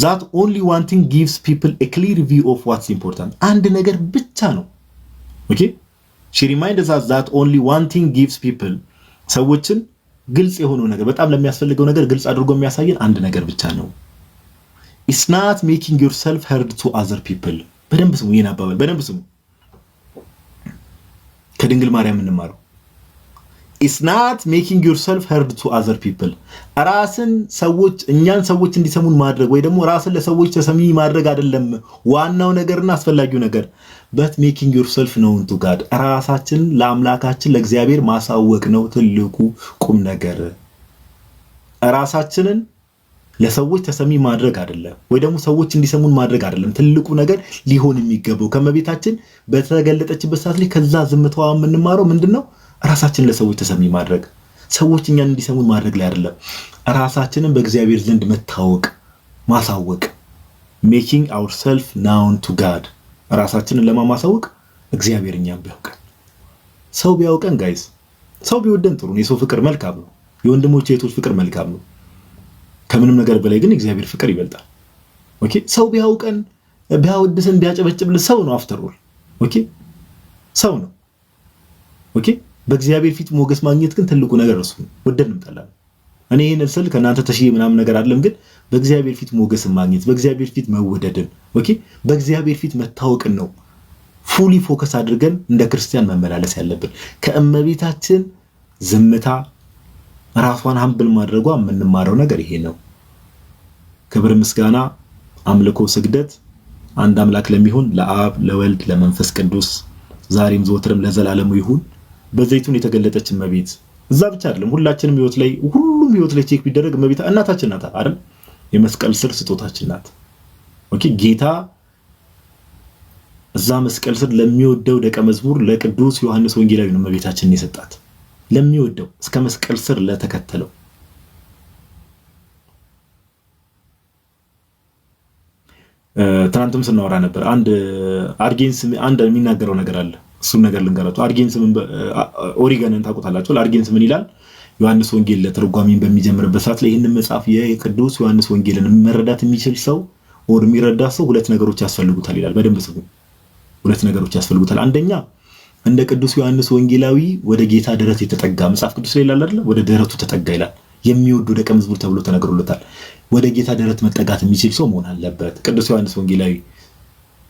that only one thing gives people a clear view of what's important. አንድ ነገር ብቻ ነው። ኦኬ she reminded us that only one thing gives people ሰዎችን ግልጽ የሆነው ነገር በጣም ለሚያስፈልገው ነገር ግልጽ አድርጎ የሚያሳየን አንድ ነገር ብቻ ነው። It's not making yourself heard to other people. በደንብ ስሙ፣ ይሄን አባባል በደንብ ስሙ። ከድንግል ማርያም እንማረው። It's not making yourself heard to other people. ራስን ሰዎች እኛን ሰዎች እንዲሰሙን ማድረግ ወይ ደግሞ ራስን ለሰዎች ተሰሚ ማድረግ አይደለም ዋናው ነገርና አስፈላጊው ነገር። but making yourself known to God. ራሳችን ለአምላካችን ለእግዚአብሔር ማሳወቅ ነው ትልቁ ቁም ነገር። ራሳችንን ለሰዎች ተሰሚ ማድረግ አይደለም፣ ወይ ደግሞ ሰዎች እንዲሰሙን ማድረግ አይደለም። ትልቁ ነገር ሊሆን የሚገባው ከመቤታችን በተገለጠችበት ሰዓት ላይ ከዛ ዝምታዋ የምንማረው ምንድነው? ራሳችንን ለሰዎች ተሰሚ ማድረግ፣ ሰዎች እኛን እንዲሰሙን ማድረግ ላይ አይደለም። ራሳችንን በእግዚአብሔር ዘንድ መታወቅ፣ ማሳወቅ making ourselves known to God። ራሳችንን ለማማሳወቅ እግዚአብሔር እኛን ቢያውቀን፣ ሰው ቢያውቀን ጋይስ፣ ሰው ቢወደን ጥሩ ነው። የሰው ፍቅር መልካም ነው። የወንድሞች የእህቶች ፍቅር መልካም ነው። ከምንም ነገር በላይ ግን እግዚአብሔር ፍቅር ይበልጣል። ኦኬ ሰው ቢያውቀን፣ ቢያወድሰን፣ ቢያጨበጭብልን ሰው ነው። አፍተር ኦል ኦኬ ሰው ነው። ኦኬ በእግዚአብሔር ፊት ሞገስ ማግኘት ግን ትልቁ ነገር እሱ ነው። ወደድንም ጠላንም። እኔ ይሄን ስል ከናንተ ተሽዬ ምናምን ነገር አይደለም፣ ግን በእግዚአብሔር ፊት ሞገስን ማግኘት፣ በእግዚአብሔር ፊት መወደድን፣ ኦኬ በእግዚአብሔር ፊት መታወቅን ነው ፉሊ ፎከስ አድርገን እንደ ክርስቲያን መመላለስ ያለብን። ከእመቤታችን ዝምታ ራሷን ሀምብል ማድረጓ የምንማረው ነገር ይሄ ነው። ክብር፣ ምስጋና፣ አምልኮ፣ ስግደት አንድ አምላክ ለሚሆን ለአብ ለወልድ ለመንፈስ ቅዱስ ዛሬም ዘወትርም ለዘላለሙ ይሁን። በዘይቱን የተገለጠች እመቤት እዛ ብቻ አይደለም፣ ሁላችንም ህይወት ላይ ሁሉም ህይወት ላይ ቼክ ቢደረግ እመቤት እናታችን ናት አይደል? የመስቀል ስር ስጦታችን ናት። ኦኬ ጌታ እዛ መስቀል ስር ለሚወደው ደቀ መዝሙር ለቅዱስ ዮሐንስ ወንጌላዊ ነው እመቤታችንን የሰጣት፣ ለሚወደው እስከ መስቀል ስር ለተከተለው። ትናንትም ስናወራ ነበር። አንድ አርጌንስ አንድ የሚናገረው ነገር አለ። እሱን ነገር ልንገራችሁ። አርጌንስ ኦሪገንን ታውቁታላችሁ። አርጌንስ ምን ይላል? ዮሐንስ ወንጌል ለተርጓሚን በሚጀምርበት ሰዓት ላይ ይህንን መጽሐፍ የቅዱስ ዮሐንስ ወንጌልን መረዳት የሚችል ሰው ወር የሚረዳ ሰው ሁለት ነገሮች ያስፈልጉታል ይላል። በደንብ ስሙ። ሁለት ነገሮች ያስፈልጉታል። አንደኛ እንደ ቅዱስ ዮሐንስ ወንጌላዊ ወደ ጌታ ደረት የተጠጋ መጽሐፍ ቅዱስ ላይ ይላል አይደል? ወደ ደረቱ ተጠጋ ይላል። የሚወደው ደቀ መዝሙር ተብሎ ተነግሮለታል። ወደ ጌታ ደረት መጠጋት የሚችል ሰው መሆን አለበት ቅዱስ ዮሐንስ ወንጌላዊ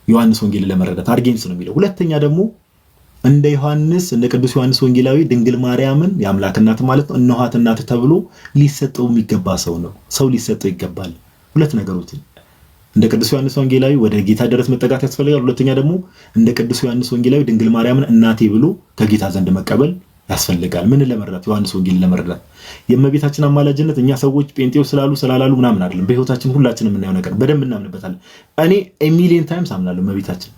ዮሐንስ ወንጌልን ለመረዳት አርጌንስ ነው የሚለው። ሁለተኛ ደግሞ እንደ ዮሐንስ እንደ ቅዱስ ዮሐንስ ወንጌላዊ ድንግል ማርያምን የአምላክ እናት ማለት ነው እነኋት እናት ተብሎ ሊሰጠው የሚገባ ሰው ነው። ሰው ሊሰጠው ይገባል። ሁለት ነገሮች እንደ ቅዱስ ዮሐንስ ወንጌላዊ ወደ ጌታ ደረት መጠጋት ያስፈልጋል። ሁለተኛ ደግሞ እንደ ቅዱስ ዮሐንስ ወንጌላዊ ድንግል ማርያምን እናቴ ብሎ ከጌታ ዘንድ መቀበል ያስፈልጋል። ምን ለመረዳት? ዮሐንስ ወንጌል ለመረዳት። የእመቤታችን አማላጅነት እኛ ሰዎች ጴንጤው ስላሉ ምናምን አይደለም። በህይወታችን ሁላችንም የምናየው ነገር በደንብ እናምንበታለን። እኔ ሚሊየን ታይምስ አምናለሁ እመቤታችን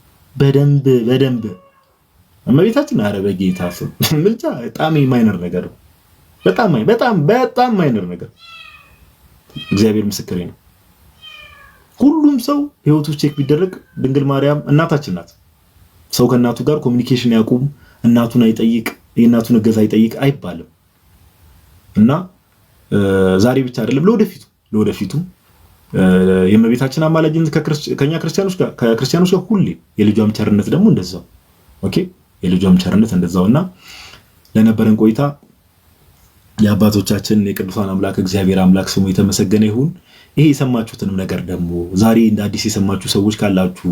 በደንብ እመቤታችን። ኧረ በጌታ ስም ምልጫ በጣም ማይነር ነገር ነው። በጣም ማይነር ነገር። እግዚአብሔር ምስክሬ ነው። ሁሉም ሰው ህይወቱ ቼክ ቢደረግ ድንግል ማርያም እናታችን ናት። ሰው ከእናቱ ጋር ኮሚኒኬሽን ያቁም፣ እናቱን አይጠይቅ፣ የእናቱን እገዛ አይጠይቅ አይባልም። እና ዛሬ ብቻ አይደለም ለወደፊቱ የእመቤታችን አማላጅነት ከኛ ከክርስቲያኖች ጋር ሁሌ የልጇም ቸርነት ደግሞ እንደዛው። ኦኬ የልጇም ቸርነት እንደዛውና ለነበረን ቆይታ የአባቶቻችን የቅዱሳን አምላክ እግዚአብሔር አምላክ ስሙ የተመሰገነ ይሁን። ይሄ የሰማችሁትንም ነገር ደግሞ ዛሬ እንደ አዲስ የሰማችሁ ሰዎች ካላችሁ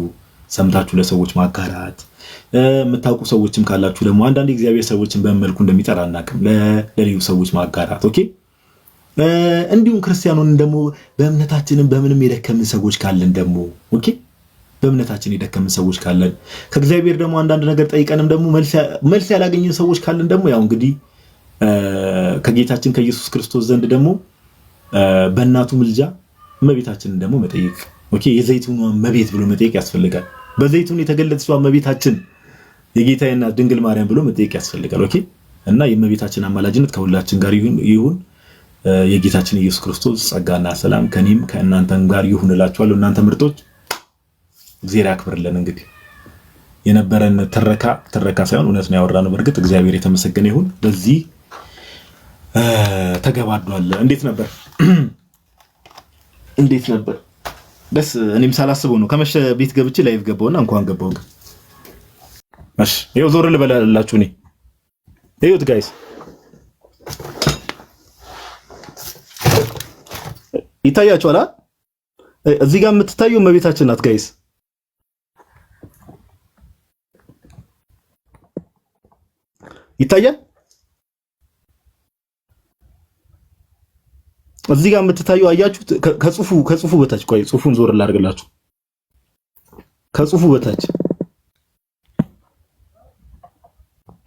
ሰምታችሁ ለሰዎች ማጋራት፣ የምታውቁ ሰዎችም ካላችሁ ደግሞ አንዳንድ እግዚአብሔር ሰዎችን በመልኩ እንደሚጠራ አናውቅም፣ ለሌሎች ሰዎች ማጋራት። ኦኬ እንዲሁም ክርስቲያኑን ደግሞ በእምነታችንን በምንም የደከምን ሰዎች ካለን ደግሞ ኦኬ በእምነታችን የደከምን ሰዎች ካለን ከእግዚአብሔር ደግሞ አንዳንድ ነገር ጠይቀንም ደግሞ መልስ ያላገኘን ሰዎች ካለን ደግሞ ያው እንግዲህ ከጌታችን ከኢየሱስ ክርስቶስ ዘንድ ደግሞ በእናቱ ምልጃ እመቤታችንን ደግሞ መጠየቅ ኦኬ የዘይቱን እመቤት ብሎ መጠየቅ ያስፈልጋል። በዘይቱን የተገለጸችው እመቤታችን የጌታዬ እናት ድንግል ማርያም ብሎ መጠየቅ ያስፈልጋል። ኦኬ እና የእመቤታችን አማላጅነት ከሁላችን ጋር ይሁን። የጌታችን ኢየሱስ ክርስቶስ ጸጋና ሰላም ከኔም ከእናንተም ጋር ይሁን እላችኋለሁ። እናንተ ምርጦች እግዚአብሔር ያክብርልን። እንግዲህ የነበረን ትረካ ሳይሆን እውነት ነው ያወራነው። በእርግጥ እግዚአብሔር የተመሰገነ ይሁን። በዚህ ተገባዷል። እንዴት ነበር? ደስ እኔም ሳላስበው ነው ከመሸ ቤት ገብቼ ላይቭ ገባውና እንኳን ገባው ግን እሺ ይኸው ዞር ልበላላችሁ። እኔ ይሁት ጋይስ ይታያችኋል። እዚህ ጋር የምትታየው እመቤታችን ናት ጋይስ። ይታያል። እዚህ ጋር የምትታየው አያችሁት? ከጽሁፉ በታች ቆይ ጽሁፉን ዞር ላድርግላችሁ። ከጽሁፉ በታች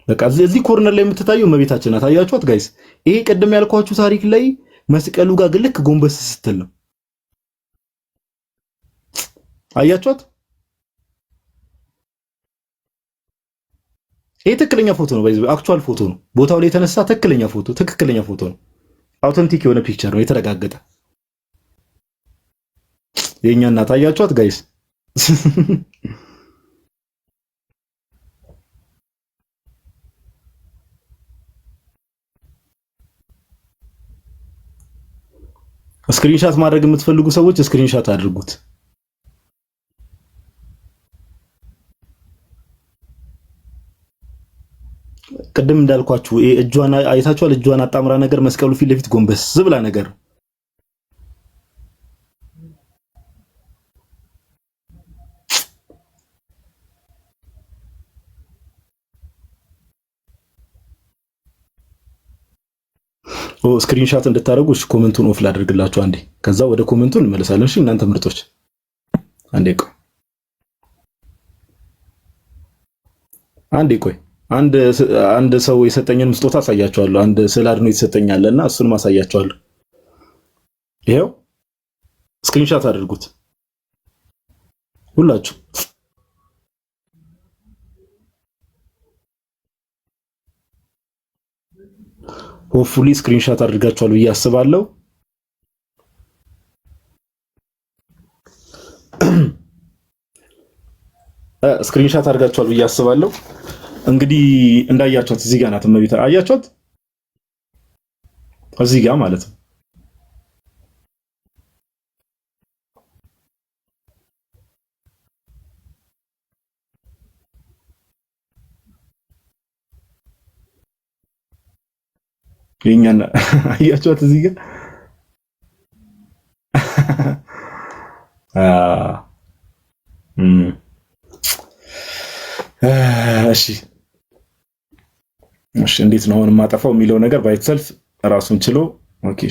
በቃ እዚህ ኮርነር ላይ የምትታየው እመቤታችን ናት። አያችኋት ጋይስ? ይሄ ቀደም ያልኳችሁ ታሪክ ላይ መስቀሉ ጋር ልክ ጎንበስ ስትል ነው። አያችኋት? ይሄ ትክክለኛ ፎቶ ነው። አክቹዋል ፎቶ ነው። ቦታው ላይ የተነሳ ትክክለኛ ፎቶ ነው። አውተንቲክ የሆነ ፒክቸር ነው፣ የተረጋገጠ። የኛ እናት አያችኋት ጋይስ? ስክሪንሻት ማድረግ የምትፈልጉ ሰዎች ስክሪንሻት አድርጉት። ቅድም እንዳልኳችሁ እጇን አይታችኋል። እጇን አጣምራ ነገር መስቀሉ ፊት ለፊት ጎንበስ ብላ ነገር ስክሪንሻት እንድታደርጉ ኮሜንቱን ኦፍ ላድርግላችሁ አንዴ፣ ከዛ ወደ ኮሜንቱ እንመለሳለን። እሺ እናንተ ምርጦች አንዴ ቆይ አንድ ሰው የሰጠኝን ስጦታ አሳያችኋለሁ። አንድ ስዕል አድኖ የተሰጠኛለና እሱን ማሳያችኋለሁ። ይሄው ስክሪንሻት አድርጉት ሁላችሁ። ሆፕፉሊ ስክሪንሻት አድርጋችኋል ብዬ አስባለሁ። ስክሪንሻት አድርጋችኋል ብዬ አስባለሁ። እንግዲህ እንዳያችኋት እዚህ ጋር ናት እመቤታ። አያችኋት? እዚህ ጋር ማለት ነው። የኛና አያችኋት እዚህ ጋር እሺ እንዴት ነው አሁን የማጠፋው የሚለው ነገር ባይተሰልፍ ራሱን ችሎ ኦኬ።